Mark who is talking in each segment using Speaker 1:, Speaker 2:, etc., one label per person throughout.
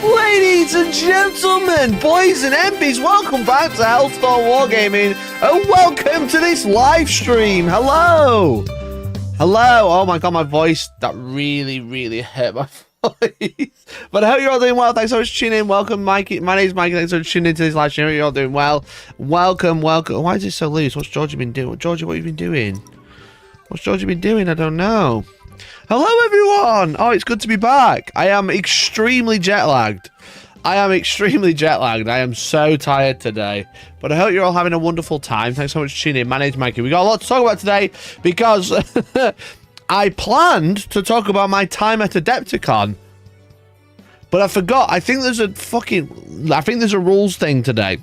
Speaker 1: Ladies and gentlemen, boys and MPs, welcome back to Hellstormwargaming and welcome to this live stream. Hello. Hello. Oh my god, my voice, that really hurt my voice. But I hope you're all doing well. Thanks so much for tuning in. Welcome, Mikey. My name's Mikey. Thanks so much for tuning into this live stream. I hope you're all doing well. Welcome. Why is it so loose? What's Georgie been doing? Georgie, what have you been doing? What's Georgie been doing? I don't know. Hello, everyone. Oh, it's good to be back. I am extremely jet lagged. I am so tired today, but I hope you're all having a wonderful time. Thanks so much for tuning in. My name's Mikey. We got a lot to talk about today because I planned to talk about my time at Adepticon, but I forgot. I think there's a rules thing today.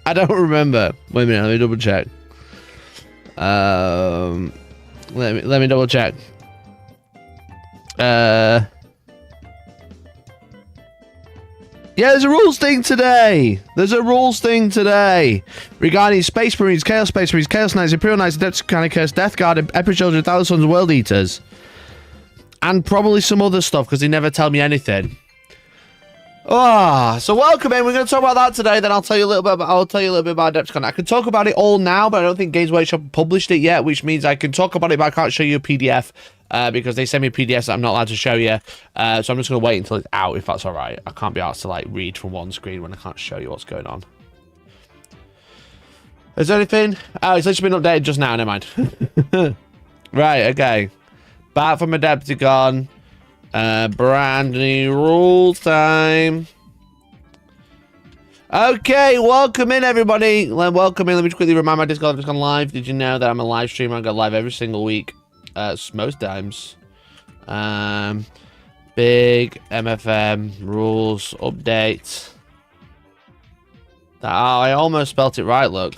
Speaker 1: I don't remember. Wait a minute. Let me double check. Let me double check. Yeah, there's a rules thing today. Regarding Space Marines, Chaos Space Marines, Chaos Knights, Imperial Knights, Adeptus Mechanicus, Death Guard, Epic Children, Thousand Sons, World Eaters. And probably some other stuff, because they never tell me anything. So welcome in. We're going to talk about that today. Then I'll tell you a little bit about Adepticon. I can talk about it all now, but I don't think Games Workshop published it yet, which means I can talk about it, but I can't show you a PDF because they send me PDFs that I'm not allowed to show you. So I'm just going to wait until it's out, if that's all right. I can't be asked to like read from one screen when I can't show you what's going on. Is there anything? Oh, it's literally been updated just now. Never mind. Right. Okay. Back from Adepticon. Brand new rules time. Okay, welcome in, everybody. Welcome in. Let me just quickly remind my Discord I've just gone live. Did you know that I'm a live streamer? I go live every single week. Most times. Big MFM rules update. Oh, I almost spelt it right. Look.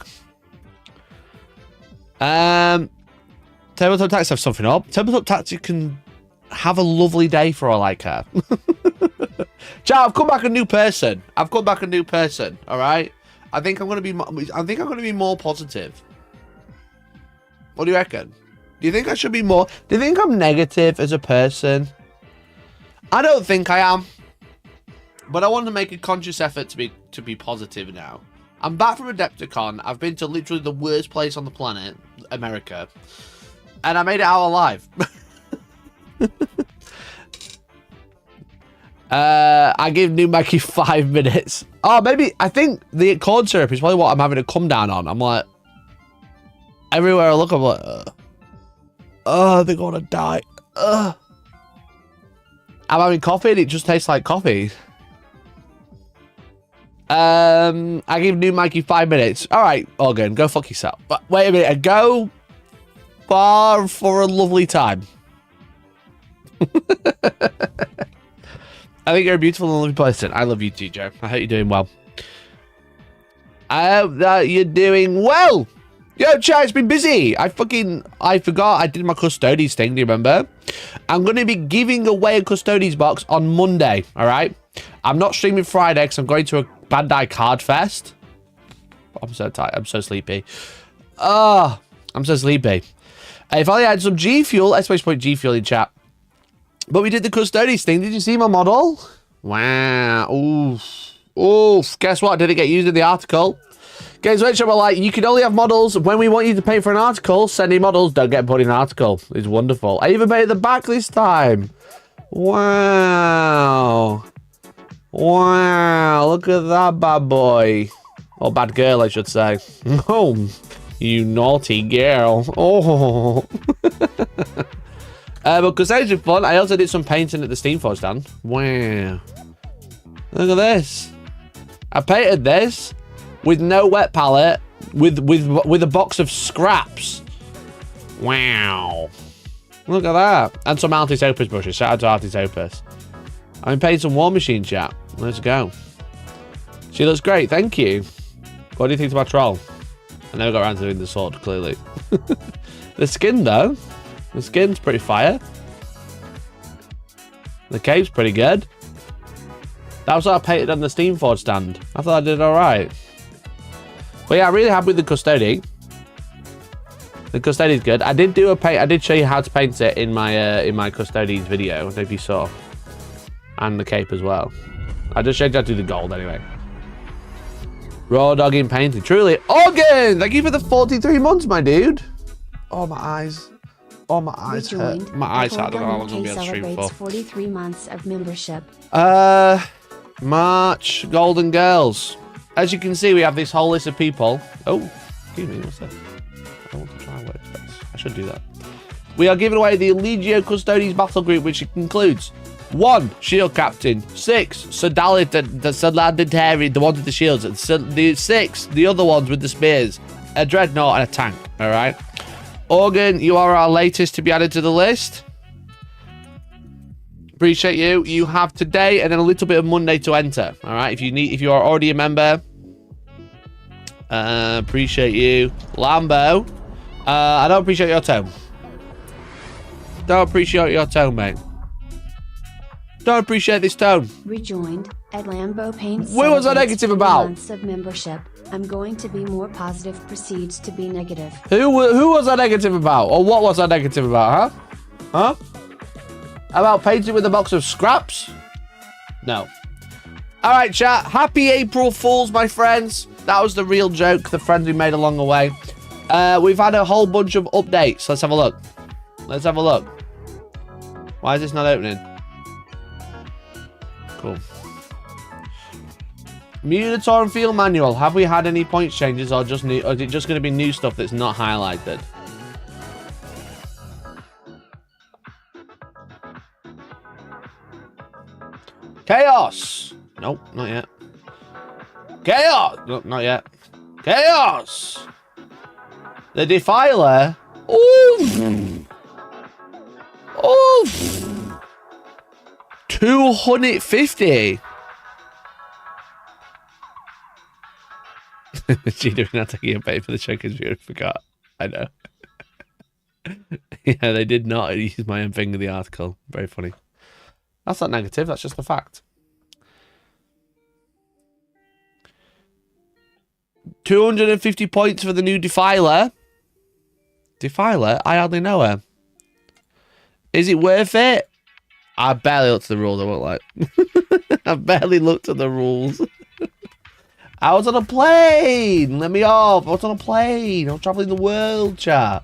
Speaker 1: Tabletop Tactics have something up. Tabletop Tactics can have a lovely day for all I care. Chat, I've come back a new person. All right. I think I'm gonna be more positive. What do you reckon? Do you think I should be more? Do you think I'm negative as a person? I don't think I am. But I want to make a conscious effort to be positive now. I'm back from Adepticon. I've been to literally the worst place on the planet, America, and I made it out alive. I give New Mackie 5 minutes. Oh, maybe I think the corn syrup is probably what I'm having a come down on. I'm like, everywhere I look, I'm like, oh, they're gonna die. I'm having coffee and it just tastes like coffee. I give New Mikey 5 minutes. All right, Organ, go fuck yourself. But wait a minute, go far for a lovely time. I think you're a beautiful and lovely person. I love you too, Joe. I hope you're doing well. I hope that you're doing well. Yo, chat, it's been busy. I forgot I did my Custodes thing. Do you remember? I'm going to be giving away a Custodes box on Monday. All right. I'm not streaming Friday because I'm going to a Bandai Card Fest. I'm so tired. I'm so sleepy. I'm so sleepy. If I had some G Fuel, I suppose put G Fuel in chat. But we did the Custodes thing. Did you see my model? Wow. Oof. Oof. Guess what? Did it get used in the article? Games Workshop are like, you can only have models when we want you to pay for an article. Sending models don't get put in an article. It's wonderful. I even made it the back this time. Wow. Wow. Look at that bad boy. Or bad girl, I should say. Oh, you naughty girl. Oh. But Custodes are fun. I also did some painting at the Steamforge stand. Wow. Look at this. I painted this with no wet palette, with a box of scraps. Wow. Look at that. And some Artis Opus brushes. Shout out to Artis Opus. I'm painting some War Machine, chat. Let's go. She looks great. Thank you. What do you think about Troll? I never got around to doing the sword, clearly. The skin, though. The skin's pretty fire. The cape's pretty good. That was what I painted on the Steamforge stand. I thought I did all right. But yeah, I'm really happy with the Custodes. The Custodes good. I did do a paint. I did show you how to paint it in my Custodes video. I don't know if you saw. And the cape as well. I just showed you how to do the gold anyway. Raw dogging painting. Truly. Organ! Thank you for the 43 months, my dude. Oh, my eyes. Oh, my eyes hurt. My eyes hurt. I don't know how long I'm going to be on stream for.
Speaker 2: 43 months of membership.
Speaker 1: March. Golden Girls. As you can see, we have this whole list of people. Oh, excuse me. What's that? I want to try workspace. I should do that. We are giving away the Legio Custodes battle group, which includes 1 shield captain, 6 Sodalit, the Sodalit, the ones with the shields, the 6 the other ones with the spears, a dreadnought and a tank. All right, Organ, you are our latest to be added to the list. Appreciate you. You have today and then a little bit of Monday to enter. All right, if you are already a member, appreciate you, Lambo. I don't appreciate your tone. Don't appreciate your tone, mate. Don't appreciate this tone.
Speaker 2: Rejoined at Lambo Paint.
Speaker 1: What was I negative about?
Speaker 2: Months of membership. I'm going to be more positive. Proceeds to be negative.
Speaker 1: Who was I negative about? Or what was I negative about, huh? Huh? About painting with a box of scraps? No. All right, chat. Happy April Fools, my friends. That was the real joke. The friends we made along the way. We've had a whole bunch of updates. Let's have a look. Let's have a look. Why is this not opening? Cool. Mutator and Field Manual. Have we had any points changes or just new? Or is it just going to be new stuff that's not highlighted? Chaos. Nope, not yet. Chaos. Nope, not yet. Chaos. The Defiler. Oof. Oof. 250. She doing not taking a pay for the check because you forgot. I know. Yeah, they did not use my own thing in the article. Very funny. That's not negative, that's just the fact. 250 points for the new Defiler. Defiler? I hardly know her. Is it worth it? I barely looked at the rules, I won't lie. I barely looked at the rules. I was on a plane! Let me off! I was on a plane! I was traveling the world, chat.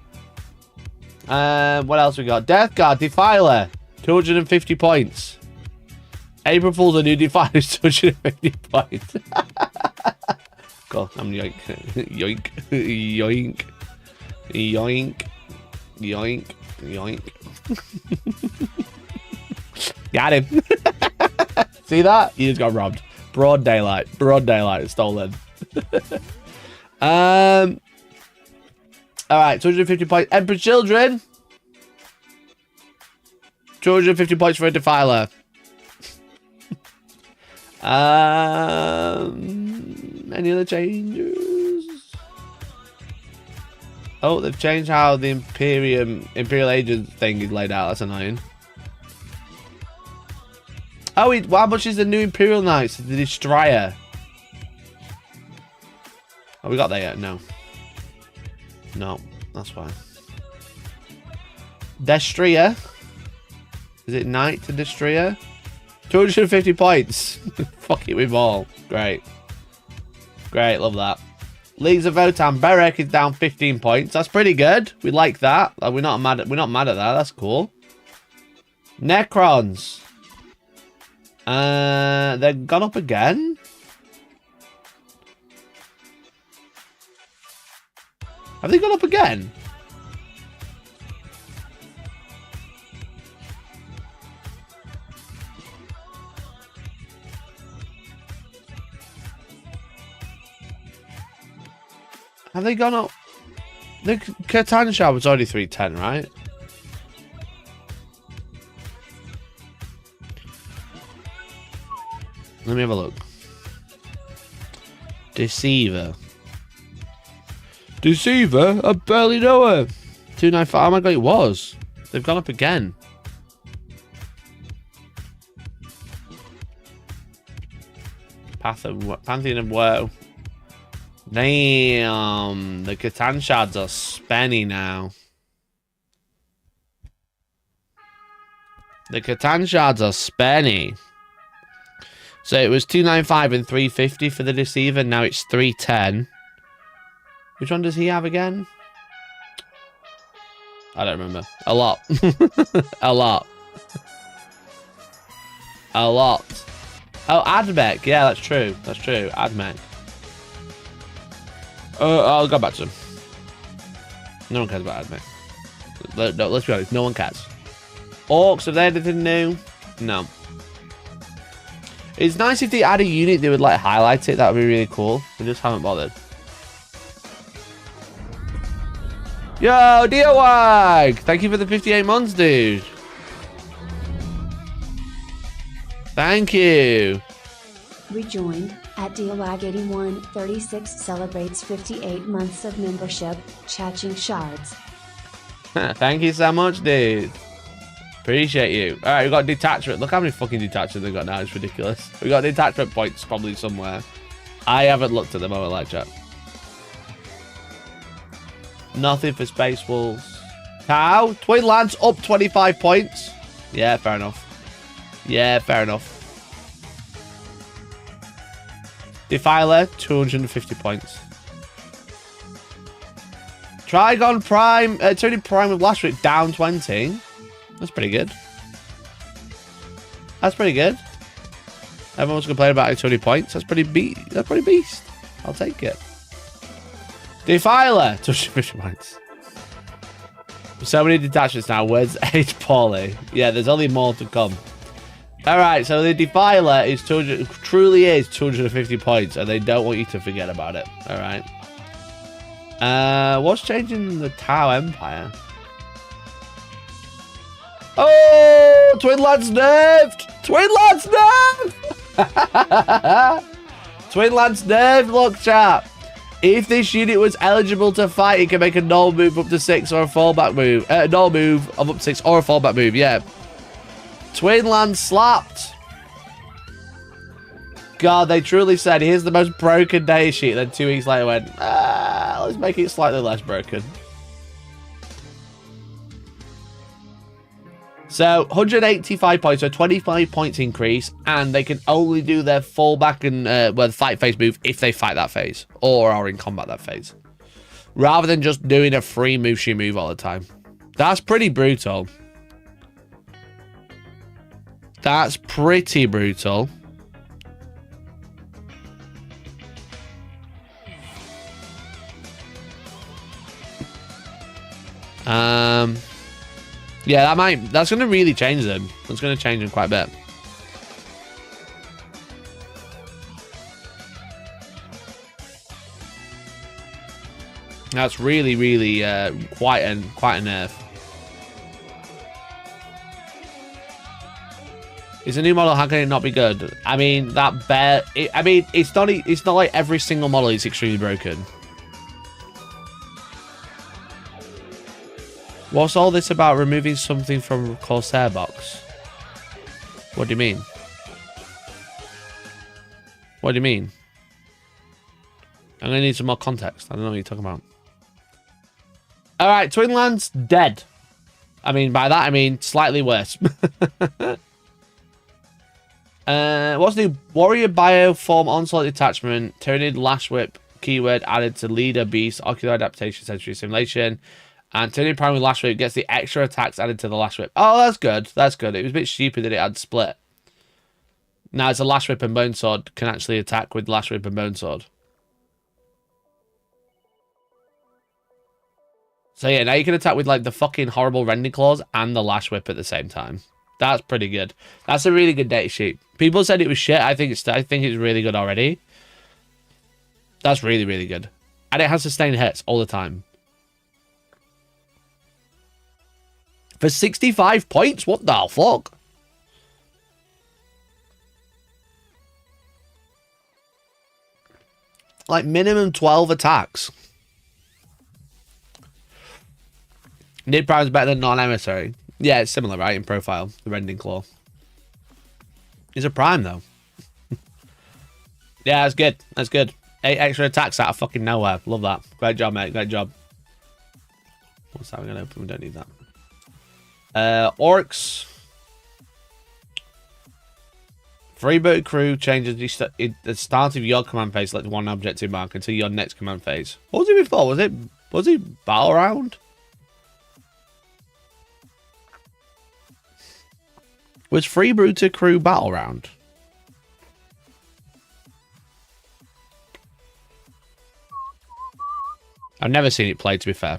Speaker 1: What else we got? Death Guard, Defiler. 250 points. April Fool's, a new Defiler, 250 points. Cool, I'm yoink. Yoink. Yoink. Yoink. Yoink. Yoink. Got him. See that? You just got robbed. Broad daylight. Broad daylight. Stolen. Alright, 250 points. Emperor Children. 250 points for a Defiler. Any other changes? Oh, they've changed how the Imperial Agent thing is laid out. That's annoying. Oh, how much is the new Imperial Knights? The Destroyer. Have we got that yet? No. No, that's fine. Destroyer. Is it Knight to Destroyer? 250 points. Fuck it with all. Great. Great, love that. Leagues of Votan. Berek is down 15 points. That's pretty good. We like that. We're not mad at that. That's cool. Necrons. They've gone up again. Have they gone up again? Have they gone up? The Catan Shard was already 310, right? Let me have a look. Deceiver. Deceiver? I barely know her. 295. Oh my god, it was. They've gone up again. Pantheon of Woe. Damn. The Catan Shards are spenny now. The Catan Shards are spenny. So it was 295 and 350 for the Deceiver. Now it's 310. Which one does he have again? I don't remember. A lot. A lot. A lot. Oh, Admech. Yeah, that's true. That's true. Admech. I'll go back to him. No one cares about Admech. No, let's be honest. No one cares. Orks, have they anything new? No. It's nice if they add a unit, they would like highlight it. That would be really cool. They just haven't bothered. Yo, Diawag! Thank you for the 58 months, dude. Thank you.
Speaker 2: Rejoined at Diawag8136 celebrates 58 months of membership, Chatching Shards.
Speaker 1: Thank you so much, dude. Appreciate you. Alright, we got detachment. Look how many fucking detachments they've got now. It's ridiculous. We got detachment points probably somewhere. I haven't looked at them. I won't like chat. Nothing for Space Wolves. Cow. Twin Lance up 25 points. Yeah, fair enough. Yeah, fair enough. Defiler, 250 points. Trigon Prime, Tony Prime with last week, down 20. That's pretty good. That's pretty good. Everyone's complaining about it, 20 points. That's pretty beast. I'll take it. Defiler, 250 points. So many detachments now. Where's H. Pauly? Yeah, there's only more to come. Alright, so the Defiler is truly is 250 points, and they don't want you to forget about it. Alright. What's changing the Tau Empire? Oh! Twin Lance nerfed! Twin Lance nerfed! Twin Lance nerfed, look, chat. If this unit was eligible to fight, it can make a null move up to 6 or a fallback move. Null move of up to 6 or a fallback move, yeah. Twin Lance slapped. God, they truly said, here's the most broken day sheet. Then 2 weeks later went, let's make it slightly less broken. So, 185 points, so 25 points increase, and they can only do their fallback and fight phase move if they fight that phase, or are in combat that phase. Rather than just doing a free move, she move all the time. That's pretty brutal. That's pretty brutal. Yeah, that's going to really change them. That's going to change them quite a bit. That's really, really quite a nerf. It's a new model. How can it not be good? I mean, it's not like every single model is extremely broken. What's all this about removing something from Corsair box? What do you mean? What do you mean? I'm going to need some more context. I don't know what you're talking about. Alright, Twin Lance dead. I mean, by that I mean slightly worse. What's new? Warrior Bio Form Onslaught Detachment. Tyranid Lash Whip keyword added to Leader Beast Ocular Adaptation Sensory Simulation. And Tyranid Prime with Lash Whip gets the extra attacks added to the Lash Whip. Oh, that's good. That's good. It was a bit stupid that it had split. Now it's a Lash Whip and Bone Sword can actually attack with Lash Whip and Bone Sword. So yeah, now you can attack with like the fucking horrible Rending Claws and the Lash Whip at the same time. That's pretty good. That's a really good data sheet. People said it was shit. I think it's really good already. That's really, really good. And it has sustained hits all the time. For 65 points? What the fuck? Like minimum 12 attacks. Nid Prime is better than non-emissary. Yeah, it's similar, right, in profile. The Rending Claw. It's a Prime, though. Yeah, that's good. That's good. 8 extra attacks out of fucking nowhere. Love that. Great job, mate. Great job. What's that? We're going to open. We don't need that. Orks. Freeboot crew changes the start of your command phase. Select one objective mark until your next command phase. What was it before? Was it battle round? Was Freebooter crew battle round? I've never seen it played, to be fair.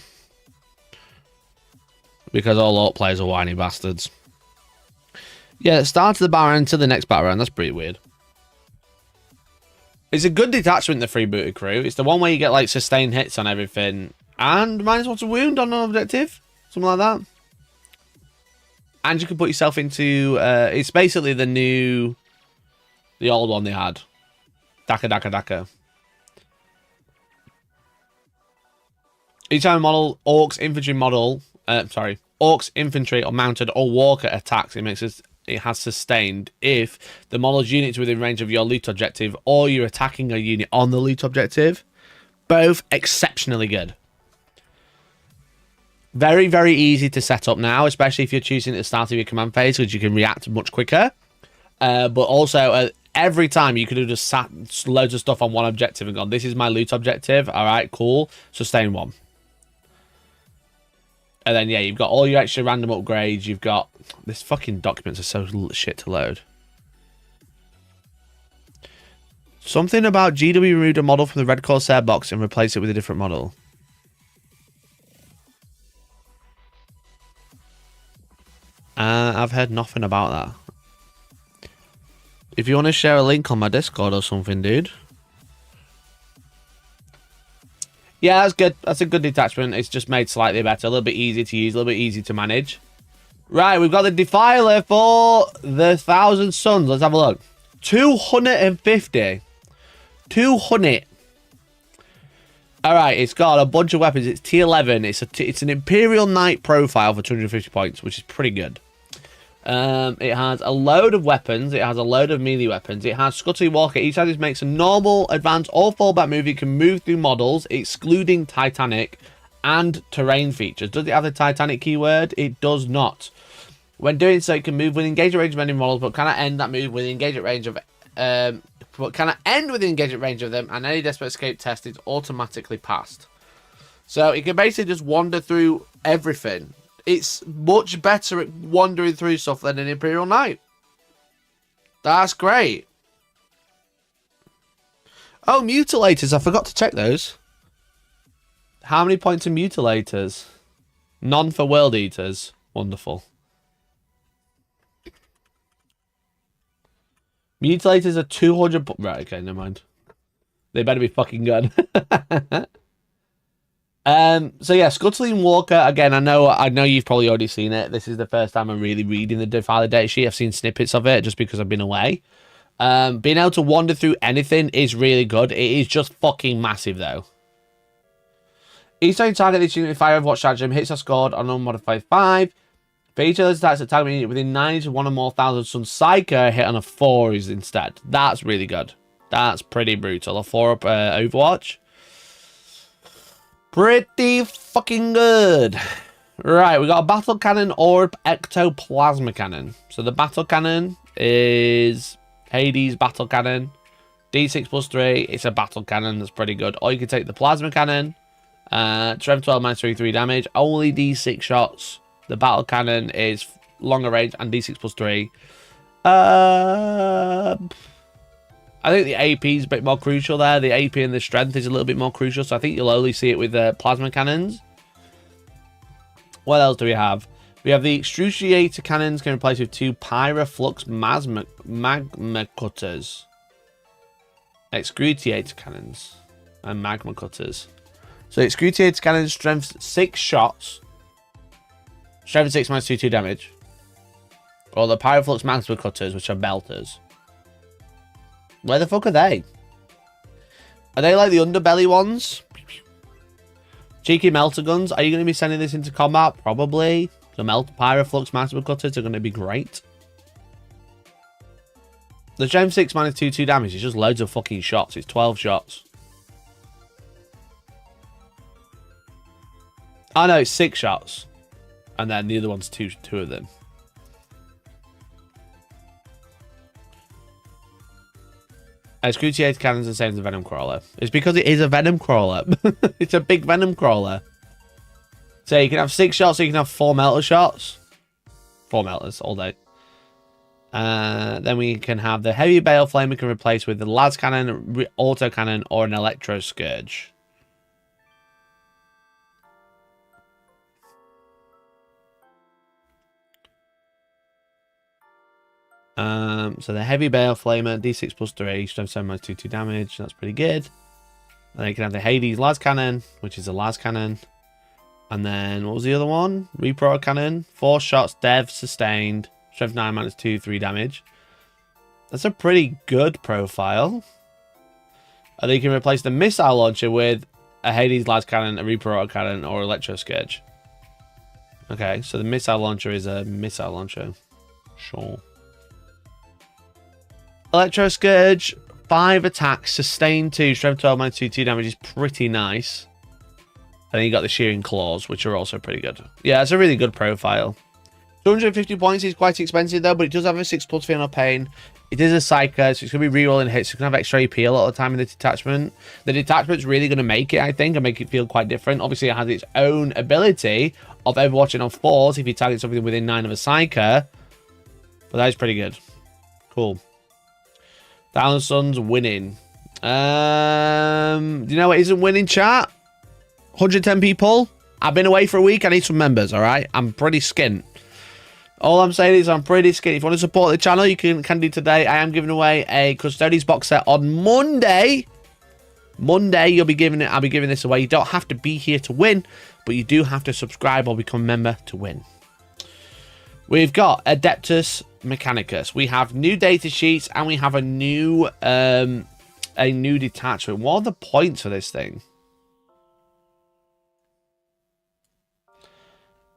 Speaker 1: Because all orc players are whiny bastards. Yeah, start of the battle round until the next battle round. That's pretty weird. It's a good detachment, the Freebooter crew. It's the one where you get, like, sustained hits on everything. And -1 to wound on an objective. Something like that. And you can put yourself into... it's basically the old one they had. Daka. Each time a model, orcs, infantry, or mounted or walker attacks, it has sustained if the model's unit is within range of your loot objective or you're attacking a unit on the loot objective. Both exceptionally good. Very, very easy to set up now, especially if you're choosing at the start of your command phase, because you can react much quicker. But also, every time you could have just sat loads of stuff on one objective and gone, this is my loot objective. All right, cool. Sustain 1. And then, yeah, you've got all your extra random upgrades. You've got... This fucking documents are so shit to load. Something about GW removed a model from the Red Corsair box and replaced it with a different model. I've heard nothing about that. If you want to share a link on my Discord or something, dude. Yeah, that's good. That's a good detachment. It's just made slightly better. A little bit easier to use. A little bit easier to manage. Right, we've got the Defiler for the 1,000 Suns. Let's have a look. 250. 200. Alright, it's got a bunch of weapons. It's T11. It's an Imperial Knight profile for 250 points, which is pretty good. It has a load of weapons. It has a load of melee weapons. It has Scuttling Walker. Each time this makes a normal, advanced, or fallback move. It can move through models, excluding Titanic and terrain features. Does it have the Titanic keyword? It does not. When doing so, it can move within engagement range of any models, but cannot end that move within engagement range of them, and any desperate escape test is automatically passed. So it can basically just wander through everything. It's much better at wandering through stuff than an Imperial Knight. That's great. Oh, mutilators. I forgot to check those. How many points are mutilators? None for world eaters. Wonderful. Mutilators are 200... Right, okay, never mind. They better be fucking good. So yeah, Scuttling Walker, again, I know you've probably already seen it. This is the first time I'm really reading the Defiler data sheet. I've seen snippets of it just because I've been away. Being able to wander through anything is really good. It is just fucking massive, though. Each time you target this unit with fire Overwatch stratagem, hits are scored on unmodified 5. For each of those attacks that target unit within 9 to 1 or more thousand Sun Psycho, hit on a 4 is instead. That's really good. That's pretty brutal. A 4 up Overwatch. Pretty fucking good. Right, we got a battle cannon or ectoplasma cannon. So the battle cannon is Hades battle cannon. D6 plus 3. It's a battle cannon. That's pretty good. Or you can take the plasma cannon. Strength 12 minus 3 damage. Only D6 shots. The battle cannon is longer range and D6 plus 3. I think the AP is a bit more crucial there. The AP and the strength is a little bit more crucial. So I think you'll only see it with plasma cannons. What else do we have? We have the extrusiator cannons can replace with 2 pyroflux magma cutters. Excruciator cannons and magma cutters. So it's scrutiated cannon, strength 6 shots. Strength 6 minus 2 damage. Or the Pyroflux Maximal Cutters, which are belters. Where the fuck are they? Are they like the underbelly ones? Cheeky melter guns. Are you going to be sending this into combat? Probably. The Pyroflux Maximal Cutters are going to be great. The Strength 6 minus 2 damage is just loads of fucking shots. It's 12 shots. Oh no, it's 6 shots. And then the other one's two of them. Scrutiated cannon's the same as a venom crawler. It's because it is a venom crawler. It's a big venom crawler. So you can have 6 shots, so you can have 4 melter shots. 4 melters all day. Then we can have the heavy bale flame we can replace with the las cannon, auto cannon, or an electro scourge. So the heavy bale flamer, d6 plus 3, strength 7 minus 2 damage. That's pretty good. And then you can have the Hades las cannon, which is a las cannon. And then what was the other one? Reaper cannon, 4 shots, dev sustained, strength 9 minus 2, 3 damage. That's a pretty good profile. And then you can replace the missile launcher with a Hades las cannon, a Reaper cannon, or electro scourge. Okay, so the missile launcher is a missile launcher. Sure. Electro Scourge, 5 attacks, sustain 2, strength 12 minus 2 damage is pretty nice. And then you got the Shearing Claws, which are also pretty good. Yeah, it's a really good profile. 250 points is quite expensive though, but it does have a 6+ Fear Pain. It is a Psyker, so it's going to be rerolling hits. So it's going to have extra AP a lot of the time in the detachment. The detachment's really going to make it, I think, and make it feel quite different. Obviously, it has its own ability of overwatching on 4s if you target something within 9 of a Psyker. But that is pretty good. Cool. Thousand Suns winning. Do you know what isn't winning, chat? 110 people. I've been away for a week. I need some members, all right? I'm pretty skint. All I'm saying is I'm pretty skint. If you want to support the channel, you can do today. I am giving away a Custodes box set on Monday. Monday, I'll be giving this away. You don't have to be here to win, but you do have to subscribe or become a member to win. We've got Adeptus Mechanicus. We have new data sheets and we have a new detachment. What are the points for this thing?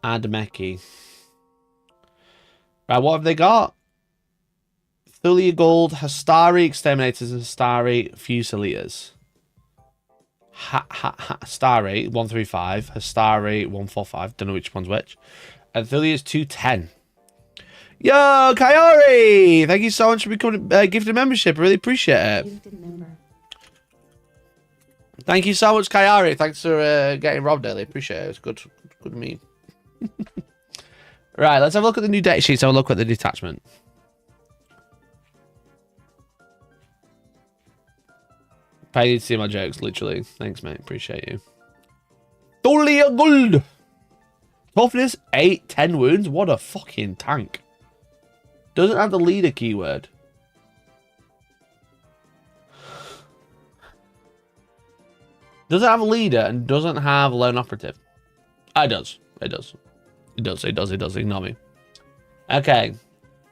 Speaker 1: Admeki. Right, what have they got? Thulia Gold, Hastari Exterminators, and Hastari Fusiliers. Hastari 135, Hastari 145. Don't know which one's which. And Thulia's 210. Yo, Kayori! Thank you so much for becoming gifted membership. I really appreciate it. Thank you so much, Kayori. Thanks for getting robbed early. Appreciate it. It's good to meet. Right, let's have a look at the new data sheets. Have a look at the detachment. I need to see my jokes, literally. Thanks, mate. Appreciate you. Thulia Gold! Toughness 8, 10 wounds. What a fucking tank. Doesn't have the leader keyword. Doesn't have a leader and doesn't have lone operative. It does. It does. It does. It does. It does. Ignore me. Okay.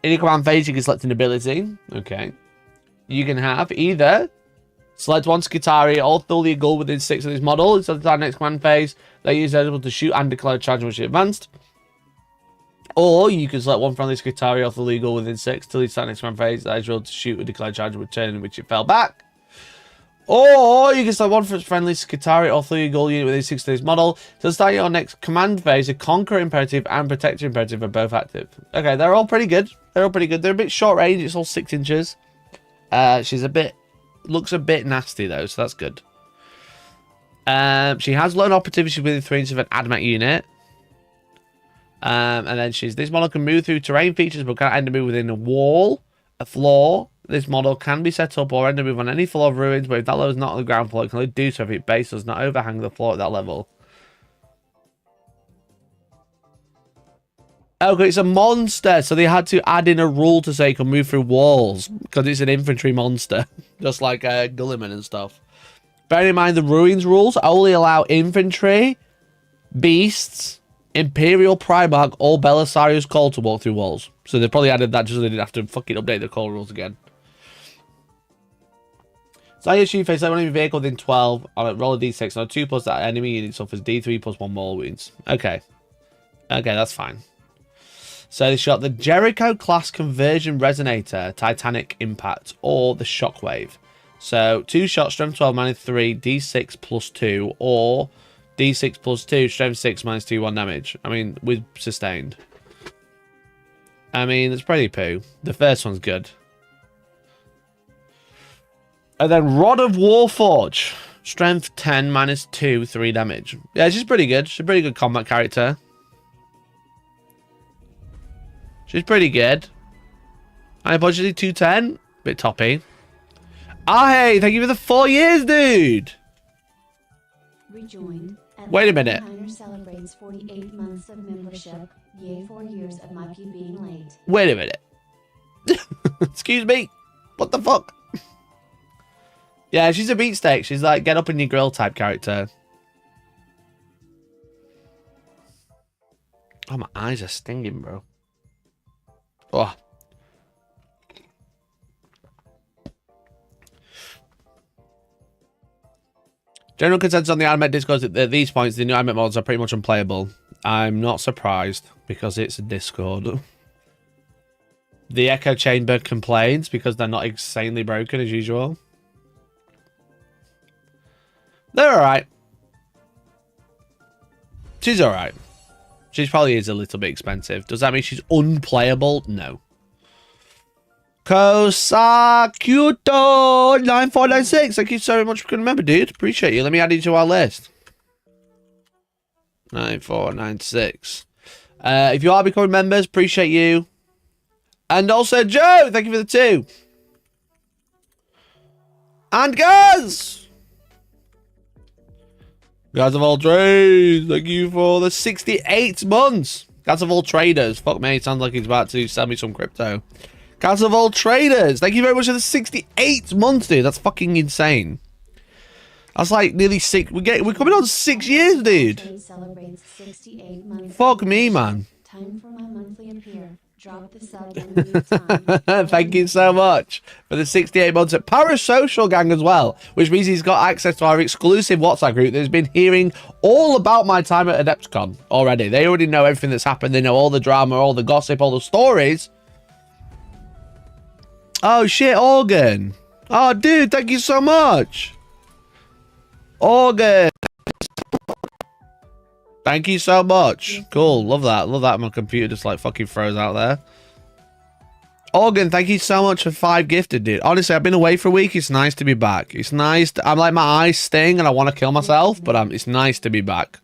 Speaker 1: In your command phase, you can select an ability. Okay. You can have either select one Skitari or Thulia Gold within 6 of this model. Instead of the next command phase, they use able to shoot and declare a charge when she advanced. Or you can select one friendly Skitari off the legal within 6 till you start next command phase. That is able to shoot or declare a charge with turn in which it fell back. Or you can select one friendly Skitari or the legal unit within 6 of this model. So start your next command phase. The Conquer Imperative and Protector Imperative are both active. Okay, they're all pretty good. They're all pretty good. They're a bit short range. It's all 6 inches. Looks a bit nasty though, so that's good. She has lone operative. She's within 3 inches of an AdMech unit. And then this model can move through terrain features, but can't end a move within a wall, a floor. This model can be set up or end a move on any floor of ruins, but if that level is not on the ground floor, it can only do so if its base does not overhang the floor at that level. Okay, it's a monster, so they had to add in a rule to say it can move through walls, because it's an infantry monster, just like Gulliman and stuff. Bearing in mind the ruins rules only allow infantry, beasts, Imperial Primarch, or Belisarius Call to walk through walls. So they probably added that just so they didn't have to fucking update the call rules again. So I issue face enemy vehicle within 12 on a roll of d6 on a 2+ that enemy unit suffers d3 plus 1 more wounds. Okay. Okay, that's fine. So they shot the Jericho class conversion resonator, Titanic impact, or the shockwave. So 2 shots, strength 12 minus 3, d6 plus 2, or d6 plus 2, strength 6 minus 2, 1 damage. I mean, with sustained. I mean, it's pretty poo. The first one's good. And then Rod of Warforge, strength 10 minus 2, 3 damage. Yeah, she's pretty good. She's a pretty good combat character. She's pretty good. Unfortunately, 210. Bit toppy. Ah, hey, thank you for the 4 years, dude.
Speaker 2: Rejoined.
Speaker 1: Wait a minute.
Speaker 2: Celebrates 48 months of membership. Yay, 4 years of Mikey being late.
Speaker 1: Wait a minute. Excuse me. What the fuck? Yeah, she's a beatsteak. She's like get up in your grill type character. Oh, my eyes are stinging, bro. Oh. General consensus on the Animate Discord is that at these points, the new Animate mods are pretty much unplayable. I'm not surprised because it's a Discord. The Echo Chamber complains because they're not insanely broken as usual. They're alright. She's alright. She probably is a little bit expensive. Does that mean she's unplayable? No. Kosakuto 9496. Thank you so much for coming, member, dude. Appreciate you. Let me add you to our list. 9496. If you are becoming members, appreciate you. And also Joe, thank you for the 2. And Gaz! Guys of all trades, thank you for the 68 months. Guys of all traders, fuck me, sounds like he's about to sell me some crypto. Guys of all traders, thank you very much for the 68 months, dude. That's fucking insane. That's like nearly 6. We're coming on 6 years, dude. Fuck me, man.
Speaker 2: Time for my monthly appear. Drop the sub when you need time.
Speaker 1: Thank you so much for the 68 months at Parasocial Gang as well, which means he's got access to our exclusive WhatsApp group that's been hearing all about my time at Adepticon already. They already know everything that's happened. They know all the drama, all the gossip, all the stories. Oh, shit, Organ. Oh, dude, thank you so much. Organ. Thank you so much. Cool. Love that. Love that. My computer just like fucking froze out there. Organ, thank you so much for 5 gifted, dude. Honestly, I've been away for a week. It's nice to be back. It's nice. I'm like, my eyes sting and I want to kill myself, but it's nice to be back.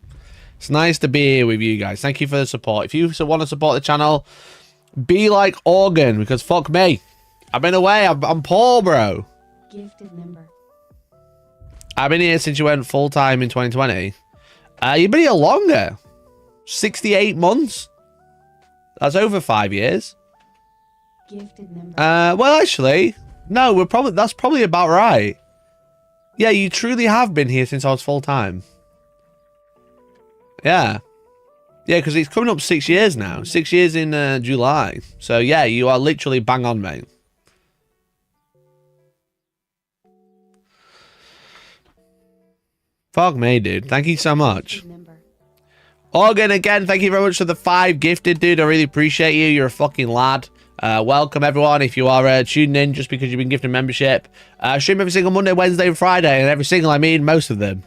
Speaker 1: It's nice to be here with you guys. Thank you for the support. If you want to support the channel, be like Organ, because fuck me. I've been away. I'm poor, bro.
Speaker 2: Gifted member.
Speaker 1: I've been here since you went full-time in 2020. You've been here longer. 68 months. That's over 5 years.
Speaker 2: Gifted member.
Speaker 1: Well, actually, no, that's probably about right. Yeah, you truly have been here since I was full-time. Yeah. Yeah, because it's coming up 6 years now. 6 years in July. So, yeah, you are literally bang on, mate. Fuck me, dude. Thank you so much. Organ, again, thank you very much for the 5 gifted, dude. I really appreciate you. You're a fucking lad. Welcome, everyone. If you are tuning in just because you've been gifted membership. Stream every single Monday, Wednesday, and Friday. And every single, I mean most of them.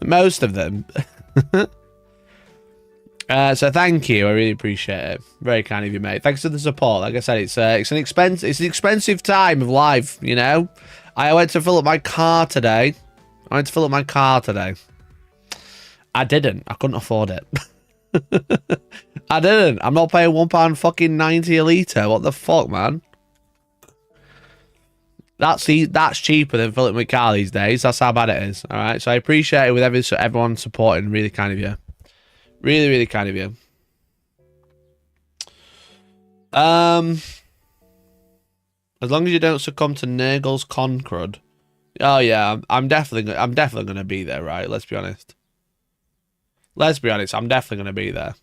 Speaker 1: Most of them. So thank you. I really appreciate it. Very kind of you, mate. Thanks for the support. Like I said, it's an expensive time of life, you know. I went to fill up my car today. I didn't. I couldn't afford it. I didn't. I'm not paying £1 fucking 90 a litre. What the fuck, man? That's cheaper than filling my car these days. That's how bad it is. All right. So I appreciate it with everyone supporting. Really kind of you. Really, really kind of you. As long as you don't succumb to Nurgle's con crud. Oh yeah, I'm definitely gonna be there, right? Let's be honest. Let's be honest, I'm definitely gonna be there.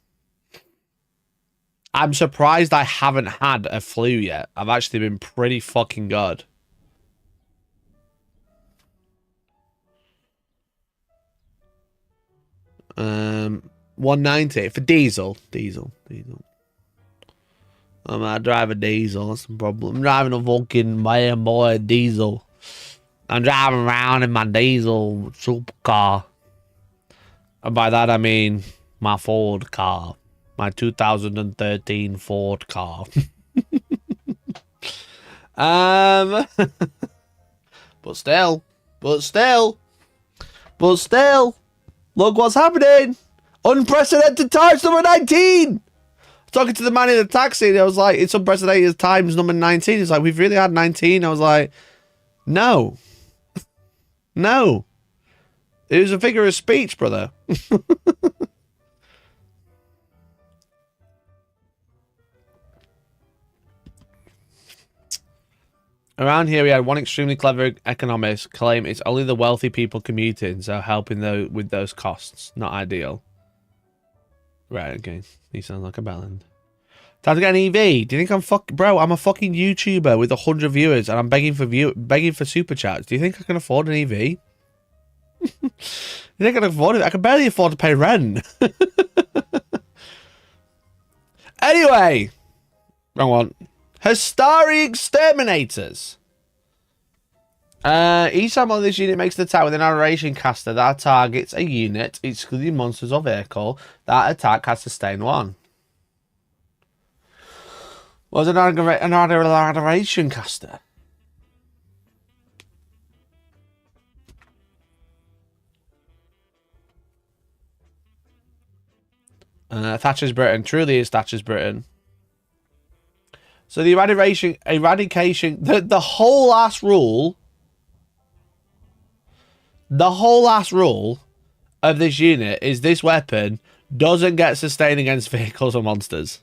Speaker 1: I'm surprised I haven't had a flu yet. I've actually been pretty fucking good. Um, 190 for diesel. Diesel. I drive a diesel. That's the problem. I'm driving a fucking man boy diesel. I'm driving around in my diesel supercar. And by that I mean my Ford car. My 2013 Ford car. But still, look what's happening. Unprecedented times number 19. Talking to the man in the taxi, I was like, it's unprecedented times number 19. He's like, we've really had 19. I was like, no. No. It was a figure of speech, brother. Around here, we had one extremely clever economist claim it's only the wealthy people commuting, so helping with those costs. Not ideal. Right, okay. He sounds like a bellend. Time to get an EV. Do you think I'm a fucking YouTuber with 100 viewers and I'm begging for super chats. Do you think I can afford an EV? You think I can afford it? I can barely afford to pay rent. Anyway. Wrong one. Hellstorm exterminators. Each time on this unit makes an attack with an narration caster that targets a unit, excluding monsters or vehicle, that attack has sustained 1. Was an narration caster? Thatcher's Britain. Truly is Thatcher's Britain. So the eradication, the whole last rule, of this unit is this weapon doesn't get sustained against vehicles or monsters.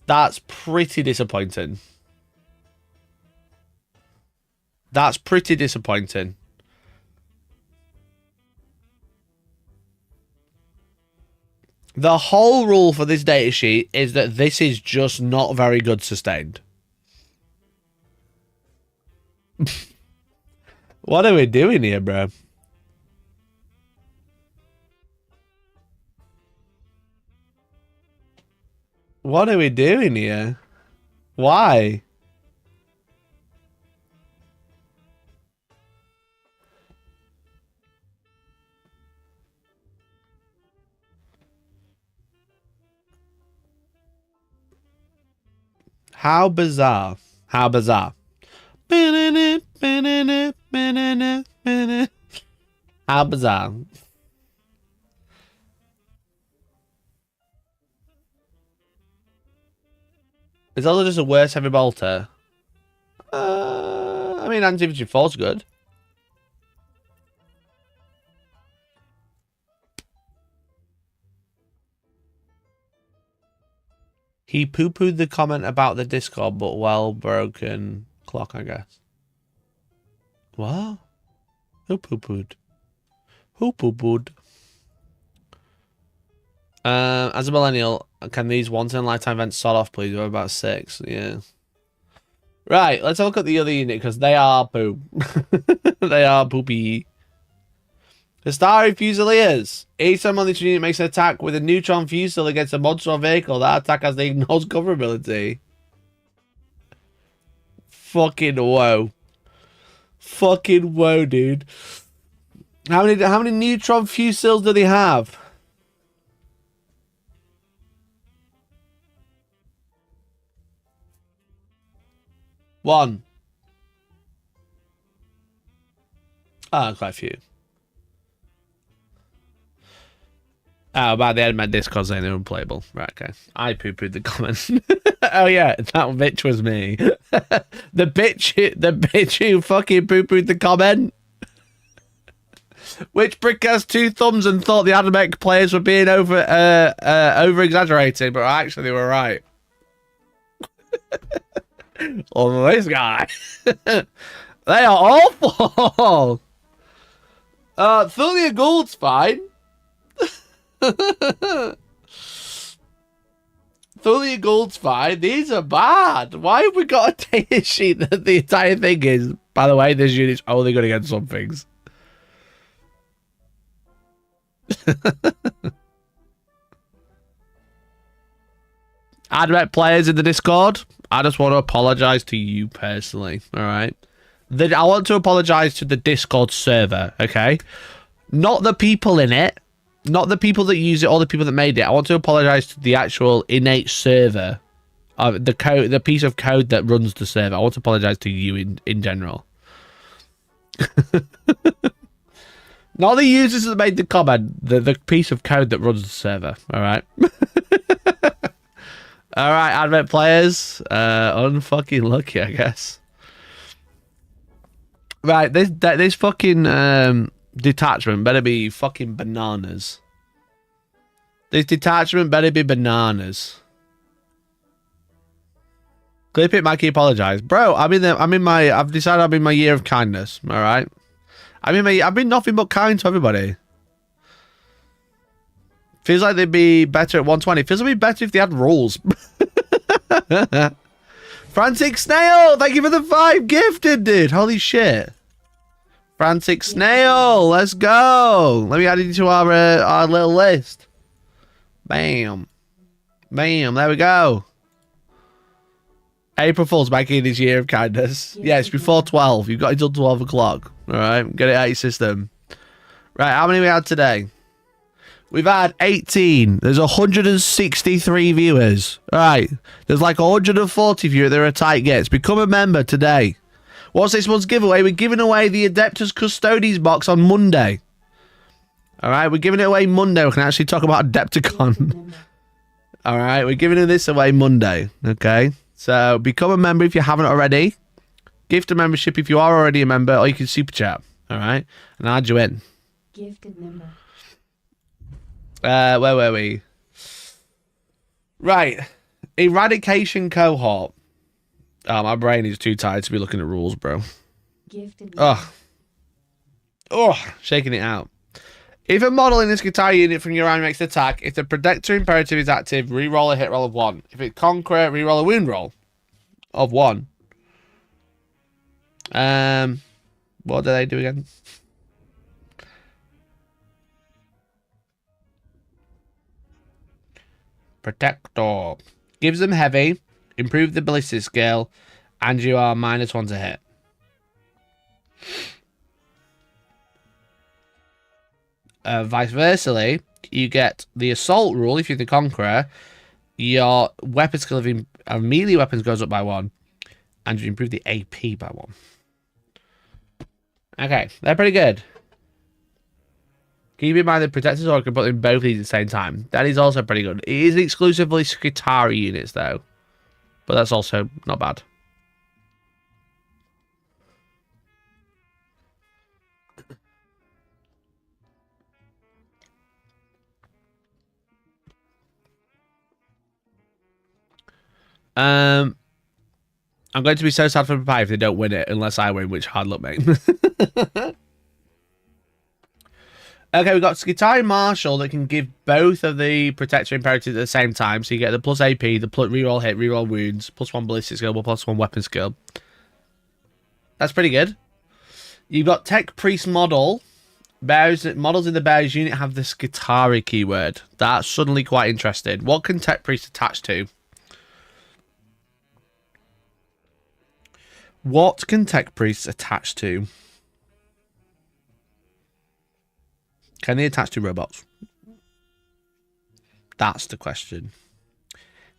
Speaker 1: That's pretty disappointing. That's pretty disappointing. The whole rule for this datasheet is that this is just not very good sustained. What are we doing here, bro? What are we doing here? Why? How bizarre. How bizarre. How bizarre. Is also just a worse heavy bolter? I mean, anti-infantry 4's good. He poo-pooed the comment about the Discord, but well broken clock, I guess. What? Who poo-pooed? Who poo-pooed? As a millennial, can these once-in-a-lifetime events sort off, please? We're about 6, yeah. Right, let's have a look at the other unit, because they are poo. They are poopy. The Starry Fusiliers. Each time on this unit makes an attack with a neutron fusil against a monster or vehicle, that attack has the ignores cover ability. Fucking whoa. Fucking whoa, dude. How many neutron fusils do they have? One. Ah, quite a few. Oh, about the end of my Discord saying they're unplayable. Right, okay. I poo-pooed the comment. Oh yeah, that bitch was me. the bitch who fucking poo-pooed the comment. Which prick has 2 thumbs and thought the Adepticon players were being over exaggerating, but actually they were right. Oh, this guy. They are awful. Thulia Gould's fine. Thulia Gould's fine. These are bad. Why have we got a data sheet that the entire thing is? By the way, this unit's only good against some things. Admit players in the Discord, I just want to apologize to you personally, alright? I want to apologize to the Discord server, okay? Not the people in it, not the people that use it or the people that made it. I want to apologize to the actual innate server, the code, the piece of code that runs the server. I want to apologize to you in general. Not the users that made the comment, the piece of code that runs the server, alright? Alright, advent players. Unfucking lucky, I guess. Right, this fucking detachment better be fucking bananas. This detachment better be bananas. Clip it, Mikey, apologize. Bro, I've decided I'm in my year of kindness, alright? I've been nothing but kind to everybody. Feels like they'd be better at 120. Feels like it'd be better if they had rules. Frantic Snail, thank you for the 5 gifted, dude. Holy shit. Frantic Snail, let's go. Let me add it to our little list. Bam. Bam, there we go. April Fool's back in his year of kindness. Yeah, it's before 12. You've got until 12 o'clock. All right, get it out of your system. Right, how many we had today? We've had 18. There's 163 viewers. All right, there's like 140 viewers. There are tight gets. Become a member today. What's this month's giveaway? We're giving away the Adeptus Custodes box on Monday. All right, we're giving it away Monday. We can actually talk about Adepticon. All right, we're giving this away Monday. Okay, so become a member if you haven't already. Gift a membership if you are already a member, or you can super chat. All right, and I'll add you in.
Speaker 2: Gifted member.
Speaker 1: Where were we? Right. Eradication cohort. Oh, my brain is too tired to be looking at rules, bro.
Speaker 2: Gifted
Speaker 1: Oh. Oh, shaking it out. If a model in this guitar unit from your army makes an attack, if the Protector Imperative is active, re-roll a hit roll of 1. If it's Conqueror, re-roll a wound roll of 1. What do they do again? Protector. Gives them heavy, improve the ballistic skill, and you are -1 to hit. Vice versa, you get the assault rule. If you're the Conqueror, your weapon skill of melee weapons goes up by 1, and you improve the AP by 1. Okay, they're pretty good. Keep in mind the Protector Sword can put in both of these at the same time. That is also pretty good. It is exclusively Skitari units, though. But that's also not bad. I'm going to be so sad for Papaya if they don't win it, unless I win, which hard luck, mate. Okay, we've got Skitari Marshal that can give both of the Protector Imperatives at the same time. So you get the plus AP, the plus reroll hit, reroll wounds, +1 ballistic skill, +1 weapon skill. That's pretty good. You've got Tech Priest Model. Models in the Bears unit have the Skitari keyword. That's suddenly quite interesting. What can Tech Priest attach to? What can Tech Priests attach to? Can they attach to robots? That's the question.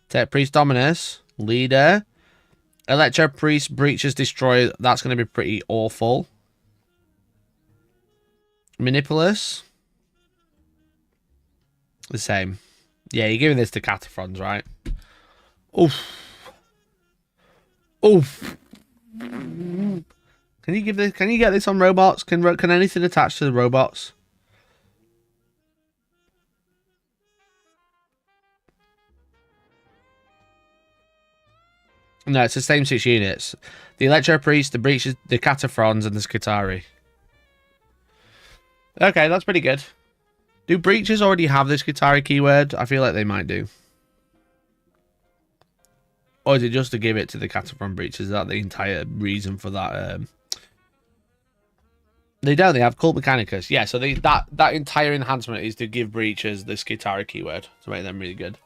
Speaker 1: Tech Priest Dominus, Leader, Electro Priest, Breaches, Destroy. That's going to be pretty awful. Manipulus, the same. Yeah, you're giving this to Cataphrons, right? Oof. Oof. Can you give this? Can you get this on robots? Can anything attach to the robots? No, it's the same 6 units. The Electro Priest, the Breaches, the Cataphrons, and the Skitari. Okay, that's pretty good. Do Breaches already have the Skitari keyword? I feel like they might do. Or is it just to give it to the Cataphron Breaches? Is that the entire reason for that? They don't. They have Cult Mechanicus. Yeah, so that entire enhancement is to give Breaches the Skitari keyword to make them really good.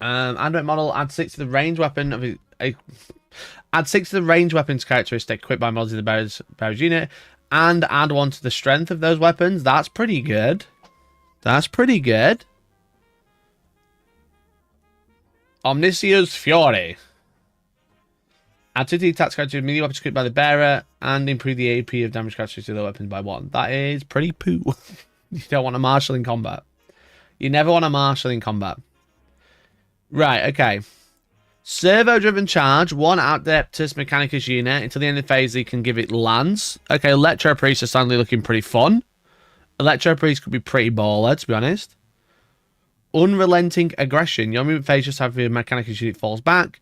Speaker 1: Android model, add 6 to the range weapon of add 6 to the range weapons characteristic equipped by mods in the bearer's unit, and add 1 to the strength of those weapons. That's pretty good. That's pretty good. Omniscience Fury. Add 2 to the attack characteristic melee weapons equipped by the bearer, and improve the AP of damage characteristics of the weapons by 1. That is pretty poo. You don't want a marshal in combat. You never want a marshal in combat. Right, okay. Servo-driven charge, 1 Adeptus Mechanicus unit. Until the end of the phase, you can give it lands. Okay, Electro Priest is suddenly looking pretty fun. Electro Priest could be pretty baller, to be honest. Unrelenting Aggression. Your movement phase just after your Mechanicus unit falls back.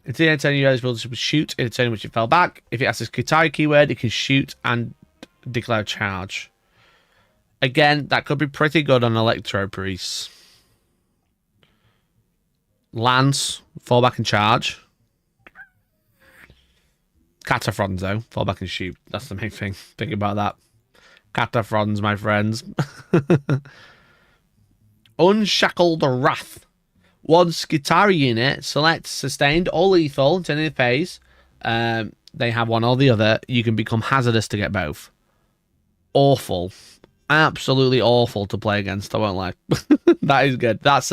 Speaker 1: Until the end of the turn, you're eligible to shoot in the turn in which it fell back. If it has this Skitari keyword, it can shoot and declare charge. Again, that could be pretty good on Electro Priest. Lance, fall back and charge. Cataphrons, though, fall back and shoot. That's the main thing. Think about that. Cataphrons, my friends. Unshackled Wrath. 1 Skitari unit, select sustained or lethal until the phase. They have one or the other. You can become hazardous to get both. Awful. Absolutely awful to play against, I won't lie. That is good. That's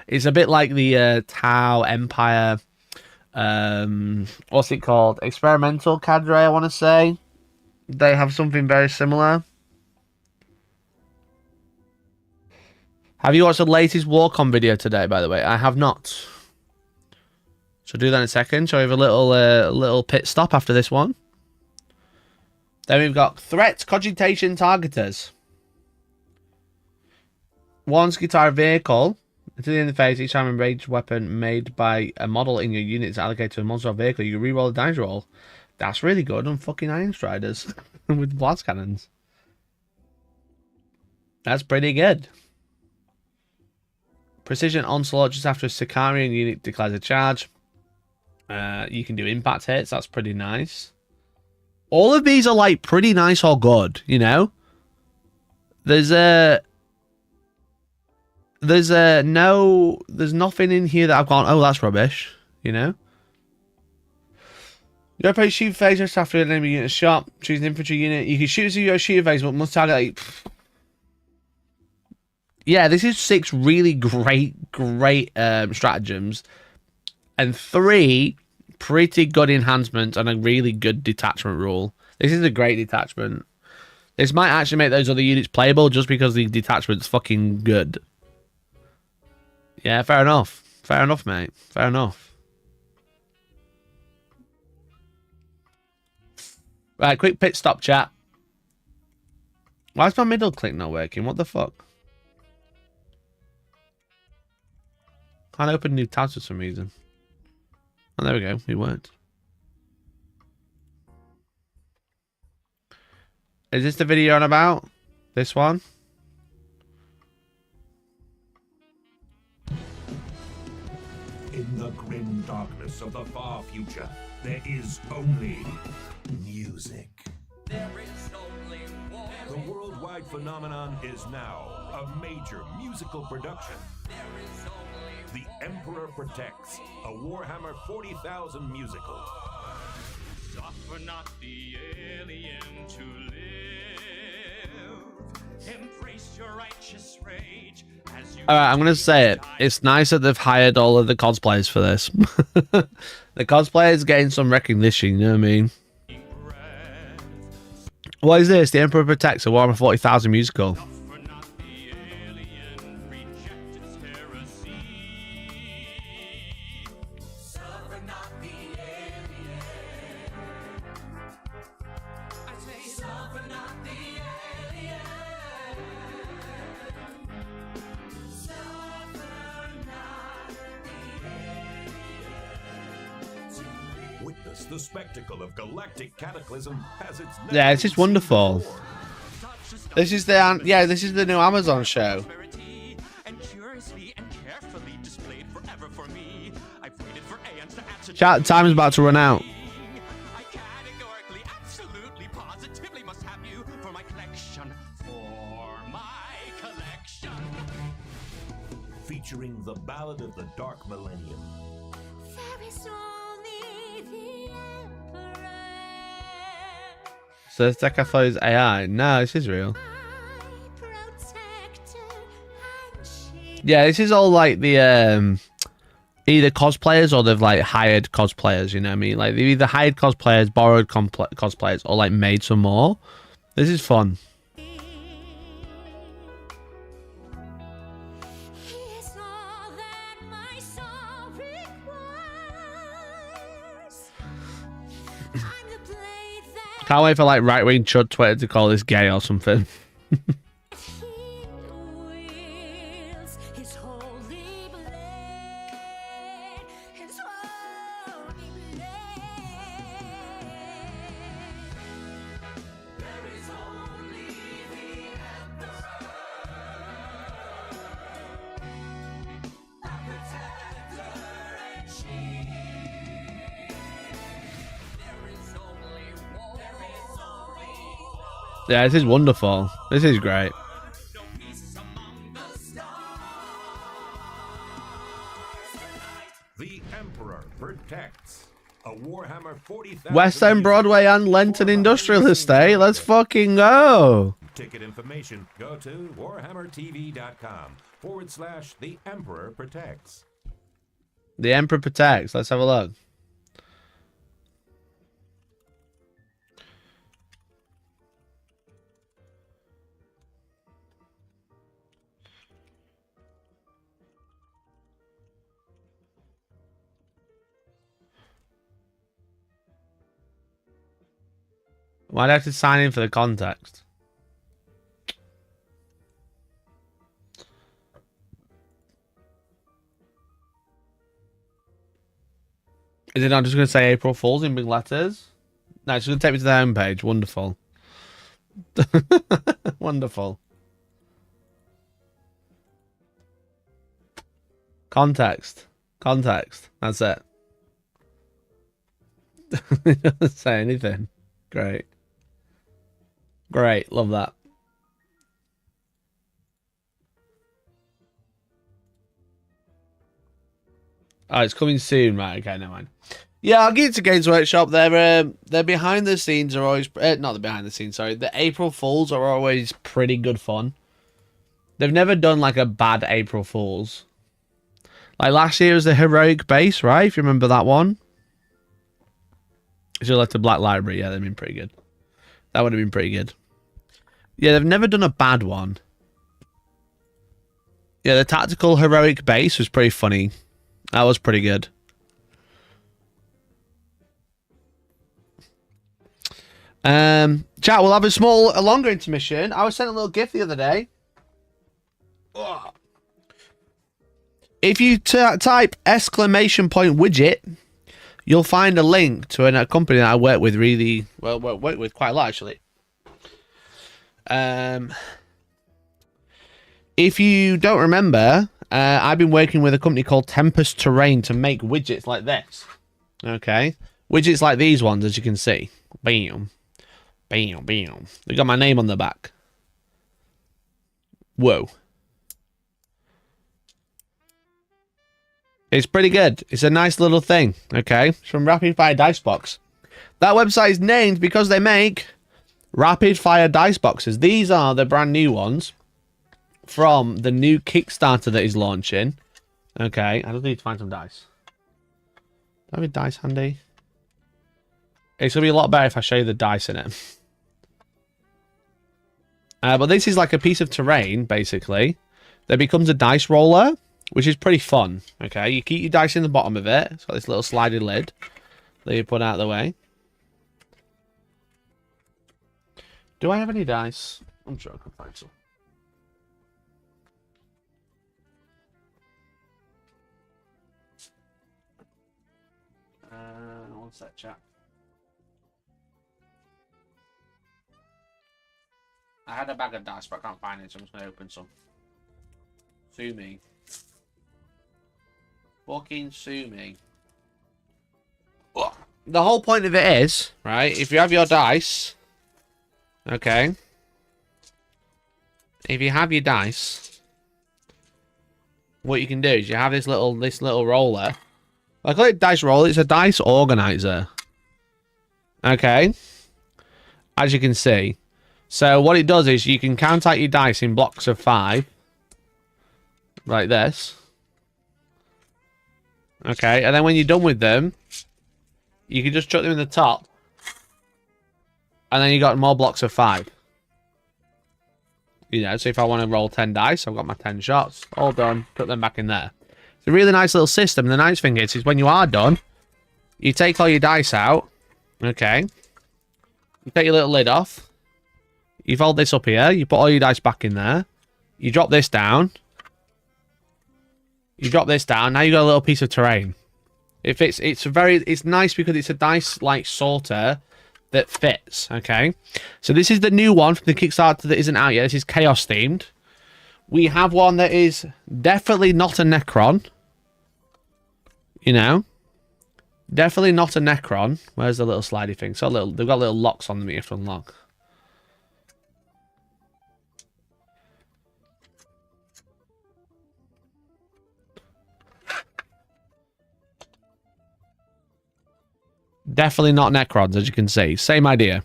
Speaker 1: it's a bit like the Tau Empire, what's it called? Experimental Cadre, I want to say. They have something very similar. Have you watched the latest Warcom video today, by the way? I have not. So I'll do that in a second. So we have a little pit stop after this one. Then we've got Threat Cogitation Targeters. 1 Skitari vehicle. Until the end of the phase, each time a ranged weapon made by a model in your unit is allocated to a monster or vehicle, you reroll the damage roll. That's really good on fucking Iron Striders with blast cannons. That's pretty good. Precision Onslaught just after a Sicarian unit declares a charge. You can do impact hits. That's pretty nice. All of these are like pretty nice or good, you know. There's nothing in here that I've gone, oh, that's rubbish, you know. You play shoot phase just after an enemy unit shot. Choose an infantry unit. You can shoot as your shooter phase, but must target like... Yeah, this is 6 really great stratagems. And 3 pretty good enhancements and a really good detachment rule. This is a great detachment. This might actually make those other units playable just because the detachment's fucking good. Yeah, fair enough. Fair enough, mate. Fair enough. Right, quick pit stop chat. Why is my middle click not working? What the fuck? Can't open new tabs for some reason. Oh, there we go. It worked. Is this the video on about? This one?
Speaker 3: In the grim darkness of the far future, there is only music.
Speaker 4: There is only one.
Speaker 3: The worldwide phenomenon is now a major musical production.
Speaker 4: There is only
Speaker 3: The Emperor Protects, a Warhammer 40,000 musical.
Speaker 4: suffer not the alien to live. Embrace your righteous rage as you.
Speaker 1: Alright, I'm going to say it. It's nice that they've hired all of the cosplayers for this. The cosplayers getting some recognition, you know what I mean? What is this? The Emperor Protects, a Warhammer 40,000 musical.
Speaker 4: Suffer not the alien, reject its heresy. Suffer not the alien. I say, suffer not the alien. Suffer not the
Speaker 3: Witness the spectacle of galactic cataclysm as it's
Speaker 1: Yeah, it's just wonderful. This is the this is the new Amazon show.
Speaker 4: And curiously and carefully displayed forever for me. I've waited for aeons to add to
Speaker 1: Chat, time's about to run out.
Speaker 4: I categorically, absolutely, positively must have you for my collection. For my collection.
Speaker 3: Featuring the Ballad of the Dark Millennium.
Speaker 5: There is only the Emperor.
Speaker 1: So this deck I thought is AI. No, this is real.
Speaker 5: My protector and shield.
Speaker 1: Yeah, this is all like the either cosplayers or they've like hired cosplayers, you know what I mean? Like they've either hired cosplayers, borrowed cosplayers, or like made some more. This is fun.
Speaker 5: He is all that my soul requires. I'm the blade that
Speaker 1: Can't wait for like right-wing chud Twitter to call this gay or something.
Speaker 5: he wields. His holy blade. His holy blade. There is only the Emperor. A protector and shield. There is only war. There is only war.
Speaker 1: Yeah, this is wonderful. This is great.
Speaker 5: No peace among the stars.
Speaker 3: The Emperor Protects. A Warhammer 40,000.
Speaker 1: West End Broadway and Lenton Industrial Estate. Let's fucking go.
Speaker 3: Ticket information, go to warhammertv.com/The Emperor Protects.
Speaker 1: The Emperor Protects. Let's have a look. Why do I have to sign in for the context? Is it not just going to say April Fools in big letters? No, it's going to take me to the homepage. Wonderful. Wonderful. Context. Context. That's it. It doesn't say anything. Great. Great. Love that. Oh, it's coming soon, right? Okay, never mind. Yeah, I'll give it to Games Workshop. Their behind the scenes are always not the behind the scenes. Sorry, the April Fools are always pretty good fun. They've never done like a bad April Fools. Like last year was the Heroic Base, right? If you remember that one. Should have left the Black Library. Yeah, they've been pretty good. That would have been pretty good. Yeah, they've never done a bad one. Yeah, the Tactical Heroic Base was pretty funny. That was pretty good. Chat, we'll have a longer intermission. I was sent a little gift the other day. Ugh. If you type exclamation point widget, you'll find a link to a company that I work with work with quite a lot actually. If you don't remember, I've been working with a company called Tempest Terrain to make widgets like this. Okay, widgets like these ones, as you can see. Bam, bam, bam. They got my name on the back. Whoa. It's pretty good. It's a nice little thing. Okay, it's from Rapid Fire Dice Box. That website is named because they make Rapid Fire Dice Boxes. These are the brand new ones from the new Kickstarter that is launching. Okay, I just need to find some dice. Do I have a dice handy? It's going to be a lot better if I show you the dice in it. But this is like a piece of terrain, basically. That becomes a dice roller, which is pretty fun. Okay, you keep your dice in the bottom of it. It's got this little sliding lid that you put out of the way. Do I have any dice? I'm sure I can find some. One sec, chat. I had a bag of dice, but I can't find it, so I'm just going to open some. Sue me. Fucking sue me. The whole point of it is, right, if you have your dice, okay, if you have your dice, what you can do is you have this little roller. I call it dice roller. It's a dice organizer. Okay, as you can see. So what it does is you can count out your dice in blocks of 5, like this. Okay, and then when you're done with them, you can just chuck them in the top. And then you got more blocks of 5. You know, so if I want to roll 10 dice, I've got my 10 shots. All done. Put them back in there. It's a really nice little system. And the nice thing is when you are done, you take all your dice out. Okay. You take your little lid off. You fold this up here. You put all your dice back in there. You drop this down. You drop this down. Now you got a little piece of terrain. It's nice because it's a dice like sorter that fits. Okay, so this is the new one from the Kickstarter that isn't out yet. This is chaos themed. We have one that is definitely not a Necron. You know, definitely not a Necron. Where's the little slidey thing? So they've got little locks on them that you have to unlock. Definitely not Necrons, as you can see. Same idea.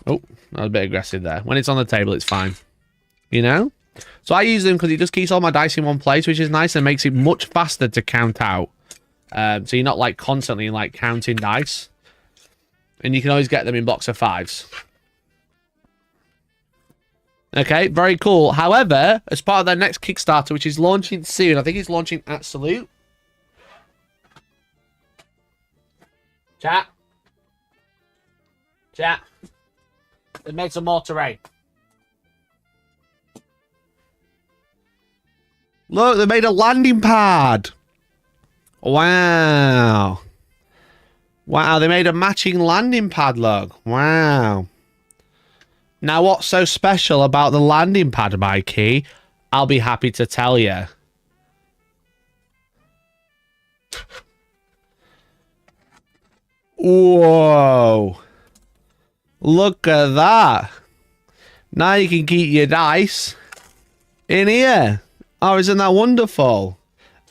Speaker 1: Oh, that was a bit aggressive there. When it's on the table, it's fine. You know? So I use them because it just keeps all my dice in one place, which is nice and makes it much faster to count out. So you're not like constantly like counting dice. And you can always get them in blocks of 5s. Okay, very cool. However, as part of their next Kickstarter, which is launching soon, I think it's launching at Salute. Chat. They made some more terrain. Look, they made a landing pad. Wow. Wow, they made a matching landing pad, look. Wow. Now, what's so special about the landing pad, Mikey? I'll be happy to tell you. Whoa. Look at that. Now you can keep your dice in here. Oh, isn't that wonderful?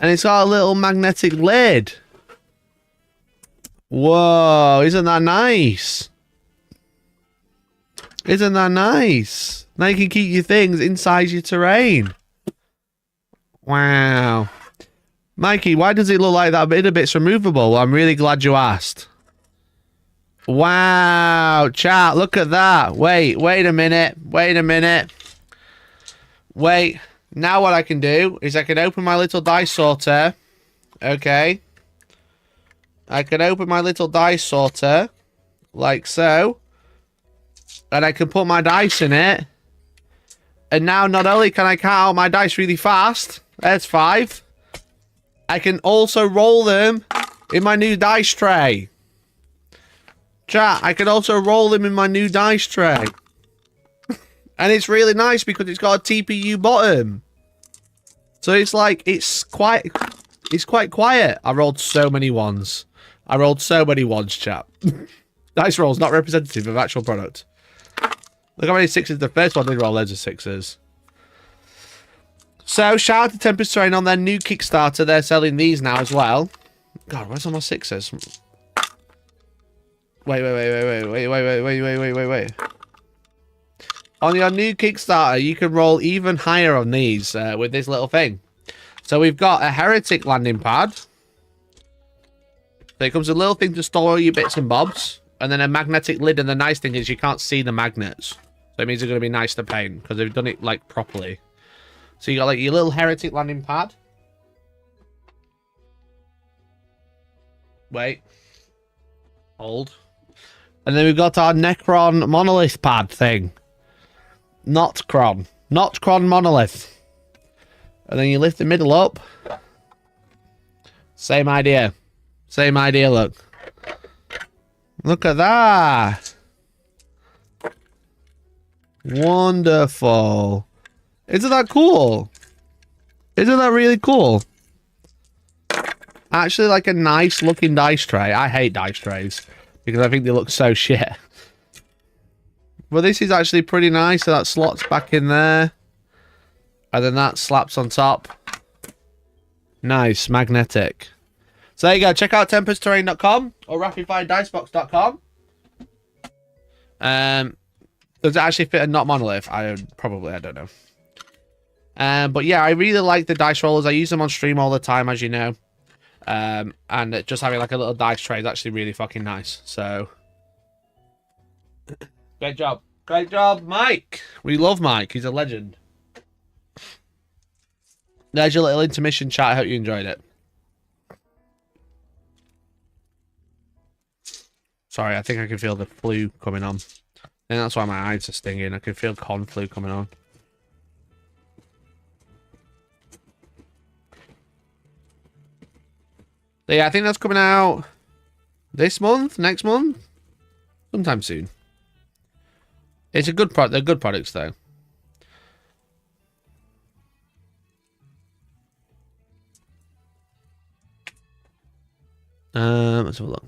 Speaker 1: And it's got a little magnetic lid. Whoa, isn't that nice? Isn't that nice? Now you can keep your things inside your terrain. Wow. Mikey, why does it look like that bit of bit's removable? Well, I'm really glad you asked. Wow, chat, look at that. Wait a minute. Wait, now what I can do is I can open my little dice sorter. Okay. I can open my little dice sorter, like so. And I can put my dice in it. And now not only can I count out my dice really fast, there's 5. I can also roll them in my new dice tray. Chat, I can also roll them in my new dice tray. And it's really nice because it's got a TPU bottom. So it's like, it's quite quiet. I rolled so many ones. Chat. Dice rolls not representative of actual product. Look how many 6s. The first one did roll loads of 6s. So, shout out to Tempest Terrain on their new Kickstarter. They're selling these now as well. God, where's all my 6s? Wait. On your new Kickstarter, you can roll even higher on these with this little thing. So we've got a heretic landing pad. There comes a little thing to store all your bits and bobs. And then a magnetic lid. And the nice thing is you can't see the magnets. So it means they're going to be nice to paint. Because they've done it like properly. So you got like your little heretic landing pad. Wait. Hold. And then we've got our Necron monolith pad thing. Notcron monolith. And then you lift the middle up. Same idea. Same idea, look. Look at that. Wonderful. Isn't that cool? Isn't that really cool? Actually, like a nice looking dice tray. I hate dice trays because I think they look so shit. But this is actually pretty nice. So that slots back in there. And then that slaps on top. Nice, magnetic. So there you go. Check out tempestterrain.com or rapidfiredicebox.com. Does it actually fit a not monolith? I don't know. But yeah, I really like the dice rollers. I use them on stream all the time, as you know. And just having like a little dice tray is actually really fucking nice. So, great job. Great job, Mike. We love Mike. He's a legend. There's your little intermission chat. I hope you enjoyed it. Sorry, I think I can feel the flu coming on. And that's why my eyes are stinging. I can feel con flu coming on. So yeah, I think that's coming out this month, next month, sometime soon. It's a good product. They're good products, though. Let's have a look.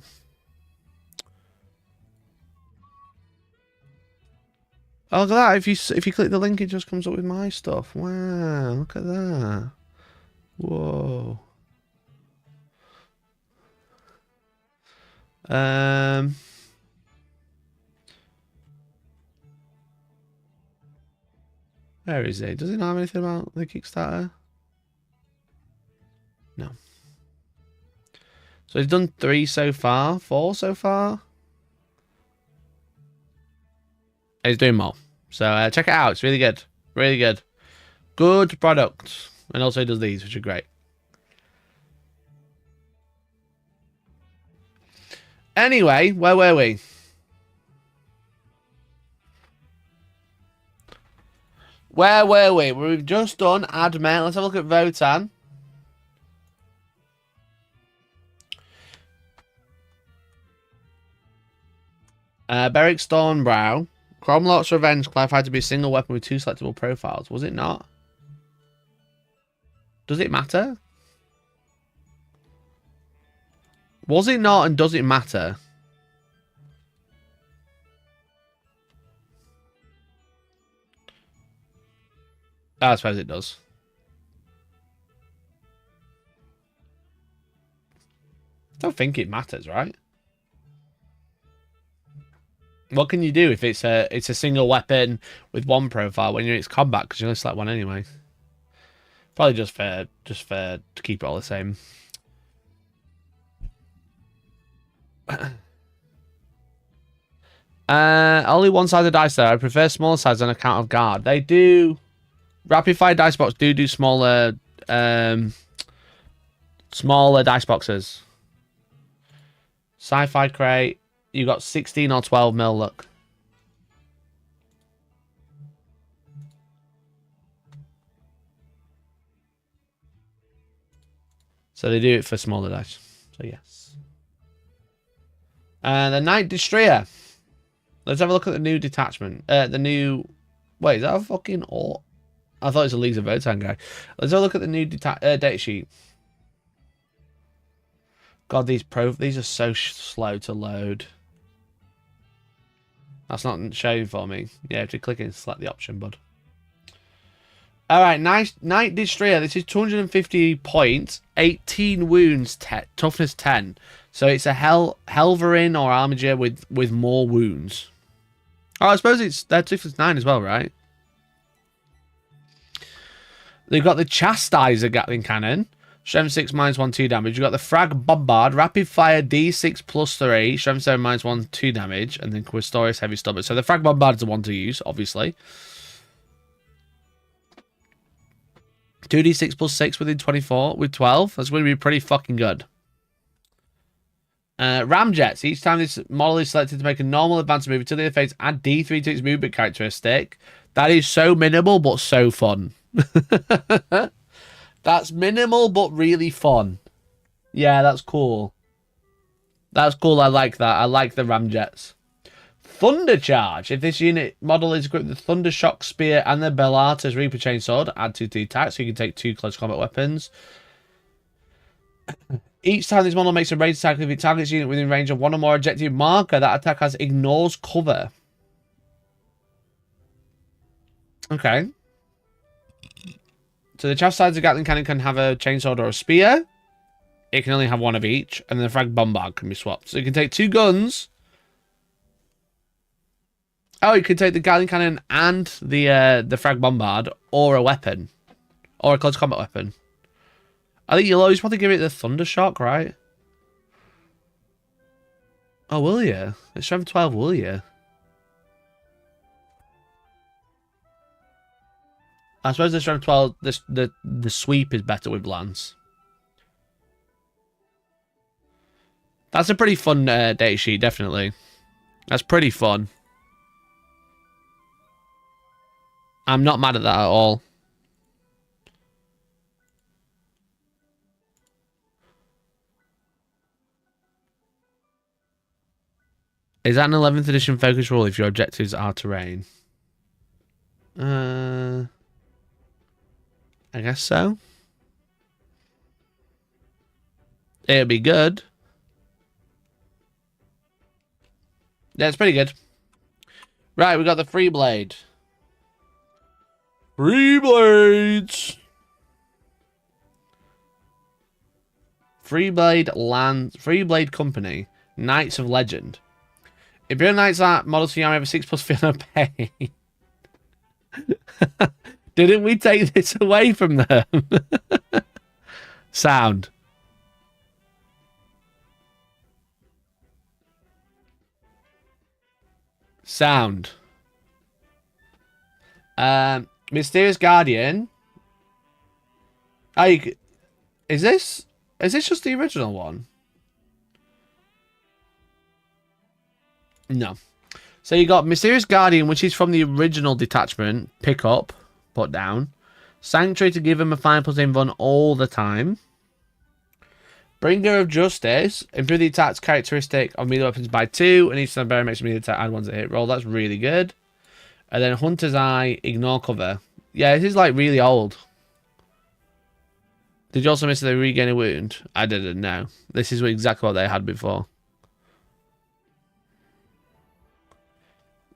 Speaker 1: Oh, look at that! If you click the link, it just comes up with my stuff. Wow! Look at that! Whoa! Where is it? Does it not have anything about the Kickstarter? No. So he's done 3 so far, 4 so far. He's doing more. So check it out. It's really good. Really good. Good product. And also he does these, which are great. Anyway, where were we? Where were we? We've just done Admet. Let's have a look at Votan. Beric Stormbrow. Cromlock's Revenge clarified to be a single weapon with 2 selectable profiles. Was it not? Does it matter? Was it not, and does it matter? I suppose it does. I don't think it matters, right? What can you do if it's a single weapon with 1 profile when you're in its combat? Because you only select 1 anyway. Probably just fair to keep it all the same. Only 1 size of dice though. I prefer smaller size on account of guard. They do. Rapid Fire Dice Box do smaller smaller dice boxes. Sci-Fi Crate. You got 16 or 12 mil, look. So they do it for smaller dice. So yes. And the Night Destroyer. Let's have a look at the new detachment. The new... Wait, is that a fucking orc? I thought it was a Leagues of Votan guy. Let's have a look at the new data sheet. God, these are so slow to load. That's not showing for me. Yeah, have to click and select the option, bud. Alright, Night Destroyer. This is 250 points, 18 wounds, toughness 10. So it's a Helverin or Armiger with more wounds. Oh, I suppose their toughness 9 as well, right? They've got the Chastiser Gatling Cannon. Strength 6 -1 2 damage. You've got the Frag Bombard, Rapid Fire D6 +3, Strength 7 -1 2 damage, and then Quistorius Heavy Stubborn. So the Frag Bombard is the one to use, obviously. 2d6 +6 within 24 with 12. That's going to be pretty fucking good. Ramjets. Each time this model is selected to make a normal advance move until the face, add D3 to its movement characteristic. That is so minimal but so fun. That's minimal but really fun. Yeah, that's cool. That's cool. I like that. I like the ramjets. Thunder Charge. If this unit model is equipped with the Thunder Shock Spear and the Bellatus Reaper Chainsword, add 2 to the attack, so you can take 2 close combat weapons. Each time this model makes a ranged attack, if it targets unit within range of 1 or more objective marker, that attack has ignores cover. Okay. So the chest sides of Gatling Cannon can have a chainsword or a spear. It can only have 1 of each, and the frag bombard can be swapped. So you can take 2 guns. Oh, you can take the Gatling Cannon and the frag bombard, or a weapon, or a close combat weapon. I think you'll always want to give it the Thunder Shock, right? Oh, will you? It's strength 12, will you? I suppose the strength 12, the sweep is better with Lance. That's a pretty fun data sheet, definitely. That's pretty fun. I'm not mad at that at all. Is that an 11th edition focus rule if your objectives are terrain? I guess so. It'd be good. Yeah, it's pretty good. Right, we got the free blade. Free blades. Free Blade Company. Knights of Legend. Imperial Knights are models for you have a 6+ feel of pain. Didn't we take this away from them? Sound. Sound. Mysterious Guardian. Oh, is this just the original one? No. So you got Mysterious Guardian, which is from the original detachment. Pick up, put down. Sanctuary to give him a 5+ invuln all the time. Bringer of Justice. Improve the attack's characteristic of melee weapons by 2. And each time bearer makes a melee attack, add 1 to hit roll. That's really good. And then Hunter's Eye, ignore cover. Yeah, this is like really old. Did you also miss the regain a wound? I didn't know. This is exactly what they had before.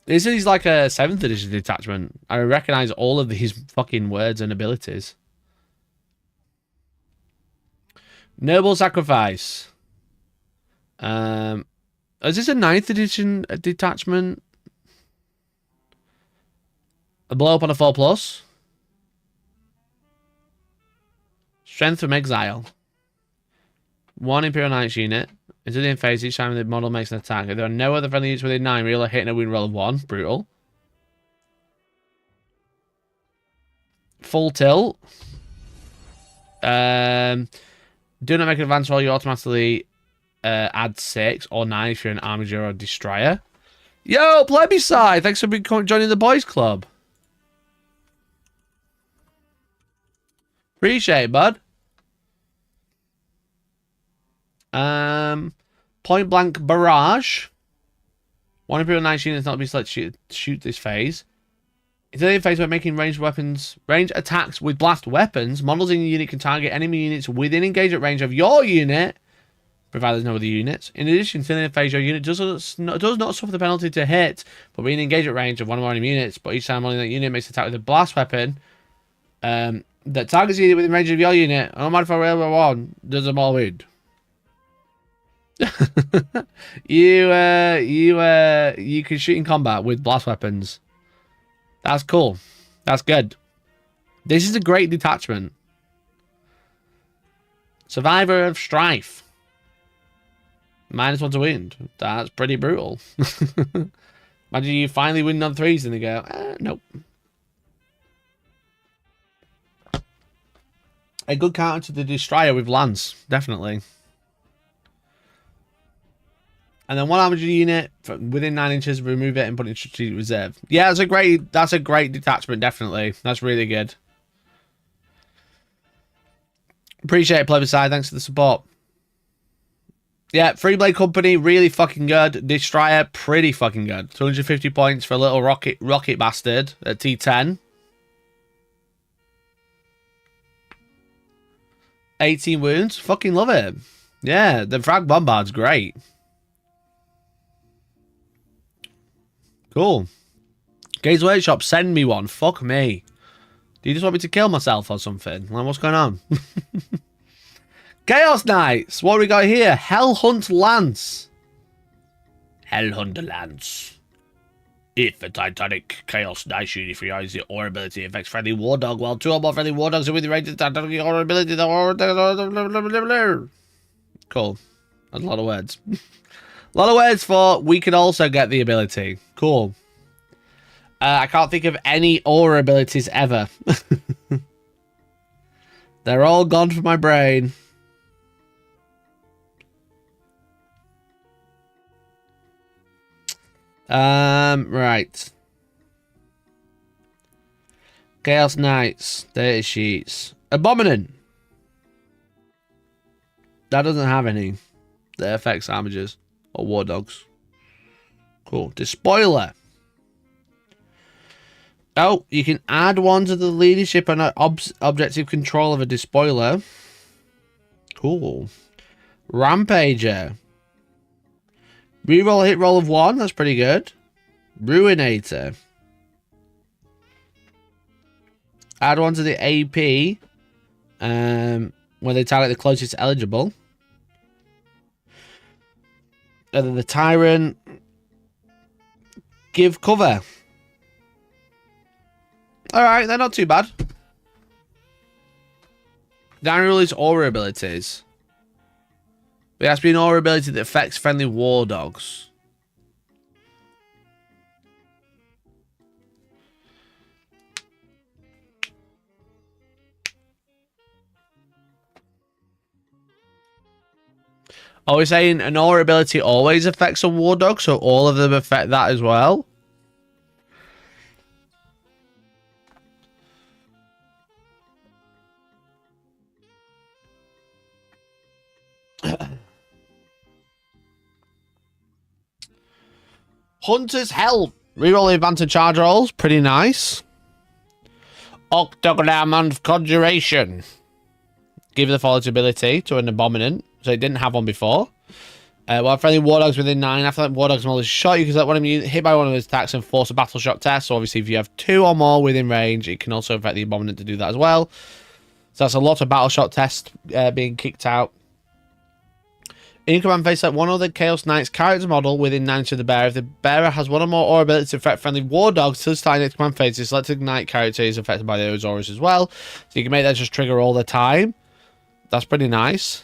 Speaker 1: This is like a 7th edition detachment. I recognize all of these fucking words and abilities. Noble Sacrifice. Is this a 9th edition detachment? A blow up on a 4+. Strength from Exile. 1 Imperial Knights unit. Into the phase each time the model makes an attack. If there are no other friendly units within 9, real hitting a wound roll of 1. Brutal. Full tilt. Do not make an advance roll. You automatically add 6 or 9 if you're an armiger or destroyer. Yo, Plebiscite! Thanks for joining the boys club. Appreciate it, bud. Point Blank Barrage. 1 Imperial Knights unit is not to be selected to shoot this phase. It's a phase where making ranged attacks with blast weapons. Models in your unit can target enemy units within engagement range of your unit, provided there's no other units. In addition, in the phase, your unit does not suffer the penalty to hit, but be in engagement range of 1 or more enemy units. But each time only that unit makes an attack with a blast weapon, that targets the unit within range of your unit, no matter if a railroad one, does a more wound. You can shoot in combat with blast weapons. That's cool. That's good. This is a great detachment. Survivor of Strife. -1 to wound. That's pretty brutal. Imagine you finally win on 3s and they go, nope. A good counter to the Destroyer with Lance, definitely. And then 1 armature unit within 9 inches, remove it and put it in strategic reserve. Yeah, that's a great detachment, definitely. That's really good. Appreciate it, Plebiscite. Thanks for the support. Yeah, Free Blade Company, really fucking good. Destroyer, pretty fucking good. 250 points for a little rocket bastard at T10. 18 wounds. Fucking love it. Yeah, the Frag Bombard's great. Cool. Games Workshop, send me one. Fuck me. Do you just want me to kill myself or something? Like, what's going on? Chaos Knights. What do we got here? Hellhunt Lance. Hellhunt Lance. If a Titanic Chaos Knight unit freezes the aura ability affects friendly war dog, while 2 or more friendly war dogs are within range of the Titanic aura ability. Cool. That's a lot of words. A lot of words for we can also get the ability. Cool. I can't think of any aura abilities ever. They're all gone from my brain. Right. Chaos Knights. Data sheets. Abominant. That doesn't have any. That affects damages. Or war dogs. Cool. Despoiler. Oh, you can add one to the leadership and objective control of a despoiler. Cool. Rampager. Reroll a hit roll of 1. That's pretty good. Ruinator. Add one to the AP. When they target the closest eligible. And then the Tyrant. Give cover. Alright, they're not too bad. Down rule is aura abilities. But it has to be an aura ability that affects friendly war dogs. Are we saying an aura ability always affects a war dog, so all of them affect that as well? Hunter's Hell. Reroll the advantage charge rolls. Pretty nice. Octagram and Conjuration. Give the false ability to an Abominant. So it didn't have one before. While friendly war dogs within 9. After that war dog's molly shot, you can let one of you hit by one of his attacks and force a battle shock test. So obviously if you have 2 or more within range, it can also affect the Abominant to do that as well. So that's a lot of battle shock tests being kicked out. In your command phase, select one other Chaos Knight's character model within 9 to the bearer. If the bearer has one or more aura abilities to affect friendly war dogs till the start of next command phase, the selected knight character is affected by those auras as well. So you can make that just trigger all the time. That's pretty nice.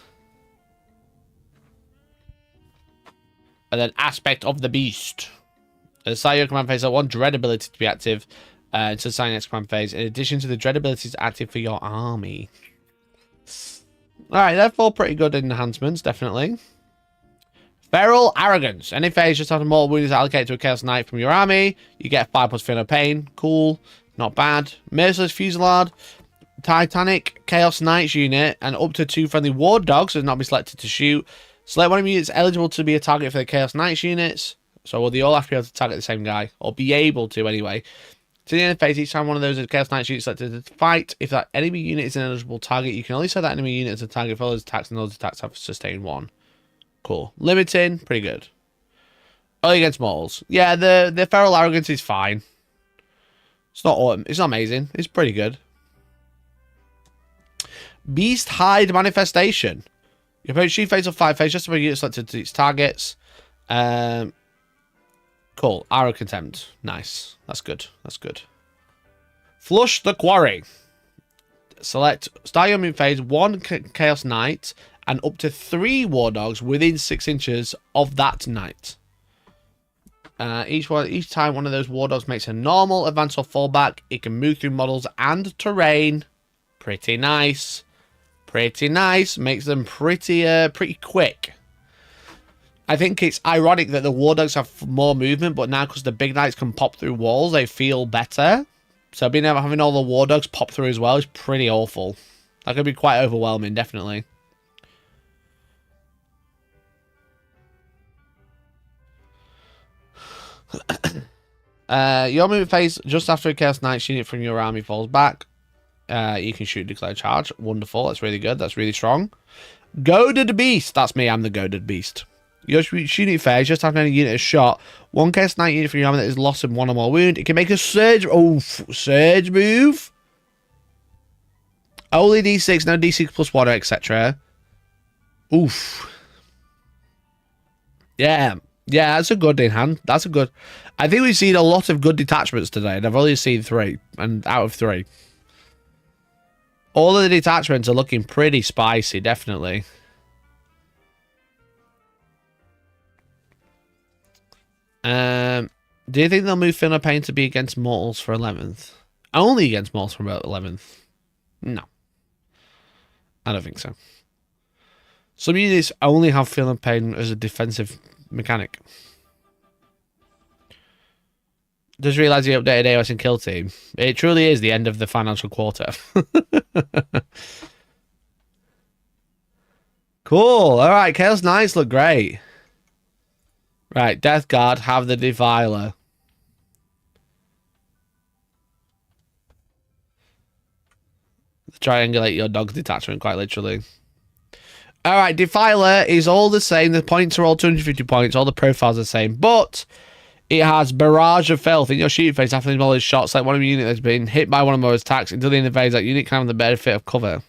Speaker 1: And then Aspect of the Beast. At the start of your command phase, select one dread ability to be active until the start of next command phase. In addition to the dread abilities active for your army. Alright, they're 4 pretty good enhancements, definitely. Feral Arrogance. Any phase just after mortal wounds allocated to a Chaos Knight from your army. You get 5+ fear no pain. Cool. Not bad. Merciless Fusillade. Titanic Chaos Knights unit. And up to 2 friendly ward dogs has not been selected to shoot. Select one of you that's eligible to be a target for the Chaos Knights units. So will they all have to be able to target the same guy? Or be able to anyway. To the end of the phase, each time one of those Chaos Knights units selected to fight, if that enemy unit is an eligible target, you can only set that enemy unit as a target for all those attacks, and those attacks have sustained 1. Cool. Limiting, pretty good. Only against mortals. Yeah, the Feral Arrogance is fine. It's not amazing. It's pretty good. Beast Hide Manifestation. Your opponent's chief phase or 5 phase, just about unit selected to its targets. Cool. Arrow Contempt. Nice. That's good. That's good. Flush the Quarry. Select start your move phase 1 Chaos Knight and up to 3 War Dogs within 6 inches of that knight. Each time one of those War Dogs makes a normal advance or fallback, it can move through models and terrain. Pretty nice. Pretty nice. Makes them pretty quick. I think it's ironic that the War Dogs have more movement, but now because the big knights can pop through walls, they feel better. So having all the War Dogs pop through as well is pretty awful. That could be quite overwhelming, definitely. Your movement phase just after a Chaos Knights unit from your army falls back. You can shoot declare charge. Wonderful. That's really good. That's really strong. Goaded Beast. That's me. I'm the Goaded Beast. Your unit phase just after any unit is shot. One Chaos Knight unit from your army that is lost in 1 or more wound. It can make a surge. Oh, surge move. Only D6, no D6 plus 1, etc. Oof. Yeah. Yeah, that's a good in hand. That's a good... I think we've seen a lot of good detachments today, and I've only seen 3, and out of 3. All of the detachments are looking pretty spicy, definitely. Do you think they'll move Filler Pain to be against mortals for 11th? Only against mortals for about 11th? No. I don't think so. Some units only have Filler Pain as a defensive mechanic. Just realised you updated AOS and Kill Team. It truly is the end of the financial quarter. Cool. Alright, Chaos Knights look great. Right, Death Guard have the Defiler. Triangulate your dog's detachment, quite literally. Alright, Defiler is all the same. The points are all 250 points. All the profiles are the same. But it has Barrage of Filth in your shooting phase after the is shot. Select one of your unit that's been hit by one of those attacks until the end of the phase. That unit can have the benefit of cover.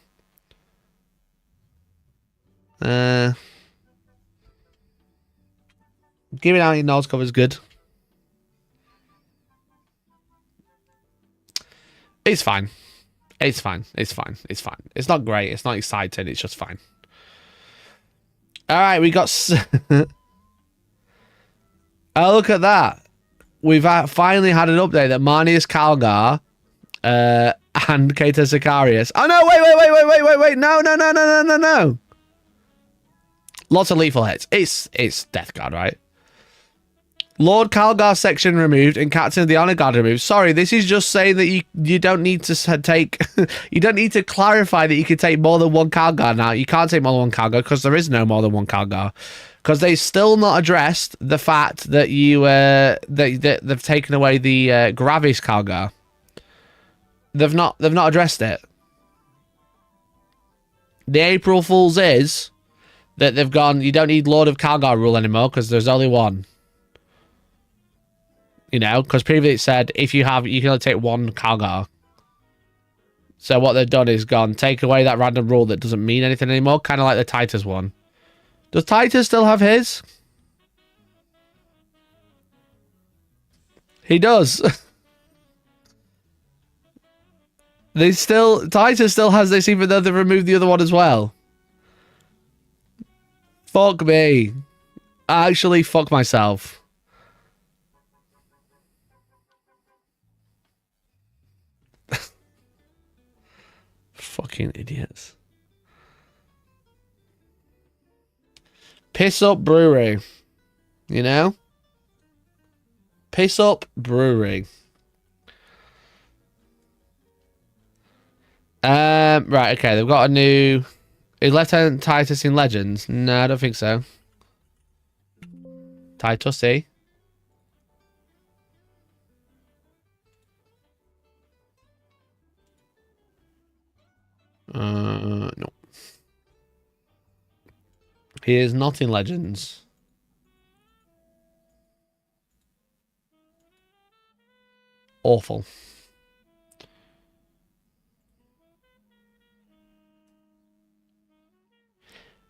Speaker 1: Giving out your nose cover is good. It's fine. It's fine. It's fine. It's fine. It's not great. It's not exciting. It's just fine. Alright, we got... Oh, look at that. We've finally had an update that Marnius Calgar and Kato Sicarius... Oh, no, wait. No. Lots of lethal hits. It's Death Guard, right? Lord Calgar section removed and Captain of the Honor Guard removed. Sorry, this is just saying that you don't need to take... you don't need to clarify that you can take more than one Calgar now. You can't take more than one Calgar because there is no more than one Calgar. Because they've still not addressed the fact that they've taken away the Gravis Calgar. They've not addressed it. The April Fool's is that they've gone, you don't need Lord of Calgar rule anymore because there's only one. You know, because previously it said you can only take one Calgar. So what they've done is gone, take away that random rule that doesn't mean anything anymore, kind of like the Titus one. Does Titus still have his? He does. Titus still has this even though they've removed the other one as well. Fuck me. Actually, fuck myself. Fucking idiots. Piss up brewery. You know? Piss up brewery. Right, okay, they've got a new... Is Lieutenant Titus in Legends? No, I don't think so. Titus, eh? No. He is not in Legends. Awful.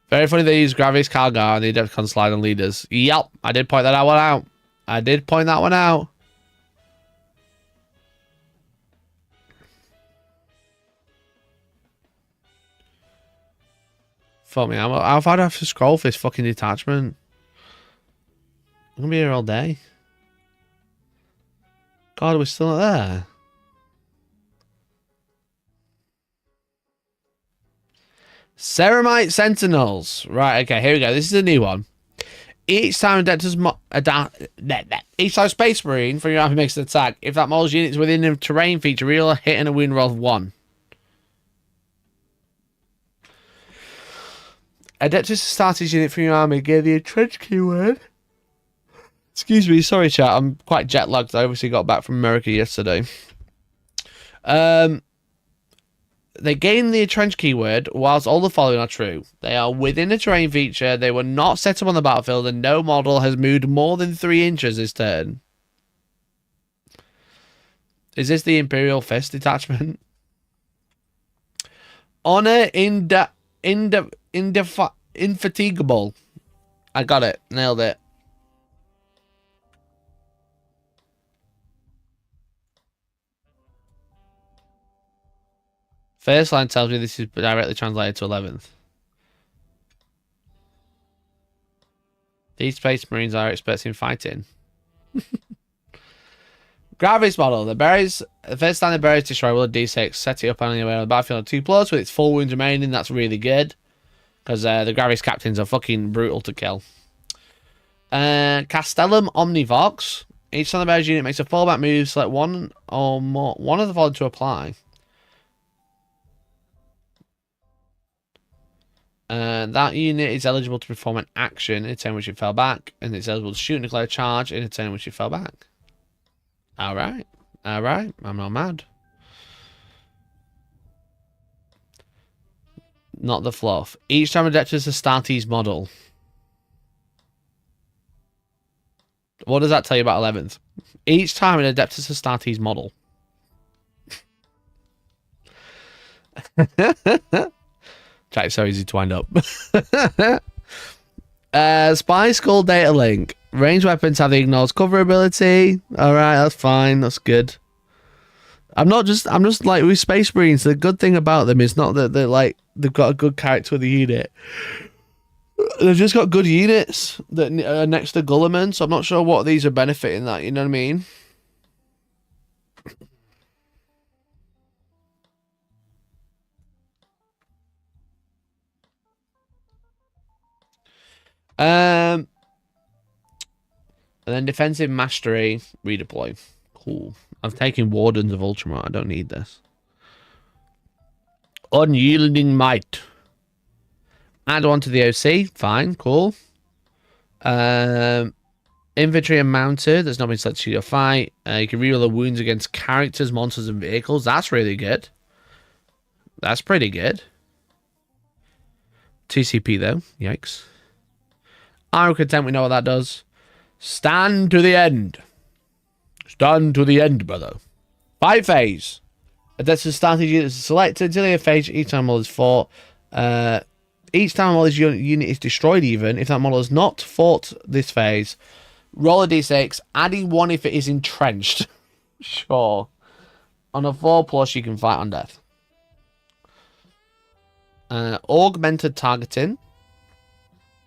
Speaker 1: Very funny they use Gravis Calgar and the Adepticon slide on leaders. Yep, I did point that one out. I did point that one out. Fuck me, how far do I have to scroll for this fucking detachment? I'm gonna be here all day. God, we're still not there. Ceramite Sentinels. Right, okay, here we go. This is a new one. Each time each time Space Marine from your army makes an attack, if that model's unit is within a terrain feature, real a hit and a wound roll of 1. Adeptus Astartes unit from your army gave you a trench keyword. Excuse me, sorry chat, I'm quite jet lagged. I obviously got back from America yesterday. They gain the entrenched keyword whilst all the following are true. They are within a terrain feature, they were not set up on the battlefield, and no model has moved more than 3 inches this turn. Is this the Imperial Fist detachment? Honor indefatigable. I got it. Nailed it. First line tells me this is directly translated to 11th. These space marines are experts in fighting. Gravis model. The first time the berries destroy will a d6. Set it up anywhere on the battlefield 2+ with its 4 wounds remaining. That's really good. Because the Gravis captains are fucking brutal to kill. Castellum Omnivox. Each time the berries unit makes a fallback move, select one or more. One of the following to apply. That unit is eligible to perform an action in a turn which it fell back. And it's eligible to shoot and declare a charge in a turn which it fell back. Alright. Alright. I'm not mad. Not the fluff. Each time Adeptus Astartes model. What does that tell you about 11th? Each time an Adeptus Astartes model. It's so easy to wind up. Spy Skull Data Link. Ranged weapons have the ignores cover ability. Alright, that's fine. That's good. I'm just like with Space Marines, the good thing about them is not that they've got a good character of the unit. They've just got good units that are next to Gulliman, so I'm not sure what these are benefiting that, you know what I mean? And then defensive mastery, redeploy. Cool. I've taken Wardens of Ultramar. I don't need this. Unyielding might. Add one to the OC. Fine. Cool. Infantry and mounted. There's not been selected to your fight. You can reroll the wounds against characters, monsters, and vehicles. That's really good. That's pretty good. TCP though. Yikes. Iron Content, we know what that does. Stand to the end. Stand to the end, brother. 5 phase. Adeptus starting units are selected until they have phase. Each time model is fought. Each time a model's unit is destroyed, even if that model has not fought this phase, roll a d6, adding 1 if it is entrenched. Sure. On a 4+, you can fight on death. Augmented targeting.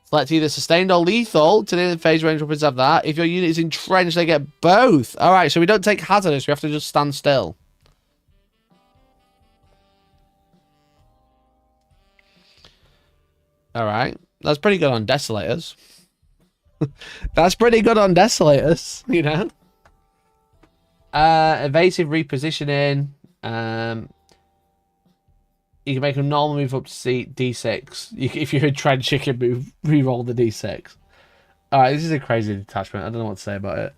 Speaker 1: Select either sustained or lethal. To the end of the phase, range weapons have that. If your unit is entrenched, they get both. Alright, so we don't take hazardous. We have to just stand still. Alright. That's pretty good on Desolators. That's pretty good on Desolators, you know. Evasive repositioning. You can make a normal move up to D6. If you're entrenched, you can move, re-roll the D6. Alright, this is a crazy detachment. I don't know what to say about it.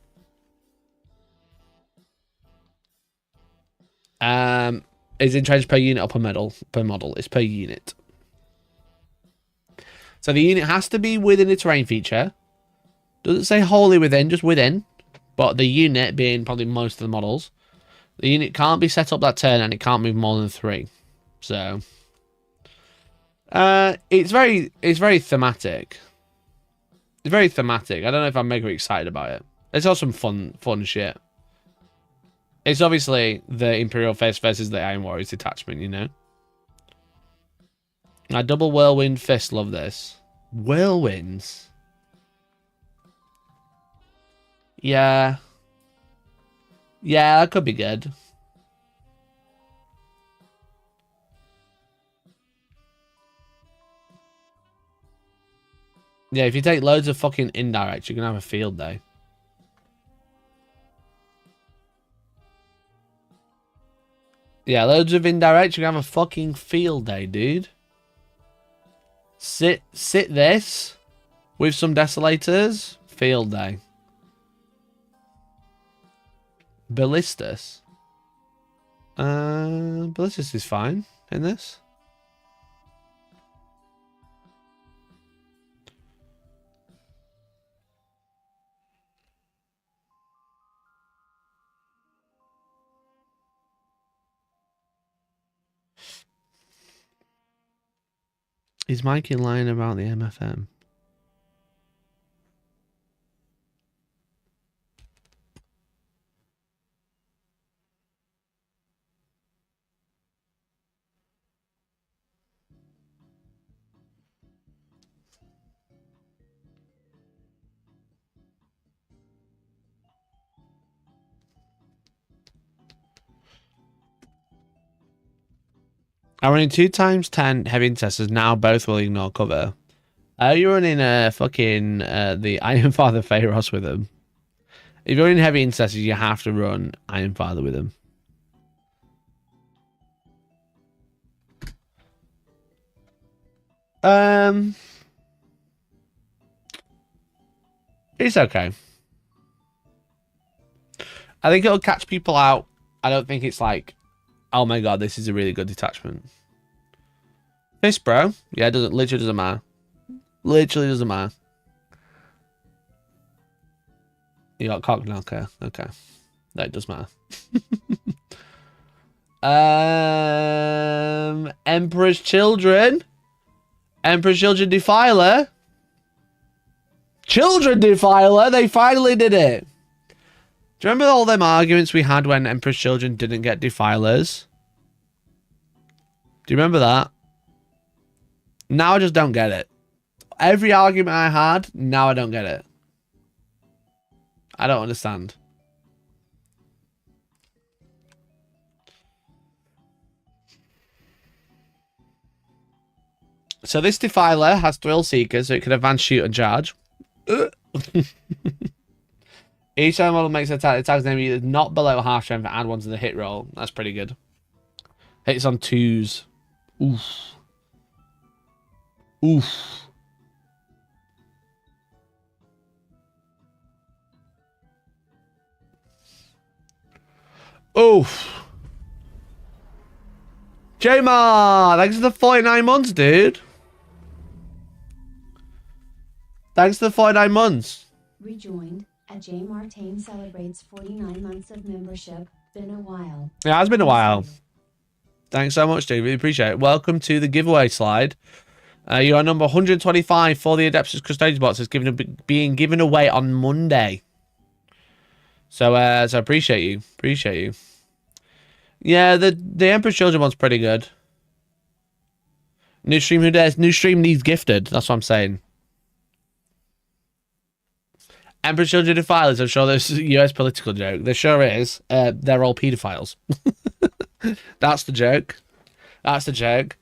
Speaker 1: Is entrenched per unit or per model? It's per unit. So the unit has to be within a terrain feature. Doesn't say wholly within, just within. But the unit being probably most of the models. The unit can't be set up that turn and it can't move more than 3. So it's very thematic. It's very thematic. I don't know if I'm mega excited about it. It's also some fun shit. It's obviously the Imperial Face versus the Iron Warriors detachment, you know. I double Whirlwind Fist, love this. Whirlwinds. Yeah. Yeah, that could be good. Yeah, if you take loads of fucking indirects, you're gonna have a field day. Yeah, loads of indirects, you're gonna have a fucking field day, dude. Sit this with some Desolators, field day. Ballistus. Ballistus is fine in this. Is Mikey lying about the MFM? I'm running 2 times 10 heavy intercessors now, both will ignore cover. You're running fucking the Iron Father Pharos with them. If you're running heavy intercessors, you have to run Iron Father with them. It's okay. I think it'll catch people out. I don't think it's like, oh my god, this is a really good detachment. This, bro. Yeah, it doesn't, literally doesn't matter. Literally doesn't matter. You got cock knocker. Okay. No, it does matter. Emperor's Children. Emperor's Children Defiler. Children Defiler. They finally did it. Do you remember all them arguments we had when Emperor's Children didn't get Defilers? Do you remember that? Now I just don't get it. Every argument I had, now I don't get it. I don't understand. So this Defiler has Thrill Seeker, so it can advance, shoot, and charge. Each time model makes an attack, attacks an enemy not below half strength and add 1 to the hit roll. That's pretty good. Hits on 2s. Oof. Oof. Oof. J-Mar, thanks for the 49 months, dude. Thanks for the 49 months.
Speaker 2: Rejoined. J. Martain celebrates 49 months of membership. Been a while.
Speaker 1: Yeah, it's been a while. Thanks so much, dude. Really appreciate it. Welcome to the giveaway slide. You are number 125 for the Adeptus Custodes box. It's being given away on Monday. So appreciate you. Appreciate you. Yeah, the Emperor's Children one's pretty good. New stream, who dares? New stream needs gifted. That's what I'm saying. Emperor's Children Defilers. I'm sure there's a US political joke. There sure is. They're all pedophiles. That's the joke. That's the joke.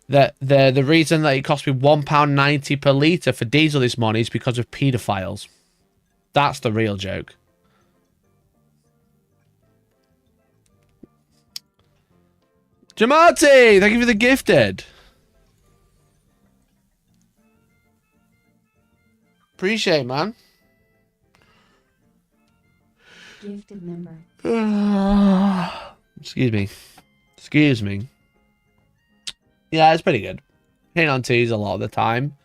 Speaker 1: The reason that it cost me £1.90 per litre for diesel this morning is because of pedophiles. That's the real joke. Jamati, thank you for the gifted. Appreciate it, man.
Speaker 2: Gifted member.
Speaker 1: Excuse me. Excuse me. Yeah, it's pretty good. Hitting on twos a lot of the time.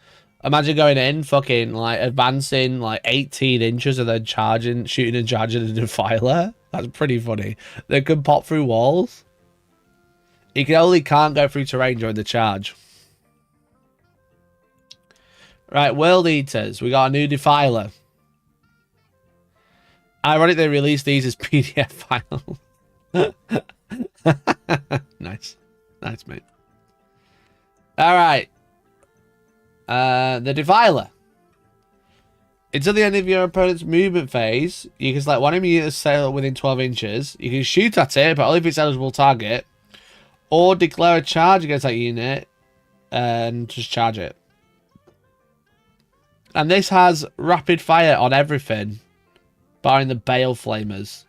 Speaker 1: Imagine going in, fucking, like, advancing, like, 18 inches and then charging, shooting and charging a defiler. That's pretty funny. They can pop through walls. You can't go through terrain during the charge. Right, World Eaters. We got a new defiler. Ironic they released these as PDF files. Nice. Nice, mate. Alright. The Defiler. Until the end of your opponent's movement phase, you can select one enemy unit sail within 12 inches. You can shoot at it, but only if it's eligible target. Or declare a charge against that unit and just charge it. And this has rapid fire on everything, barring the Bale Flamers.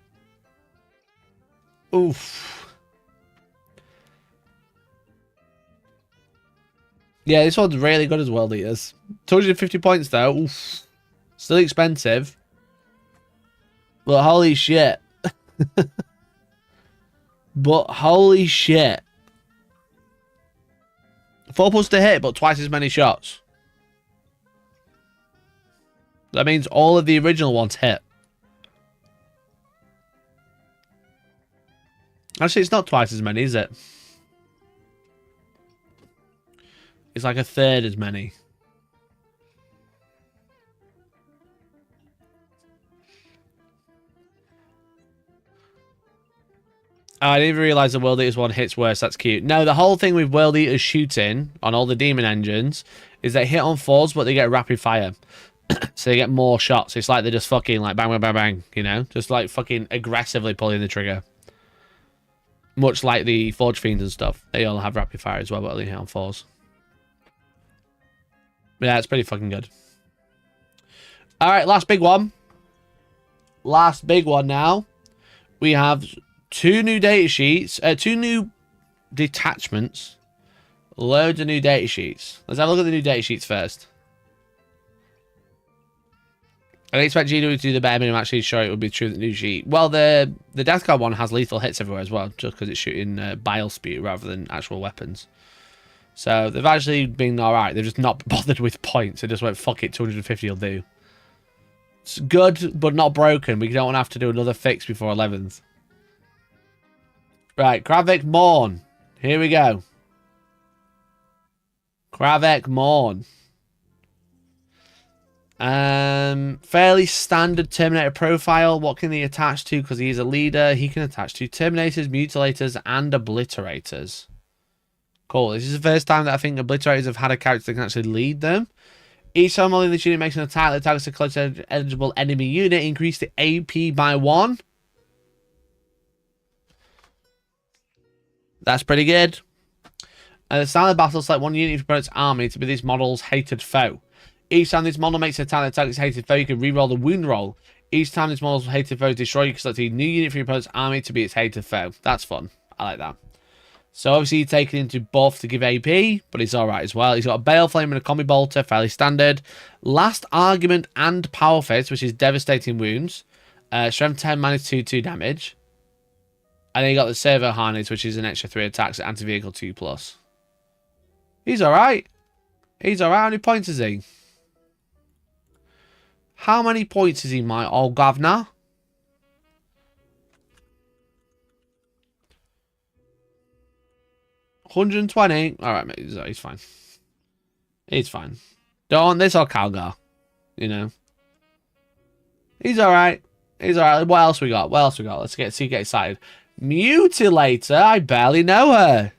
Speaker 1: Oof. Yeah, this one's really good as well, Eaters. 250 points though. Oof. Still expensive. But holy shit. But holy shit. 4+ to hit, but twice as many shots. That means all of the original ones hit. Actually, it's not twice as many, is it? It's like a third as many. Oh, I didn't even realise the World Eaters one hits worse. That's cute. No, the whole thing with World Eaters shooting on all the demon engines is they hit on 4s, but they get rapid fire. So they get more shots. It's like they're just fucking like bang, bang, bang, bang, you know? Just like fucking aggressively pulling the trigger. Much like the Forge Fiends and stuff. They all have rapid fire as well, but they hit on 4s. Yeah, it's pretty fucking good. Alright, last big one. Last big one now. We have 2 new data sheets. 2 new detachments. Loads of new data sheets. Let's have a look at the new data sheets first. I expect GW to do the bare minimum. Actually, sure, it would be true that the new sheet. Well, the Deathcon one has lethal hits everywhere as well, just because it's shooting bile spew rather than actual weapons. So they've actually been alright. They've just not bothered with points. They just went, fuck it, 250 will do. It's good, but not broken. We don't want to have to do another fix before 11th. Right, Kravik Morn. Here we go. Kravik Morn. Fairly standard Terminator profile. What can he attach to? Because he's a leader. He can attach to Terminators, Mutilators, and Obliterators. Cool. This is the first time that I think Obliterators have had a character that can actually lead them. Each time only this unit makes an attack that targets a close eligible enemy unit, increase the AP by 1. That's pretty good. At the start of the battle, select one unit of your opponent's army to be this model's hated foe. Each time this model makes an attack that targets hated foe, you can reroll the wound roll. Each time this model's hated foe is destroyed, you can select a new unit from your opponent's army to be its hated foe. That's fun. I like that. So obviously you take it into buff to give AP, but it's alright as well. He's got a Bale Flame and a Combi Bolter, fairly standard. Last Argument and Power Fist, which is devastating wounds. Strength 10 minus 2 damage. And then you got the Servo Harness, which is an extra 3 attacks at anti-vehicle 2+. He's alright. He's alright. How many points is he? How many points is he, my old governor? 120. Alright, mate. He's fine. He's fine. Don't want this or Calgar. You know. He's alright. He's alright. What else we got? What else we got? Let's get excited. Mutilator. I barely know her.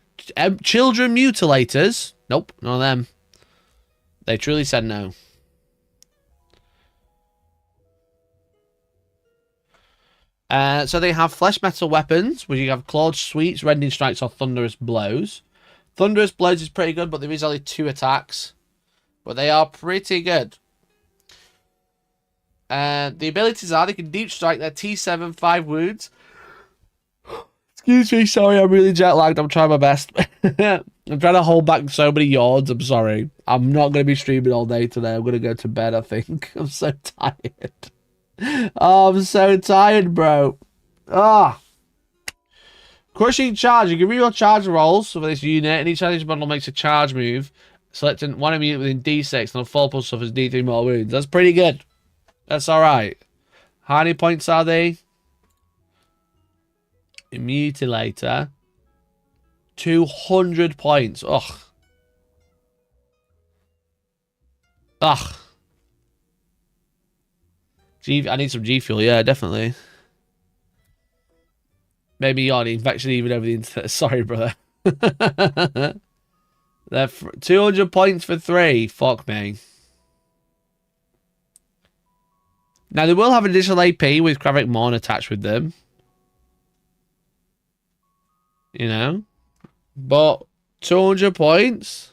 Speaker 1: Children Mutilators. Nope. None of them. They truly said no. So they have flesh metal weapons, where you have clawed sweeps, rending strikes, or thunderous blows. Thunderous blows is pretty good, but there is only 2 attacks. But they are pretty good. The abilities are they can deep strike their T7 5 wounds. Excuse me, sorry, I'm really jet lagged. I'm trying my best. I'm trying to hold back so many yawns. I'm sorry. I'm not going to be streaming all day today. I'm going to go to bed, I think. I'm so tired. Oh, I'm so tired, bro. Ah. Crushing charge. You can reroll charge rolls for this unit, and each challenge bundle makes a charge move, selecting one unit within D6, and a 4+ suffers D3 more wounds. That's pretty good. That's alright. How many points are they? Mutilator. 200 points. Ugh. Ugh. I need some G Fuel, yeah, definitely. Maybe you're the infection even over the internet. Sorry, brother. They're 200 points for 3. Fuck me. Now, they will have additional AP with Kravik Morn attached with them. You know? But 200 points?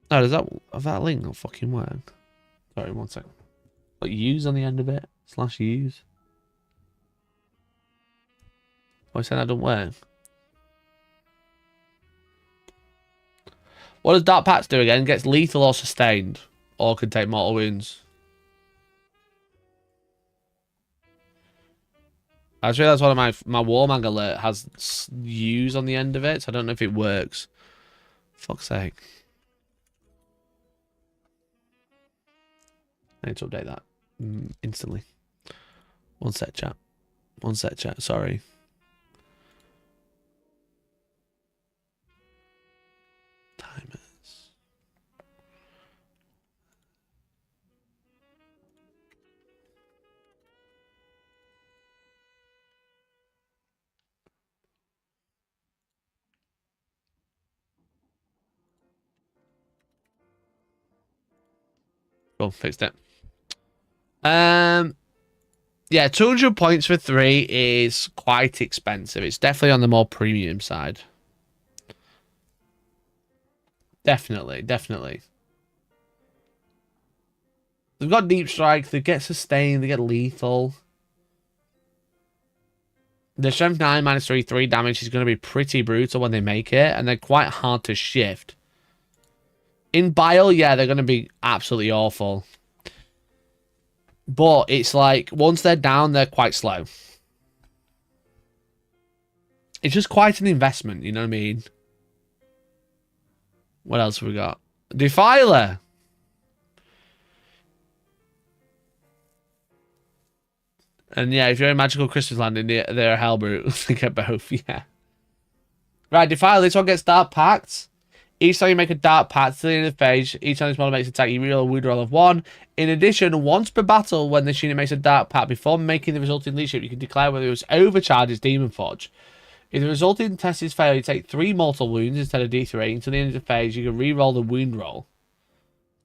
Speaker 1: Oh, does that link not fucking work? Sorry, one second. What, use on the end of it? /use. Why saying that don't work? What does Dark Patch do again? Gets lethal or sustained. Or can take mortal wounds. I just realised one of my Warmag alert has U's on the end of it, so I don't know if it works. Fuck's sake. I need to update that instantly. One sec, chat. One sec, chat. Sorry. Timers. Cool, fixed it. Yeah, 200 points for 3 is quite expensive. It's definitely on the more premium side. Definitely, definitely. They've got deep strike, they get sustained, they get lethal. The strength 9 minus 3 damage is going to be pretty brutal when they make it, and they're quite hard to shift. In Bile, yeah, they're going to be absolutely awful. But it's like, once they're down, they're quite slow. It's just quite an investment, you know what I mean? What else have we got? Defiler! And yeah, if you're in Magical Christmas Land, they're a Hellbrute. They get both, yeah. Right, Defiler, this one gets Dark Pact. Each time you make a Dark Pact to the end of the phase, each time this model makes an attack, you reroll a wound roll of 1. In addition, once per battle, when this unit makes a Dark Pact, before making the resulting leadership, you can declare whether it was overcharged its Demon Forge. If the resulting test is failed, you take 3 mortal wounds instead of D3. Until the end of the phase, you can reroll the wound roll.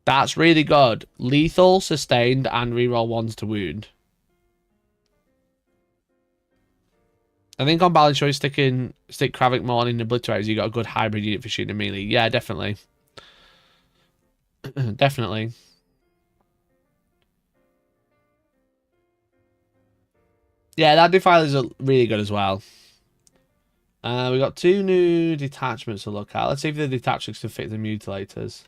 Speaker 1: That's really good. Lethal, sustained, and reroll 1s to wound. I think on balance, you're stick Kravik more in Obliterators. You got a good hybrid unit for shooting melee. Yeah, definitely. Definitely. Yeah, that Defiler is really good as well. We got 2 new detachments to look at. Let's see if the detachments can fit the mutilators.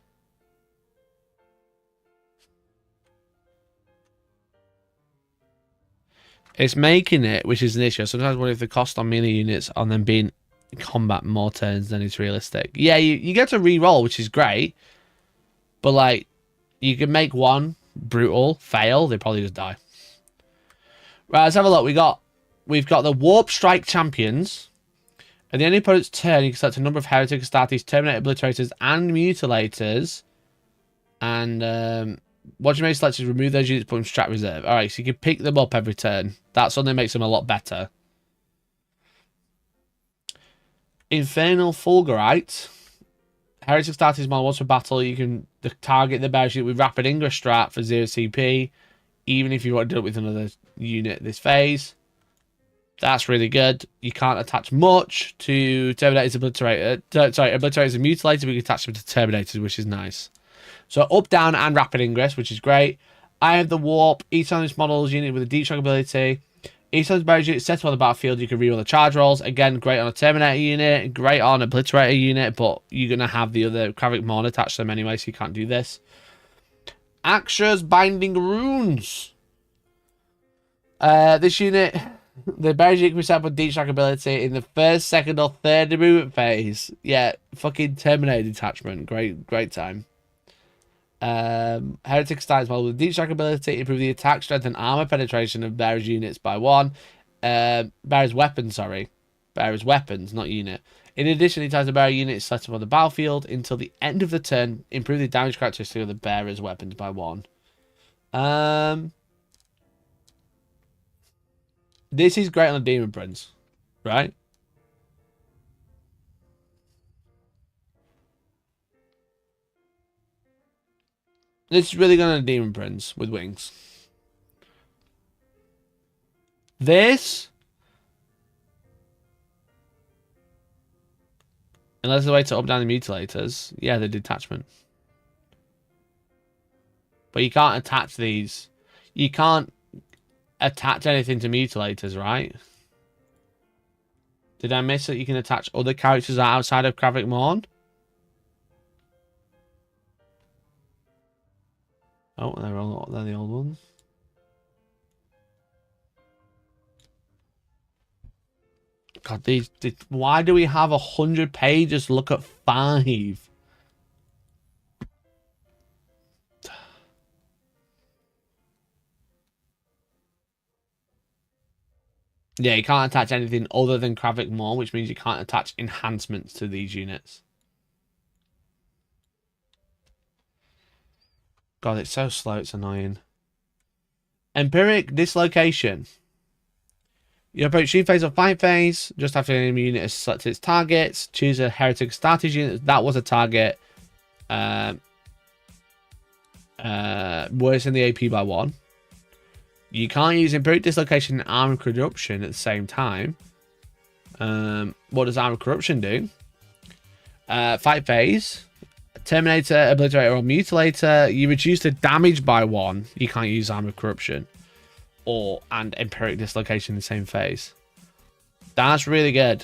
Speaker 1: It's making it, which is an issue. Sometimes what if the cost on melee units on them being in combat more turns than is realistic? Yeah, you get to re-roll, which is great. But like, you can make one brutal fail, they probably just die. Right, let's have a look. We've got the Warp Strike Champions. At the end of the opponent's turn, you can select a number of Heretic, Astartes, Terminator, Obliterators, and Mutilators. And what you may select is remove those units, put them strat reserve. Alright, so you can pick them up every turn. That suddenly makes them a lot better. Infernal Fulgurite. Heretic Astartes model, once per battle, you can target the bear unit with Rapid Ingress strat for 0 CP, even if you want to do it with another unit this phase. That's really good. You can't attach much to Terminators, Obliterators and Mutilators, but you can attach them to Terminators, which is nice. So up, down, and Rapid Ingress, which is great. I have the Warp. Each time this model's unit with a deep strike ability. Each time this barrier unit set on the battlefield, you can reroll the charge rolls. Again, great on a Terminator unit, great on a Obliterator unit, but you're going to have the other Kravik Morn attached to them anyway, so you can't do this. Aksha's Binding Runes. This unit, the barrier unit can be set up with deep strike ability in the first, second, or third movement phase. Yeah, fucking Terminator detachment. Great time. Heretic Astartes model with deep strike ability, improve the attack, strength, and armor penetration of bearers units by 1. Bearers weapons, sorry. Bearers weapons, not unit. In addition, each time the bearer unit is set up on the battlefield until the end of the turn, improve the damage characteristic of the bearer's weapons by 1. This is great on the Demon Prince, right? This is really good on a Demon Prince with wings. This, unless the way to up down the Mutilators, yeah, the detachment. But you can't attach these. You can't attach anything to Mutilators, right? Did I miss it? You can attach other characters outside of Kravik Morn? Oh, they're the old ones. God, why do we have 100 pages to look at 5? Yeah, you can't attach anything other than Kravik Maw, which means you can't attach enhancements to these units. God, it's so slow, it's annoying. Empiric dislocation. You approach shoot phase or fight phase. Just after an enemy unit has selected its targets, choose a Heretic Astartes unit. That was a target. Worsen the AP by 1. You can't use Empiric Dislocation and Armor Corruption at the same time. What does Armor Corruption do? Fight phase. Terminator, Obliterator, or Mutilator. You reduce the damage by 1. You can't use Armor Corruption. And Empiric Dislocation in the same phase. That's really good.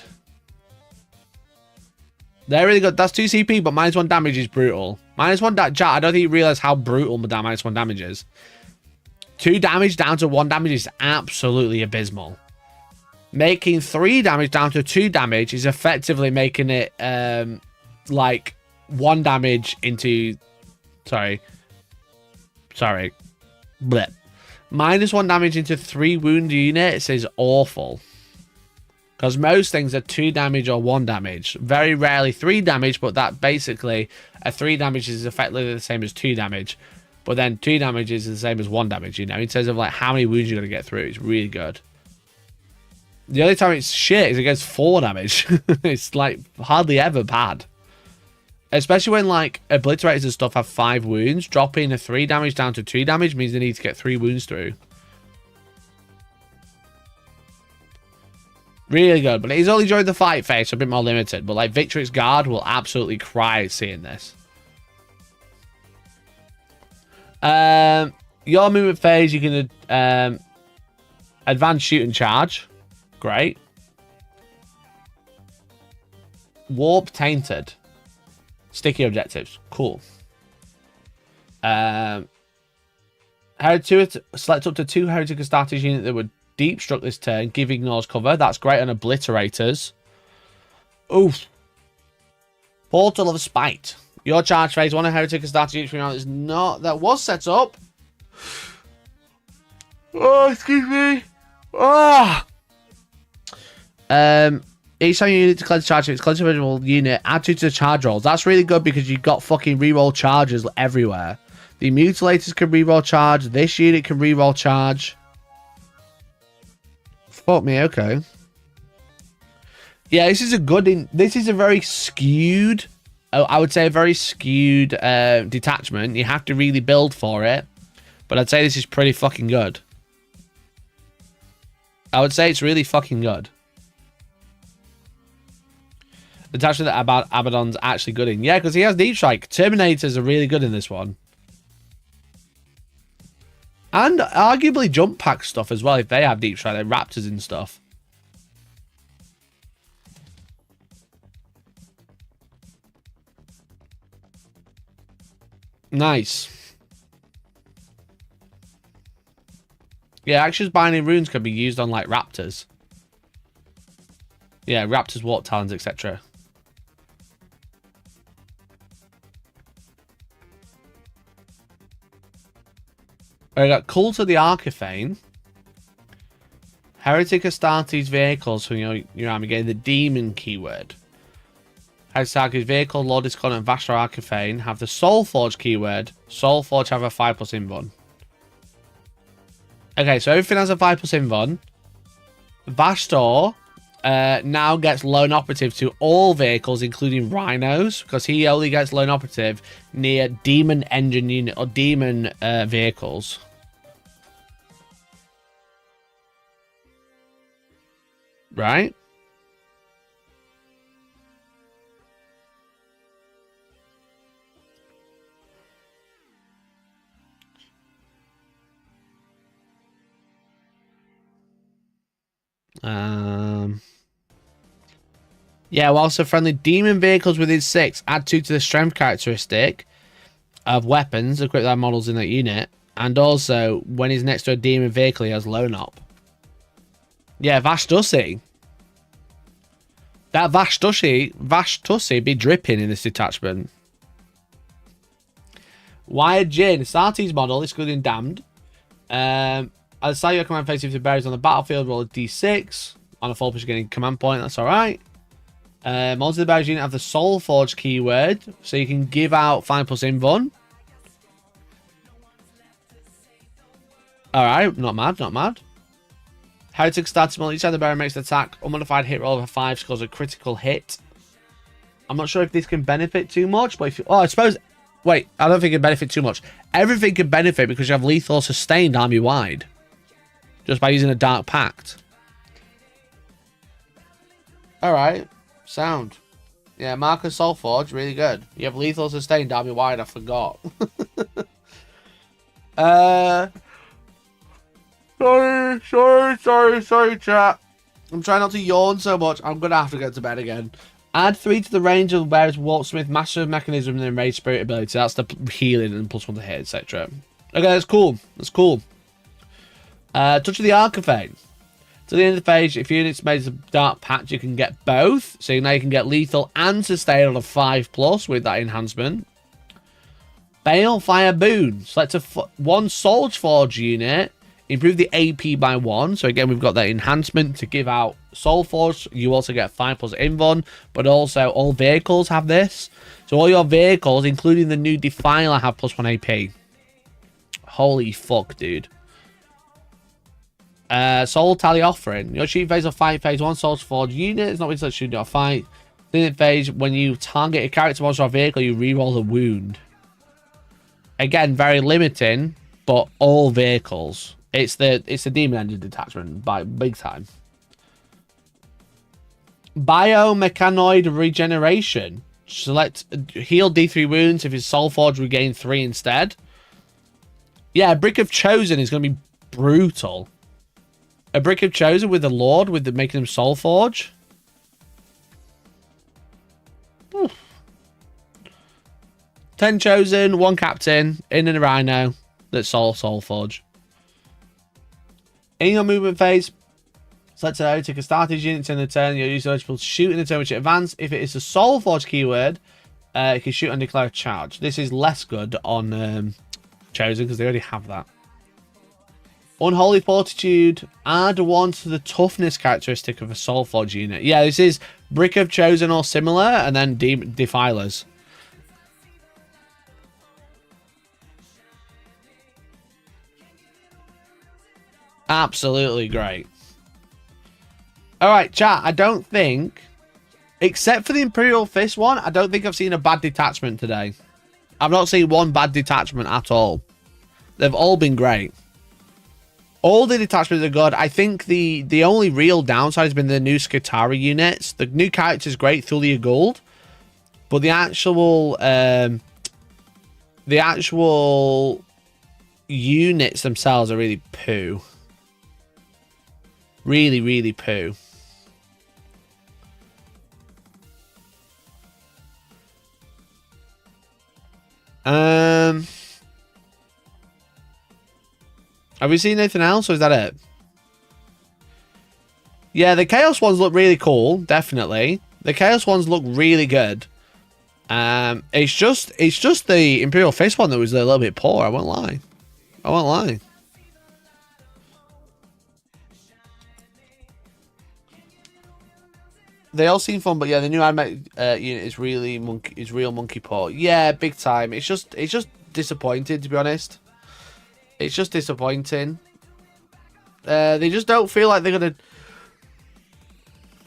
Speaker 1: They're really good. That's 2 CP, but -1 damage is brutal. -1 chat, I don't think you realize how brutal that -1 damage is. 2 damage down to 1 damage is absolutely abysmal. Making 3 damage down to 2 damage is effectively making it like 1 damage into... Sorry. Blip. -1 damage into 3 wound units is awful. Because most things are 2 damage or 1 damage. Very rarely 3 damage, but that basically a 3 damage is effectively the same as 2 damage. But then 2 damage is the same as 1 damage, you know, in terms of like how many wounds you're going to get through. It's really good. The only time it's shit is it gets 4 damage. It's like hardly ever bad. Especially when like obliterators and stuff have 5 wounds. Dropping a 3 damage down to 2 damage means they need to get 3 wounds through. Really good. But he's only during the fight phase, so a bit more limited. But like Victrix Guard will absolutely cry seeing this. Your movement phase, you can advance, shoot, and charge. Great. Warp Tainted. Sticky objectives. Cool. Select up to 2 Heretic Astartes units that would deep struck this turn. Give ignores cover. That's great on obliterators. Oof. Portal of Spite. Your charge phase, 1 Heretic Astartes unit is not... That was set up. Oh, excuse me. Ah. Each time you need to cleanse charge, it's cleanse original unit, add 2 to the charge rolls. That's really good because you've got fucking reroll charges everywhere. The mutilators can reroll charge. This unit can reroll charge. Fuck me, okay. Yeah, this is a good... This is a very skewed... I would say a very skewed detachment. You have to really build for it. But I'd say this is pretty fucking good. I would say it's really fucking good. The detachment that Abaddon's actually good in. Yeah, because he has Deep Strike. Terminators are really good in this one. And arguably jump pack stuff as well if they have Deep Strike. Like Raptors and stuff. Nice. Yeah, Actions Binding Runes can be used on like Raptors. Yeah, Raptors, Warp Talons, etc. I got Cult of the Arcaphane. Heretic Astartes vehicles from your army getting the demon keyword. Astartes vehicle, Lord Discon, and Vastar Arcaphane have the Soulforge keyword. Soulforge have a 5+ invuln. Okay, so everything has a 5+ invuln. Vastar now gets lone operative to all vehicles, including rhinos, because he only gets lone operative near demon engine unit or demon vehicles. Right? Yeah, whilst the friendly demon vehicles within 6 add 2 to the strength characteristic of weapons equipped with models in that unit, and also when he's next to a demon vehicle, he has lone op. Yeah, Vash does see. That Vashtussi be dripping in this detachment. Wired Jin, Astartes model, excluding damned. I'll say your command phase if the bearers on the battlefield, roll a d6. On a full push, getting command point, that's alright. Most of the bearers unit have the Soul Forge keyword, so you can give out 5+ invuln. Alright, not mad, not mad. Heretic stats model, each time the bearer makes an attack, unmodified hit roll of a 5 scores a critical hit. I'm not sure if this can benefit too much, but if you... Oh, I suppose... Wait, I don't think it can benefit too much. Everything can benefit because you have lethal sustained army-wide. Just by using a Dark Pact. Alright. Sound. Yeah, Marcus Soulforge, really good. You have lethal sustained army-wide, I forgot. Sorry, chat. I'm trying not to yawn so much. I'm going to have to go to bed again. Add 3 to the range of the bearer's Wartsmith, Master of Mechanism, and Enraged Spirit ability. That's the healing and +1 to hit, etc. Okay, that's cool. That's cool. Touch of the Archifane. To the end of the phase, if your unit's made a Dark Pact, you can get both. So now you can get lethal and sustain on a 5+ with that enhancement. Balefire Boon. Select one Soul's Forge unit. Improve the AP by 1. So again, we've got that enhancement to give out Soul Force. You also get 5+ invuln, but also all vehicles have this. So all your vehicles, including the new Defiler, have +1 AP. Holy fuck, dude. Soul Tally Offering. Your shooting phase of fight phase 1 Soul's Forge unit is not with shooting or fight. In phase, when you target a character, monster, or vehicle, you reroll a wound. Again, very limiting, but all vehicles. It's the demon engine detachment by big time. Biomechanoid regeneration. Select heal D3 wounds. If it's Soul Forge, regain 3 instead. Yeah, Brick of Chosen is going to be brutal. A Brick of Chosen with the Lord, with the making him Soul Forge. Oof. 10 Chosen, 1 Captain, in and a Rhino. That's Soul Forge. In your movement phase, select an take a Astartes unit in the turn. Your user will shoot in the turn which it advance. If it is a Soul Forge keyword, you can shoot and declare a charge. This is less good on Chosen because they already have that. Unholy Fortitude. Add 1 to the toughness characteristic of a Soul Forge unit. Yeah, this is Brick of Chosen or similar, and then Defilers. Absolutely great. Alright, chat. I don't think, except for the Imperial Fist one, I don't think I've seen a bad detachment today. I've not seen one bad detachment at all. They've all been great. All the detachments are good. I think the only real downside has been the new Skitarii units. The new character's great, Thulia Gold. But the actual units themselves are really poo. Really, really poo. Have we seen anything else, or is that it? Yeah, the Chaos ones look really cool, definitely. The Chaos ones look really good. It's just the Imperial Fist one that was a little bit poor, I won't lie. I won't lie. They all seem fun, but yeah, the new anime unit is really real monkey paw. Yeah, big time. It's just disappointing, to be honest. It's just disappointing. They just don't feel like they're gonna.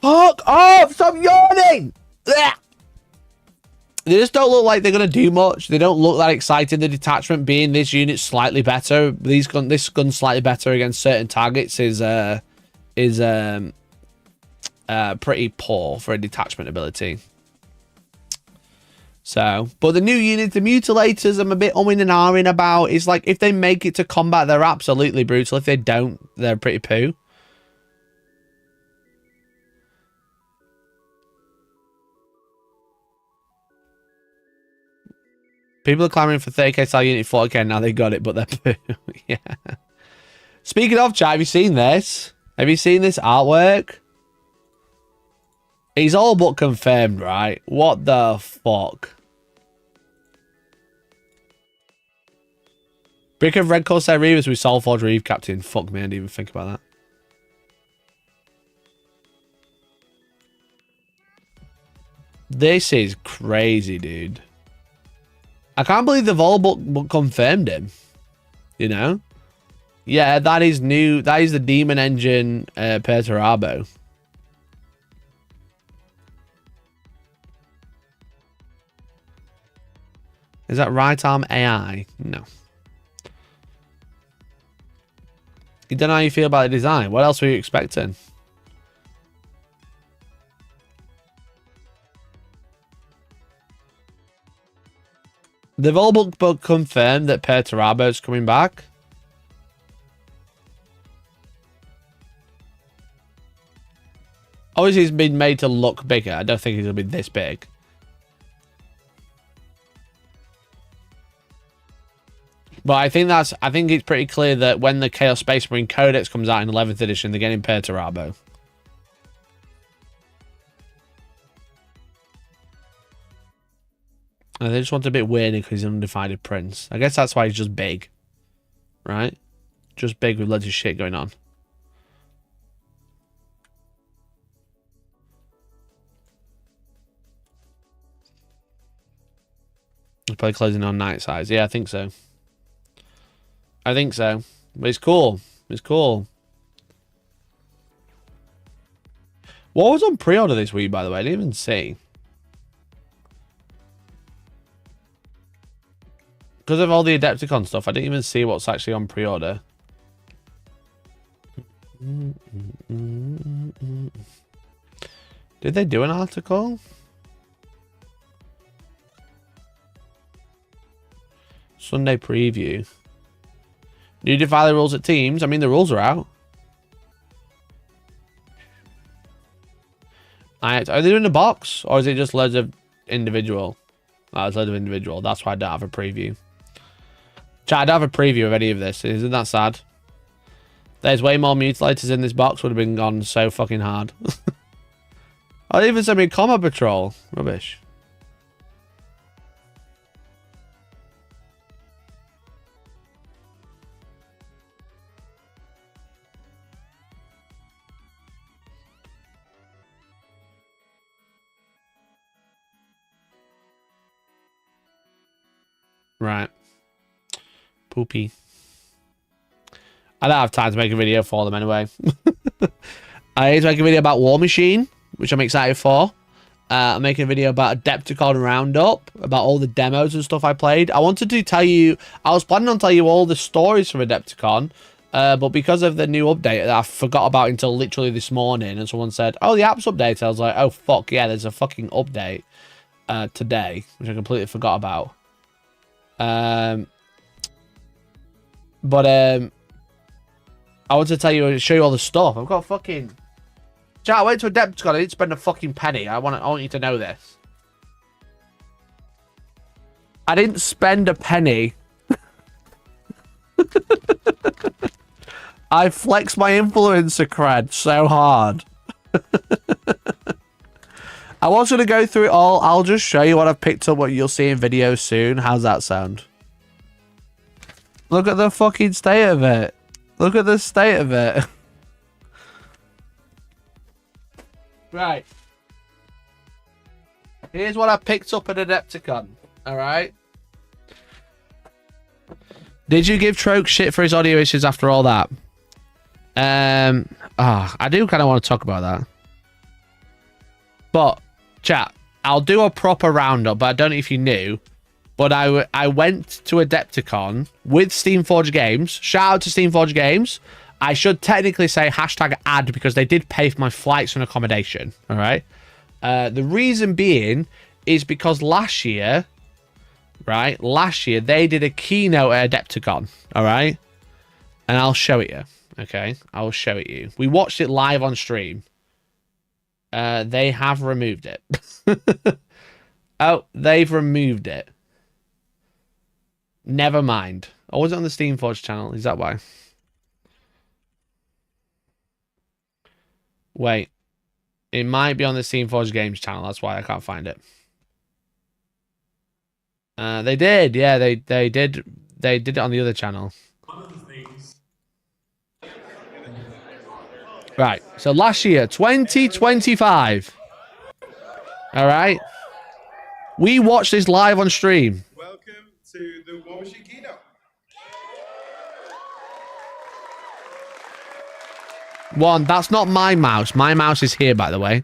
Speaker 1: Fuck off! Stop yawning! Blech! They just don't look like they're gonna do much. They don't look that exciting. The detachment being this unit slightly better. This gun slightly better against certain targets is pretty poor for a detachment ability. So, but the new units, the mutilators, I'm a bit umming and ahhing about. It's like, if they make it to combat, they're absolutely brutal. If they don't, they're pretty poo. People are clamoring for 30k style unit 40k. Now they got it, but they're poo. Yeah. Speaking of, chat, have you seen this? Have you seen this artwork? He's all but confirmed, right? What the fuck? Brick of Red Corsair Reavers with Soulforge Reeve Captain. Fuck me, I didn't even think about that. This is crazy, dude. I can't believe they've all but confirmed him. You know? Yeah, that is new. That is the Demon Engine Perturabo. Is that right arm AI? No. You don't know how you feel about the design. What else were you expecting? They've all but confirmed that Perturabo is coming back. Obviously, he's been made to look bigger. I don't think he's going to be this big. But I think it's pretty clear that when the Chaos Space Marine Codex comes out in 11th edition, they're getting Perturabo. And they just want a bit weird because he's an undivided prince. I guess that's why he's just big. Right? Just big with loads of shit going on. He's probably closing on night size. Yeah, I think so. I think so. But it's cool. It's cool. What was on pre-order this week, by the way? I didn't even see. Because of all the Adepticon stuff, I didn't even see what's actually on pre-order. Did they do an article? Sunday preview. New defy the rules at teams. I mean, the rules are out. Are they doing a box? Or is it just loads of individual? Oh, it's loads of individual. That's why I don't have a preview. Chat, I don't have a preview of any of this. Isn't that sad? There's way more mutilators in this box. Would have been gone so fucking hard. Oh, they even sent me a Combat Patrol. Rubbish. Right. Poopy. I don't have time to make a video for them anyway. I need to make a video about War Machine, which I'm excited for. I'm making a video about Adepticon Roundup, about all the demos and stuff I played. I wanted to tell you, I was planning on telling you all the stories from Adepticon, but because of the new update that I forgot about until literally this morning, and someone said, oh, the app's update. I was like, oh, fuck, yeah, there's a fucking update today, which I completely forgot about. I want to tell you, show you all the stuff. I've got fucking... Chat, I went to Adepticon. I didn't spend a fucking penny. I want you to know this. I didn't spend a penny. I flexed my influencer cred so hard. I was going to go through it all. I'll just show you what I've picked up, what you'll see in videos soon. How's that sound? Look at the fucking state of it. Look at the state of it. Right. Here's what I picked up at Adepticon. Alright. Did you give Troke shit for his audio issues after all that? I do kind of want to talk about that. But, chat, I'll do a proper roundup, but I don't know if you knew. But I went to Adepticon with Steamforged Games. Shout out to Steamforged Games. I should technically say hashtag ad because they did pay for my flights and accommodation. All right. The reason being is because last year, right? Last year, they did a keynote at Adepticon. All right. And I'll show it you. Okay. I'll show it you. We watched it live on stream. They have removed it. Oh, they've removed it. Never mind. Or was it on the Steamforged channel? Is that why? Wait. It might be on the Steamforged Games channel. That's why I can't find it. They did. Yeah, they did. They did it on the other channel.
Speaker 6: One of the things.
Speaker 1: Right. So last year, 2025. All right. We watched this live on stream.
Speaker 7: Welcome to the War Machine keynote.
Speaker 1: One, that's not my mouse. My mouse is here, by the way.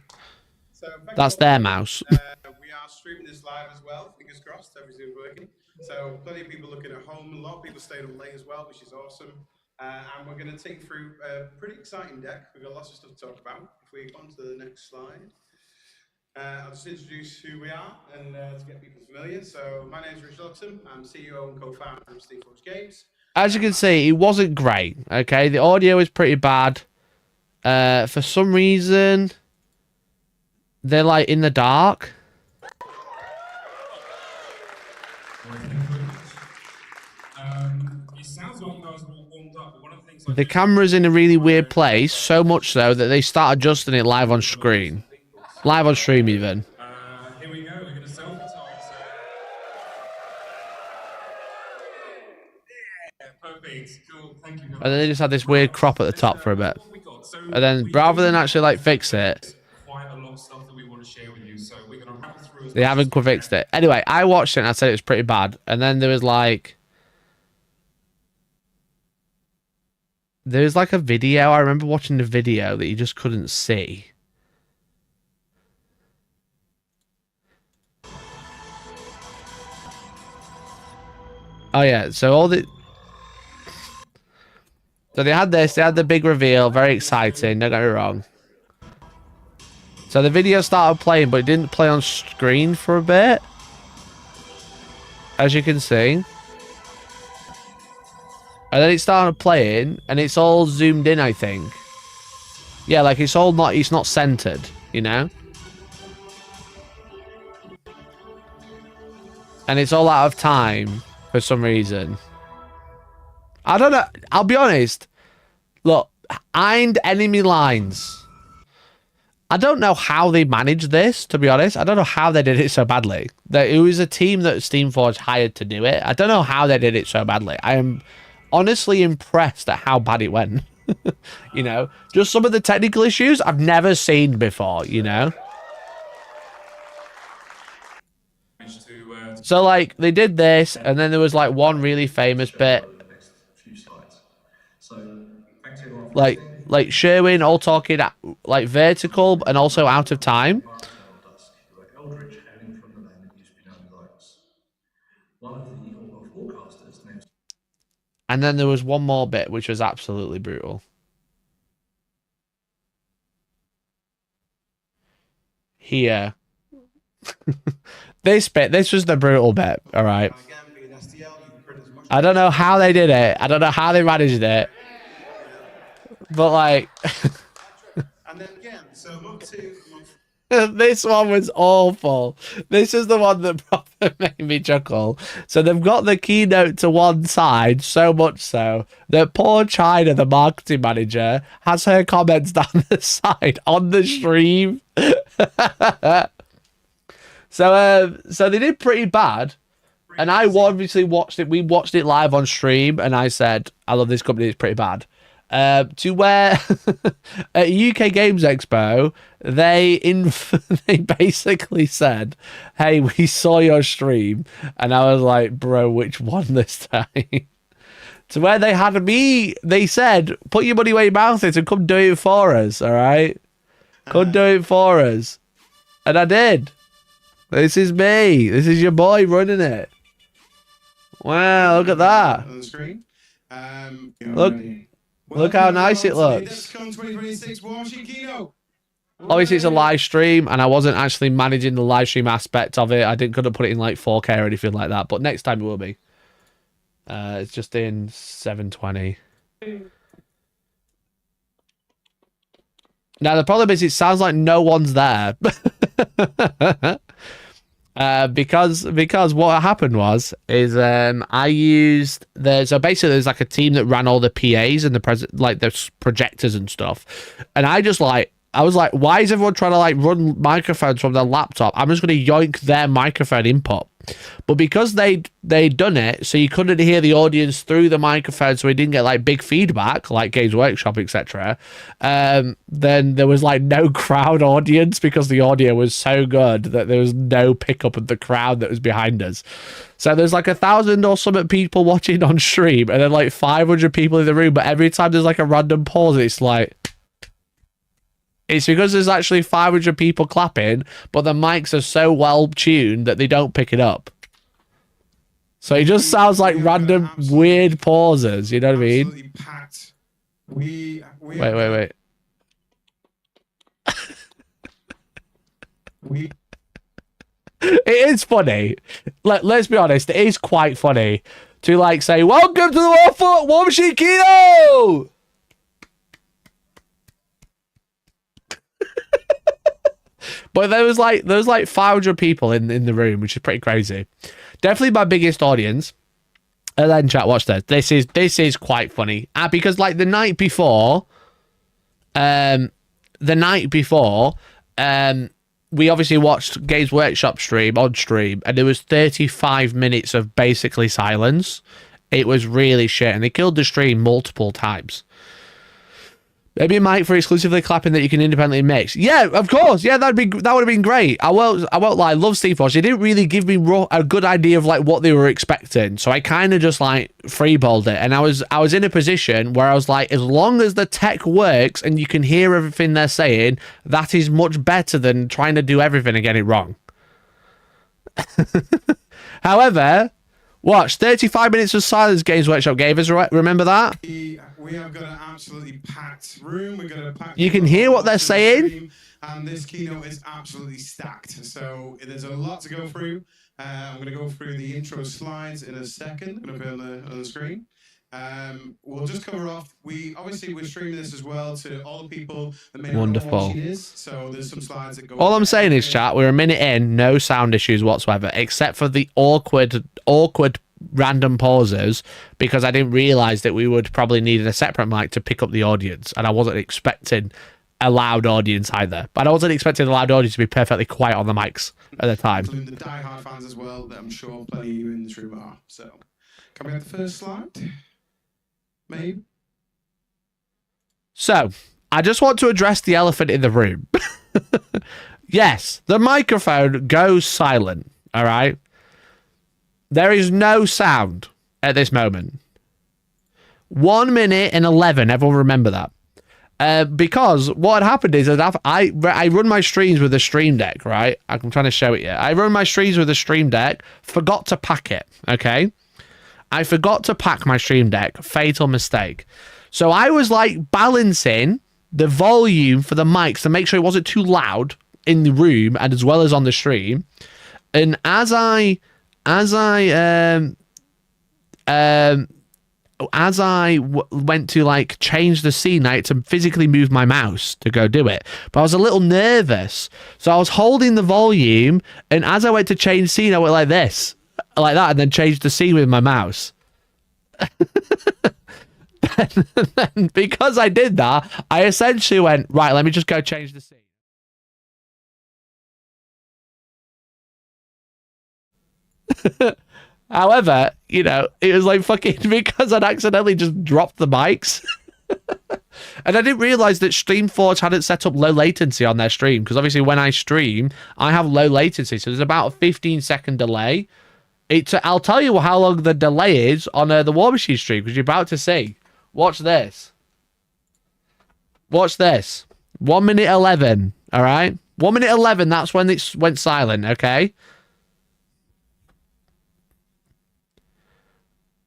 Speaker 7: So
Speaker 1: That's their mouse.
Speaker 7: we are streaming this live as well. Fingers crossed, everything's working. So plenty of people looking at home. A lot of people stayed up late as well, which is awesome. And we're going to take you through a pretty exciting deck. We've got lots of stuff to talk about. If we go on to the next slide. I'll just introduce who we are and to get people familiar. So my name is Richard Oxham. I'm CEO and co-founder of Steamforged Games.
Speaker 1: As you can see, it wasn't great. Okay, the audio is pretty bad. For some reason, they're like in the dark.
Speaker 6: It sounds like you guys are all warmed up, but one of the things
Speaker 1: The camera's in a really weird place, so much so that they start adjusting it live on screen. Live on stream, even.
Speaker 6: here we go, we're going to selfie time. So... Yeah, perfect, cool, thank you.
Speaker 1: And then they just had this weird crop at the top for a bit. And then, rather than actually, like, fix it,
Speaker 6: Quite a lot of stuff that we want to share with you, so we're going to wrap it through as
Speaker 1: they haven't fixed it. Anyway, I watched it and I said it was pretty bad. And then there was like a video. I remember watching the video that you just couldn't see. Oh yeah, so they had this, they had the big reveal, very exciting, don't get me wrong. So the video started playing, but it didn't play on screen for a bit. As you can see. And then it started playing, and it's all zoomed in, I think. Yeah, like it's not centered, you know? And it's all out of time for some reason. I don't know. I'll be honest. Look, behind enemy lines. I don't know how they managed this, to be honest. I don't know how they did it so badly. It was a team that Steamforged hired to do it. I don't know how they did it so badly. I am honestly impressed at how bad it went. You know, just some of the technical issues I've never seen before, you know? So, like, they did this, and then there was, like, one really famous bit. Like Sherwin all talking, like, vertical, and also out of time. And then there was one more bit, which was absolutely brutal. Here. This was the brutal bit, alright? I don't know how they did it. I don't know how they managed it. But, like...
Speaker 7: And then again, so month 2,
Speaker 1: this one was awful. This is the one that probably made me chuckle. So they've got the keynote to one side, so much so that poor China, the marketing manager, has her comments down the side on the stream. So they did pretty bad. And I obviously watched it. We watched it live on stream, and I said, I love this company, it's pretty bad. To where at UK Games Expo, they basically said, hey, we saw your stream. And I was like, bro, which one this time? To where they had me, they said, put your money where your mouth is and come do it for us, all right? Come do it for us. And I did. This is me. This is your boy running it. Wow, look at that.
Speaker 7: on the screen.
Speaker 1: Look how nice it looks.
Speaker 7: Adepticon 2026 War Machine keynote.
Speaker 1: Obviously, it's a live stream, and I wasn't actually managing the live stream aspect of it. I couldn't put it in like 4K or anything like that. But next time it will be. It's just in 720. Now the problem is, it sounds like no one's there. Because what happened is I used so basically there's like a team that ran all the PAs and the projectors and stuff, and I just like I was like, why is everyone trying to like run microphones from their laptop? I'm just going to yoink their microphone input. But because they'd done it, so you couldn't hear the audience through the microphone, so we didn't get like big feedback, like Games Workshop, etc. Then there was like no crowd audience because the audio was so good that there was no pickup of the crowd that was behind us. So there's like 1,000 or something people watching on stream, and then like 500 people in the room. But every time there's like a random pause, it's like. It's because there's actually 500 people clapping, but the mics are so well tuned that they don't pick it up. So it just sounds like random weird pauses. You know what I mean?
Speaker 7: Absolutely packed. Wait.
Speaker 1: It is funny. Let's be honest. It is quite funny to like say, "Welcome to the War Machine Kino." But there was like 500 people in the room, which is pretty crazy. Definitely my biggest audience. And then chat, watch this. This is quite funny. Because like the night before, we obviously watched Games Workshop on stream, and there was 35 minutes of basically silence. It was really shit, and they killed the stream multiple times. Maybe a mic for exclusively clapping that you can independently mix. Yeah, of course. Yeah, that would have been great. I won't lie. I love Steamforce. They didn't really give me a good idea of like what they were expecting, so I kind of just like freeballed it. And I was in a position where I was like, as long as the tech works and you can hear everything they're saying, that is much better than trying to do everything and get it wrong. However, watch 35 minutes of silence. Games Workshop gave us. Remember that?
Speaker 7: We have got an absolutely packed room. We're going to pack.
Speaker 1: You can hear what they're saying.
Speaker 7: And this keynote is absolutely stacked. So there's a lot to go through. I'm going to go through the intro slides in a second. I'm going to put on the screen. We'll just cover off. We're streaming this as well to all the people that may not know what it is. So there's some slides that go.
Speaker 1: All I'm saying is, chat, we're a minute in, no sound issues whatsoever, except for the awkward random pauses, because I didn't realize that we would probably need a separate mic to pick up the audience, and I wasn't expecting a loud audience either. But I wasn't expecting a loud audience to be perfectly quiet on the mics at the time.
Speaker 7: Including the die-hard fans as well, that I'm sure plenty of you in this room are. So, can we have the first slide? Maybe. So, I just want to address the elephant in the room.
Speaker 1: Yes, the microphone goes silent, all right? There is no sound at this moment. 1 minute and 11, everyone remember that. Because what had happened is that I run my streams with a Stream Deck, right? I'm trying to show it you. I run my streams with a Stream Deck, forgot to pack it, okay? I forgot to pack my Stream Deck, fatal mistake. So I was like balancing the volume for the mics to make sure it wasn't too loud in the room and as well as on the stream. And as I went to like change the scene, I had to physically move my mouse to go do it. But I was a little nervous. So I was holding the volume, and as I went to change scene, I went like this, like that, and then changed the scene with my mouse. then because I did that, I essentially went, right, let me just go change the scene. However, you know, it was like fucking because I'd accidentally just dropped the mics. And I didn't realize that Streamforge hadn't set up low latency on their stream, because obviously when I stream, I have low latency. So there's about a 15-second delay. I'll tell you how long the delay is on the War Machine stream, because you're about to see. Watch this. Watch this. 1 minute 11. All right. 1 minute 11. That's when it went silent. Okay.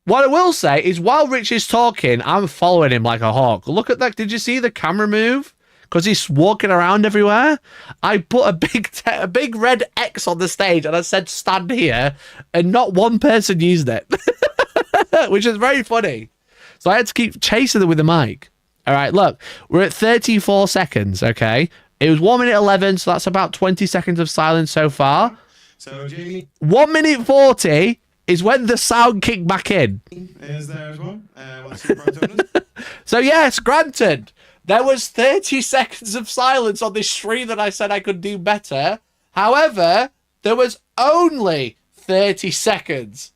Speaker 1: What I will say is, while Rich is talking, I'm following him like a hawk. Look at that. Did you see the camera move? Because he's walking around everywhere. I put a big red X on the stage and I said, stand here. And not one person used it. Which is very funny. So I had to keep chasing them with the mic. All right, look. We're at 34 seconds, okay? It was 1 minute 11, so that's about 20 seconds of silence so far.
Speaker 7: So, Jamie.
Speaker 1: 1 minute 40 is when the sound kicked back in.
Speaker 7: Is there as well?
Speaker 1: So yes, granted. There was 30 seconds of silence on this stream that I said I could do better. However, there was only 30 seconds.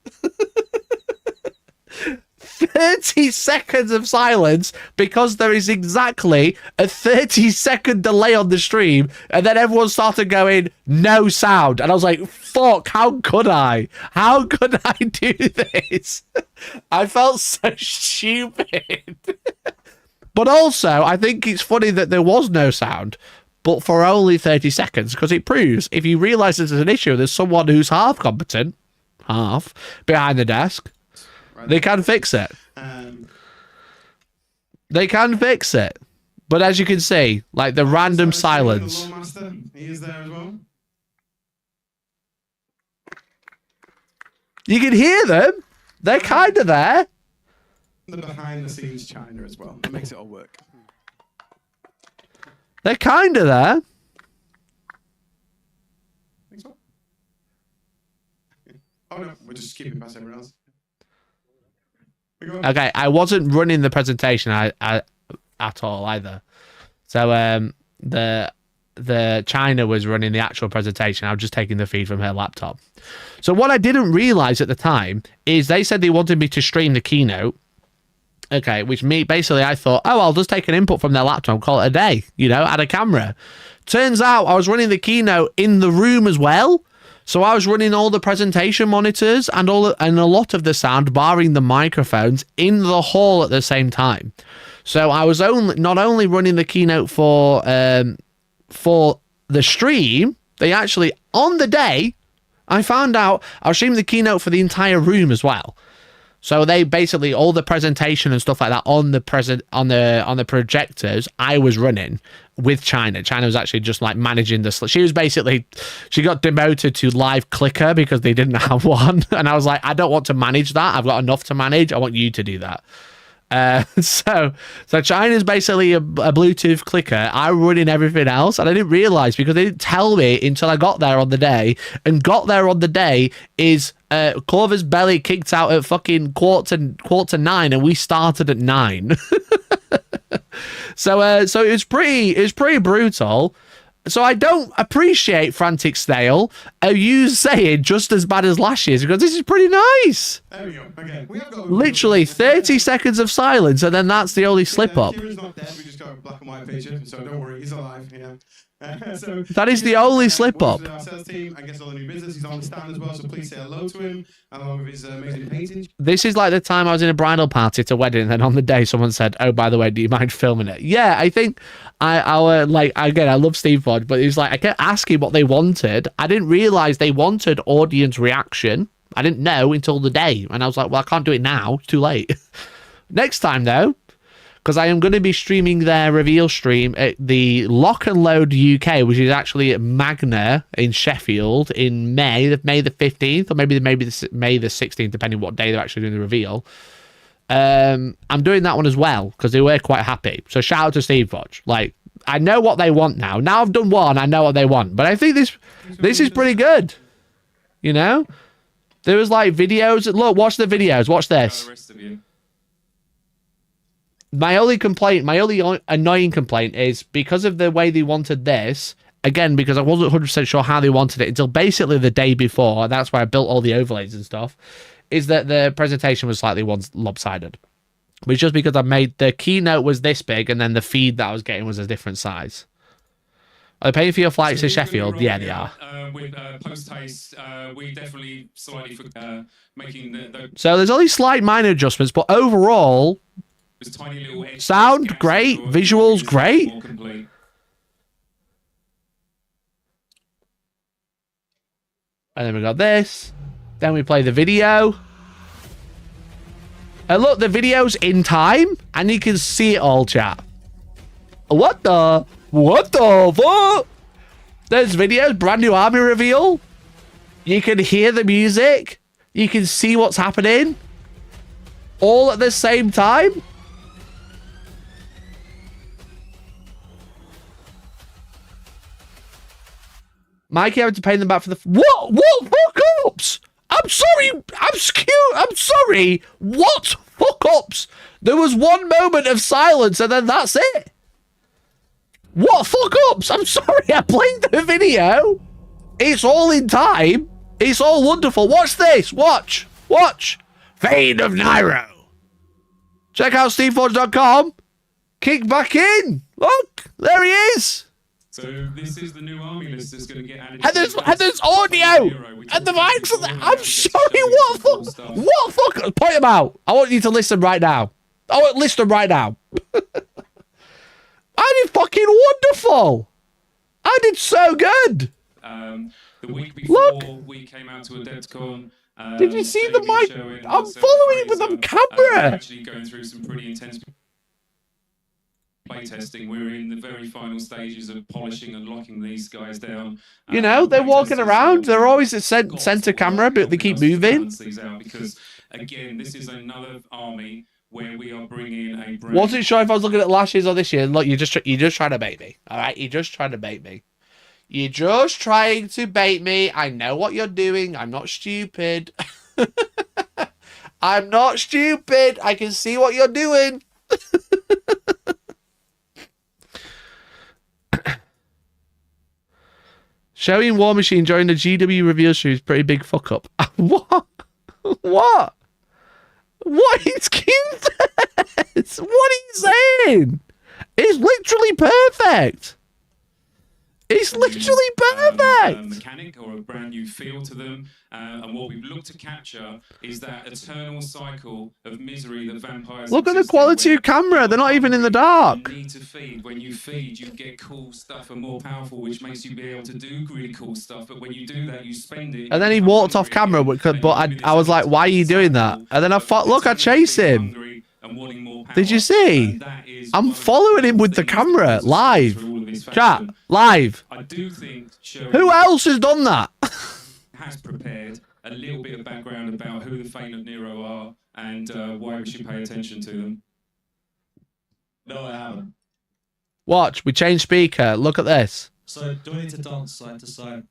Speaker 1: 30 seconds of silence because there is exactly a 30-second delay on the stream, and then everyone started going, no sound. And I was like, fuck, how could I? How could I do this? I felt so stupid. But also, I think it's funny that there was no sound, but for only 30 seconds, because it proves if you realise there's an issue, there's someone who's half competent, half, behind the desk, they can fix it. They can fix it. But as you can see, like the random silence.
Speaker 7: The Lawmaster, he is there as well.
Speaker 1: You can hear them. They're kind of there.
Speaker 7: The behind-the-scenes China as well. That makes it all work.
Speaker 1: They're kind of there.
Speaker 7: Think so? Oh no, we're just skipping past everyone else.
Speaker 1: Okay, I wasn't running the presentation at all either. So the China was running the actual presentation. I was just taking the feed from her laptop. So what I didn't realize at the time is they said they wanted me to stream the keynote. Okay, which basically I thought, oh, I'll just take an input from their laptop, call it a day, you know, add a camera. Turns out I was running the keynote in the room as well. So I was running all the presentation monitors and a lot of the sound, barring the microphones, in the hall at the same time. So I was not only running the keynote for the stream, they actually, on the day, I found out I was streaming the keynote for the entire room as well. So they basically, all the presentation and stuff like that on the projectors, I was running with China. China was actually just like managing the... She was basically... She got demoted to live clicker because they didn't have one. And I was like, I don't want to manage that. I've got enough to manage. I want you to do that. So China's basically a Bluetooth clicker. I'm running everything else, and I didn't realize because they didn't tell me until I got there on the day. And got there on the day is Clover's belly kicked out at fucking quarter to 9, and we started at 9. So it was pretty brutal. So I don't appreciate Frantic Snail. You saying just as bad as last year's because this is pretty nice.
Speaker 7: There we go. Okay. We have got
Speaker 1: Literally 30 seconds of silence, and then that's the only slip up.
Speaker 7: Kieran's not dead. We just got a black and white picture, so don't worry, he's alive. Yeah. So
Speaker 1: That is the only slip up.
Speaker 7: Our sales team, I guess all the new business. He's on the stand as well, so please say hello to him along with his amazing painting.
Speaker 1: This is like the time I was in a bridal party at a wedding, and then on the day someone said, "Oh, by the way, do you mind filming it?" Yeah, I think I love Steve Ford, but he was like, I kept asking what they wanted. I didn't realize they wanted audience reaction. I didn't know until the day, and I was like, well, I can't do it now. It's too late. Next time though, because I am going to be streaming their reveal stream at the Lock and Load UK, which is actually at Magna in Sheffield in May the 15th, or maybe May the 16th, depending what day they're actually doing the reveal. I'm doing that one as well because they were quite happy. So shout out to Steve Fudge. Like, I know what they want now. Now I've done one, I know what they want. But I think this is pretty good. You know, there was like videos. Look, watch the videos. Watch this. My only annoying complaint is because of the way they wanted this, again, because I wasn't 100% sure how they wanted it until basically the day before, and that's why I built all the overlays and stuff, is that the presentation was slightly lopsided. Which just because I made the keynote was this big, and then the feed that I was getting was a different size. Are they paying for your flights to Sheffield? Yeah, they are.
Speaker 6: With post-haste, we definitely slightly making the...
Speaker 1: So there's only slight minor adjustments, but overall...
Speaker 6: Tiny little edge
Speaker 1: sound great, visuals great. And then we got this. Then we play the video. And look, the video's in time, and you can see it all, chat. What the fuck? There's videos, brand new army reveal. You can hear the music. You can see what's happening. All at the same time. Mikey having to pay them back for the... What fuck-ups? I'm sorry. I'm sorry. What fuck-ups? There was one moment of silence and then that's it. What fuck-ups? I'm sorry, I played the video. It's all in time. It's all wonderful. Watch this. Watch. Watch. Fade of Nairo. Check out steveforge.com. Kick back in. Look, there he is.
Speaker 6: So this is the new army list that's going to get added.
Speaker 1: And there's audio. And the mics are there. I'm sorry, what fuck? Point them out. I want you to listen right now. I want to list them right now. I did fucking wonderful. I did so good.
Speaker 6: The week before we came out to Adepticon.
Speaker 1: Did you see the mic? I'm following it with the camera.
Speaker 6: Actually going through some pretty intense playtesting. We're in the very final stages of polishing and locking these guys down.
Speaker 1: You know, they're walking around. They're always at center camera, but they keep moving.
Speaker 6: Because again, this is another army where we are bringing a brand.
Speaker 1: Wasn't sure if I was looking at last year's or this year. Look, you're just trying to bait me. All right, you're just trying to bait me. You're just trying to bait me. I know what you're doing. I'm not stupid. I'm not stupid. I can see what you're doing. Showing War Machine during the GW reveal show is pretty big fuck up. What? What? What is cute? What are you saying? It's literally perfect. It's literally perfect.
Speaker 6: A mechanic or a brand new feel to them, and what we've looked to capture is that eternal cycle of misery that vampires.
Speaker 1: Look at the quality of camera. They're not even in the dark.
Speaker 6: You need to feed. When you feed, you get cool stuff and more powerful, which makes you be able to do really cool stuff. But when you do that, you spend it.
Speaker 1: And then he walked off camera, but I was like, "Why are you doing that?" And then I thought, "Look, I chase him." Did you see? I'm following him with the camera live. Chat live.
Speaker 6: I do think
Speaker 1: who else has done that?
Speaker 6: Has prepared a little bit of background about who the Fane of Nero are and why we should pay attention to them.
Speaker 8: No, I haven't.
Speaker 1: Watch, we changed speaker. Look at this.
Speaker 8: So do I need to dance side to side?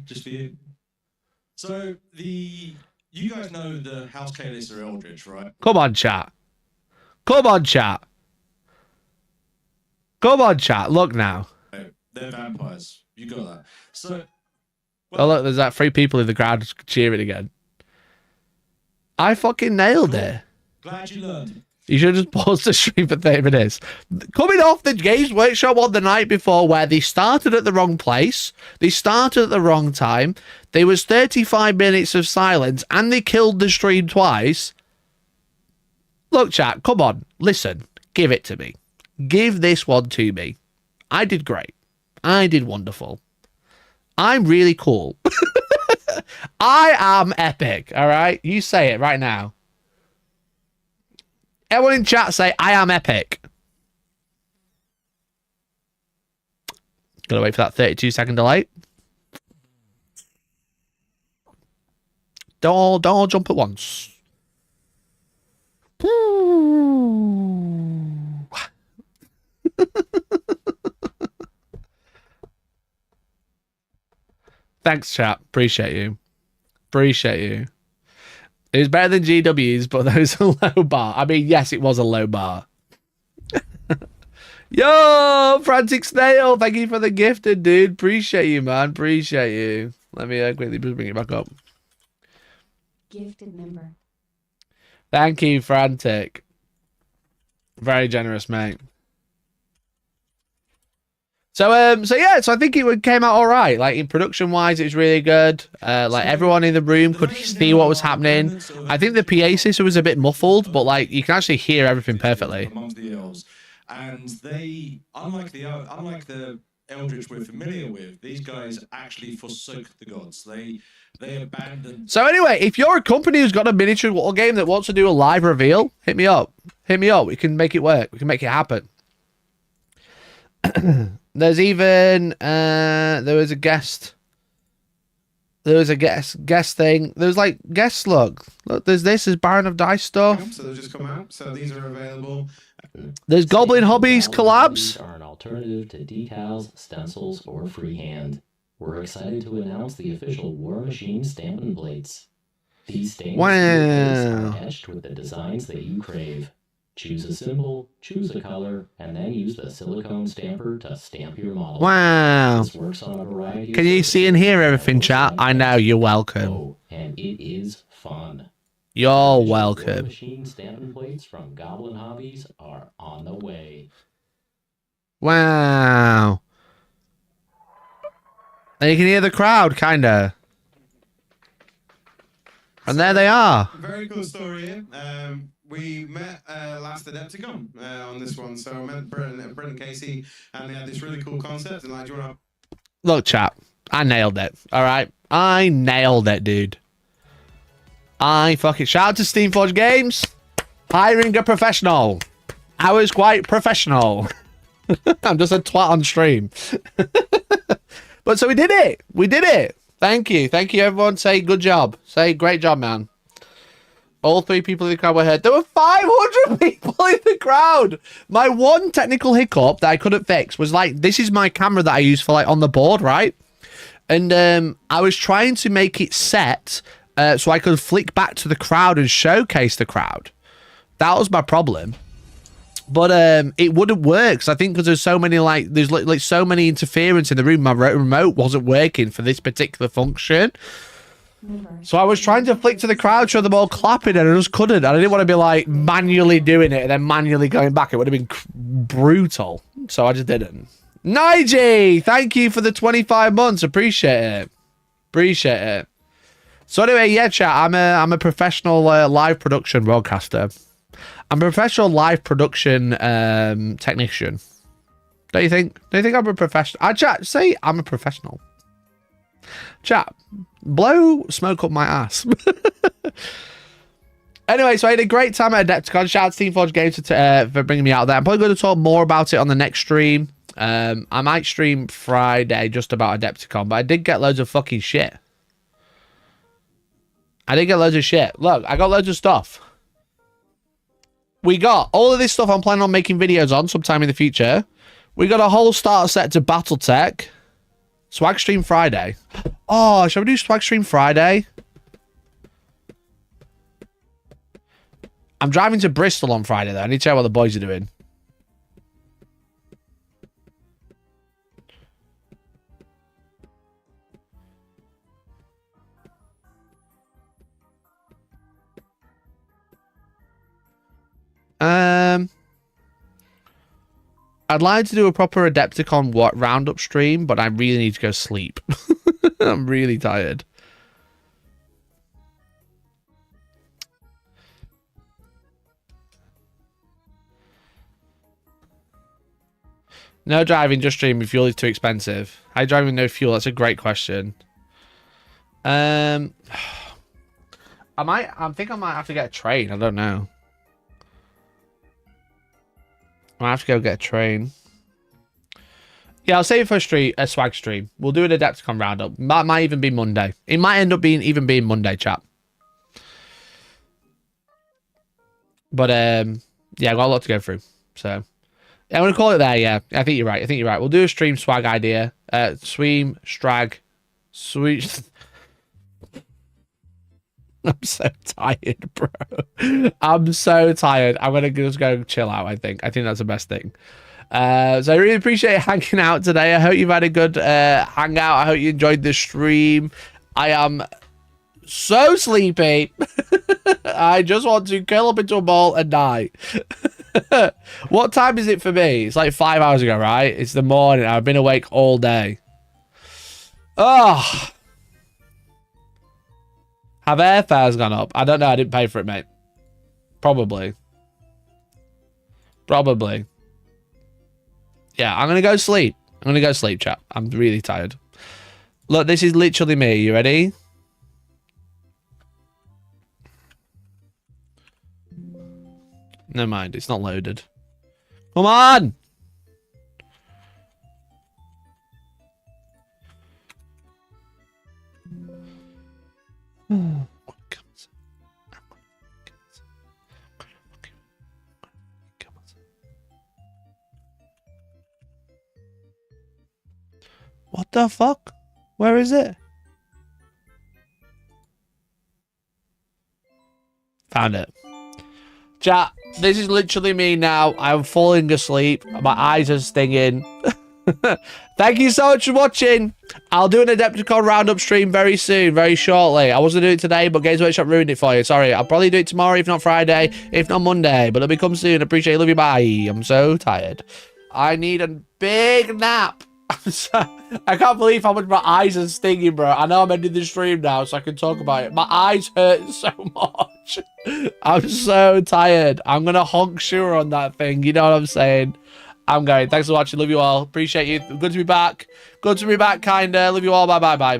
Speaker 8: Just for you. So you guys know the House Calis are Eldritch, right?
Speaker 1: Come on, chat. Come on, chat. Come on, chat. Look now.
Speaker 8: They're vampires. You got that. So.
Speaker 1: Well, oh, look, there's that 3 people in the crowd cheering again. I fucking nailed it.
Speaker 8: Glad you learned.
Speaker 1: You should have just paused the stream for 30 minutes. Coming off the Games Workshop on the night before where they started at the wrong place. They started at the wrong time. There was 35 minutes of silence and they killed the stream twice. Look, chat, come on. Listen, give it to me. Give this one to me. I did great. I did wonderful. I'm really cool. I am epic, all right? You say it right now. Everyone in chat say, I am epic. Gotta wait for that 32-second delay. Don't all jump at once. Thanks, chat. Appreciate you. Appreciate you. It was better than GW's, but that was a low bar. I mean, yes, it was a low bar. Yo, Frantic Snail, thank you for the gifted, dude. Appreciate you, man. Appreciate you. Let me quickly just bring it back up.
Speaker 2: Gifted member.
Speaker 1: Thank you, Frantic. Very generous, mate. So yeah, so I think it came out all right. Like in production wise, it was really good. Like everyone in the room could see what was happening. I think the PA system was a bit muffled, but like you can actually hear everything perfectly.
Speaker 8: Amongst the elves, and they, unlike the Eldritch we're familiar with, these guys actually forsook the gods. They abandoned.
Speaker 1: So anyway, if you're a company who's got a miniature war game that wants to do a live reveal, hit me up. Hit me up. We can make it work. We can make it happen. There's even there was a guest. There was a guest thing. There was like guest look. Look, there's Baron of Dice stuff.
Speaker 7: So they've just come out. So these are available.
Speaker 1: There's Goblin Hobbies collabs.
Speaker 9: Are an alternative to decals, stencils, or freehand. We're excited to announce the official War Machine stamping plates. These stainless steel plates are etched with the designs that you crave. Choose a symbol, choose a color, and then use the silicone stamper to stamp your model.
Speaker 1: Wow.
Speaker 9: This works on a variety of
Speaker 1: Can you see and hear everything, chat? I know, you're welcome.
Speaker 9: Oh, and it is fun.
Speaker 1: You're
Speaker 9: Official War
Speaker 1: welcome.
Speaker 9: Machine stamping plates from Goblin Hobbies are on the way.
Speaker 1: Wow. And you can hear the crowd, kinda. And there they are.
Speaker 8: Very cool story here. We met last Adepticon on this one, so I met Brett and Casey, and they had this really cool concept. And like, do you want to?
Speaker 1: Look, chap, I nailed it. All right, I nailed it, dude. I fucking shout out to Steamforge Games, hiring a professional. I was quite professional. I'm just a twat on stream. But so we did it. We did it. Thank you, everyone. Say good job. Say great job, man. All 3 people in the crowd were heard. There were 500 people in the crowd. My one technical hiccup that I couldn't fix was like, this is my camera that I use for like on the board, right? And I was trying to make it set so I could flick back to the crowd and showcase the crowd. That was my problem. But it wouldn't work. So I think because there's so many there's like so many interference in the room, my remote wasn't working for this particular function. So I was trying to flick to the crowd, show them all clapping, and I just couldn't. And I didn't want to be like manually doing it and then manually going back. It would have been brutal. So I just didn't. Nige, thank you for the 25 months. Appreciate it. Appreciate it. So anyway, yeah, chat. I'm a professional live production broadcaster. I'm a professional live production technician. Don't you think? Don't you think I'm a professional? Chat, say I'm a professional. Chat, blow smoke up my ass. Anyway, so I had a great time at Adepticon. Shout out to Team Forge Games for bringing me out there. I'm probably going to talk more about it on the next stream. I might stream Friday just about Adepticon, but I did get loads of fucking shit. I did get loads of shit. Look, I got loads of stuff. We got all of this stuff I'm planning on making videos on sometime in the future. We got a whole starter set to Battletech. Swag stream Friday. Oh, shall we do swag stream Friday? I'm driving to Bristol on Friday, though. I need to check what the boys are doing. I'd like to do a proper Adepticon roundup stream, but I really need to go sleep. I'm really tired. No driving, just streaming. Fuel is too expensive. How driving with no fuel? That's a great question. I think I might have to get a train. I don't know. I have to go get a train. Yeah, I'll save it for a swag stream. We'll do an Adepticon roundup. Might even be Monday. It might end up being Monday, chap. But yeah, I've got a lot to go through. So yeah, I'm gonna call it there. Yeah, I think you're right. We'll do a stream swag idea. Stream strag, sweet. I'm so tired, bro. I'm so tired. I'm gonna just go chill out. I think that's the best thing. So I really appreciate hanging out today. I hope you've had a good hangout. I hope you enjoyed the stream. I am so sleepy. I just want to curl up into a ball and die. What time is it for me? It's like 5 hours ago, right? It's the morning. I've been awake all day. Oh. Have airfares gone up? I don't know. I didn't pay for it, mate. Probably. Yeah, I'm going to go sleep. Chat. I'm really tired. Look, this is literally me. You ready? Never mind. It's not loaded. Come on! What the fuck? Where is it? Found it. Chat, this is literally me now. I'm falling asleep. My eyes are stinging. Thank you so much for watching. I'll do an Adepticon roundup stream very soon, very shortly. I wasn't doing it today, but Games Workshop ruined it for you. Sorry. I'll probably do it tomorrow, if not Friday, if not Monday. But it'll be come soon. Appreciate it. Love you. Bye. I'm so tired. I need a big nap. I can't believe how much my eyes are stinging, bro. I know I'm ending the stream now, so I can talk about it. My eyes hurt so much. I'm so tired. I'm going to honk sure on that thing. You know what I'm saying? I'm going. Thanks for watching. Love you all. Appreciate you. Good to be back. Good to be back, kinda. Love you all. Bye, bye, bye.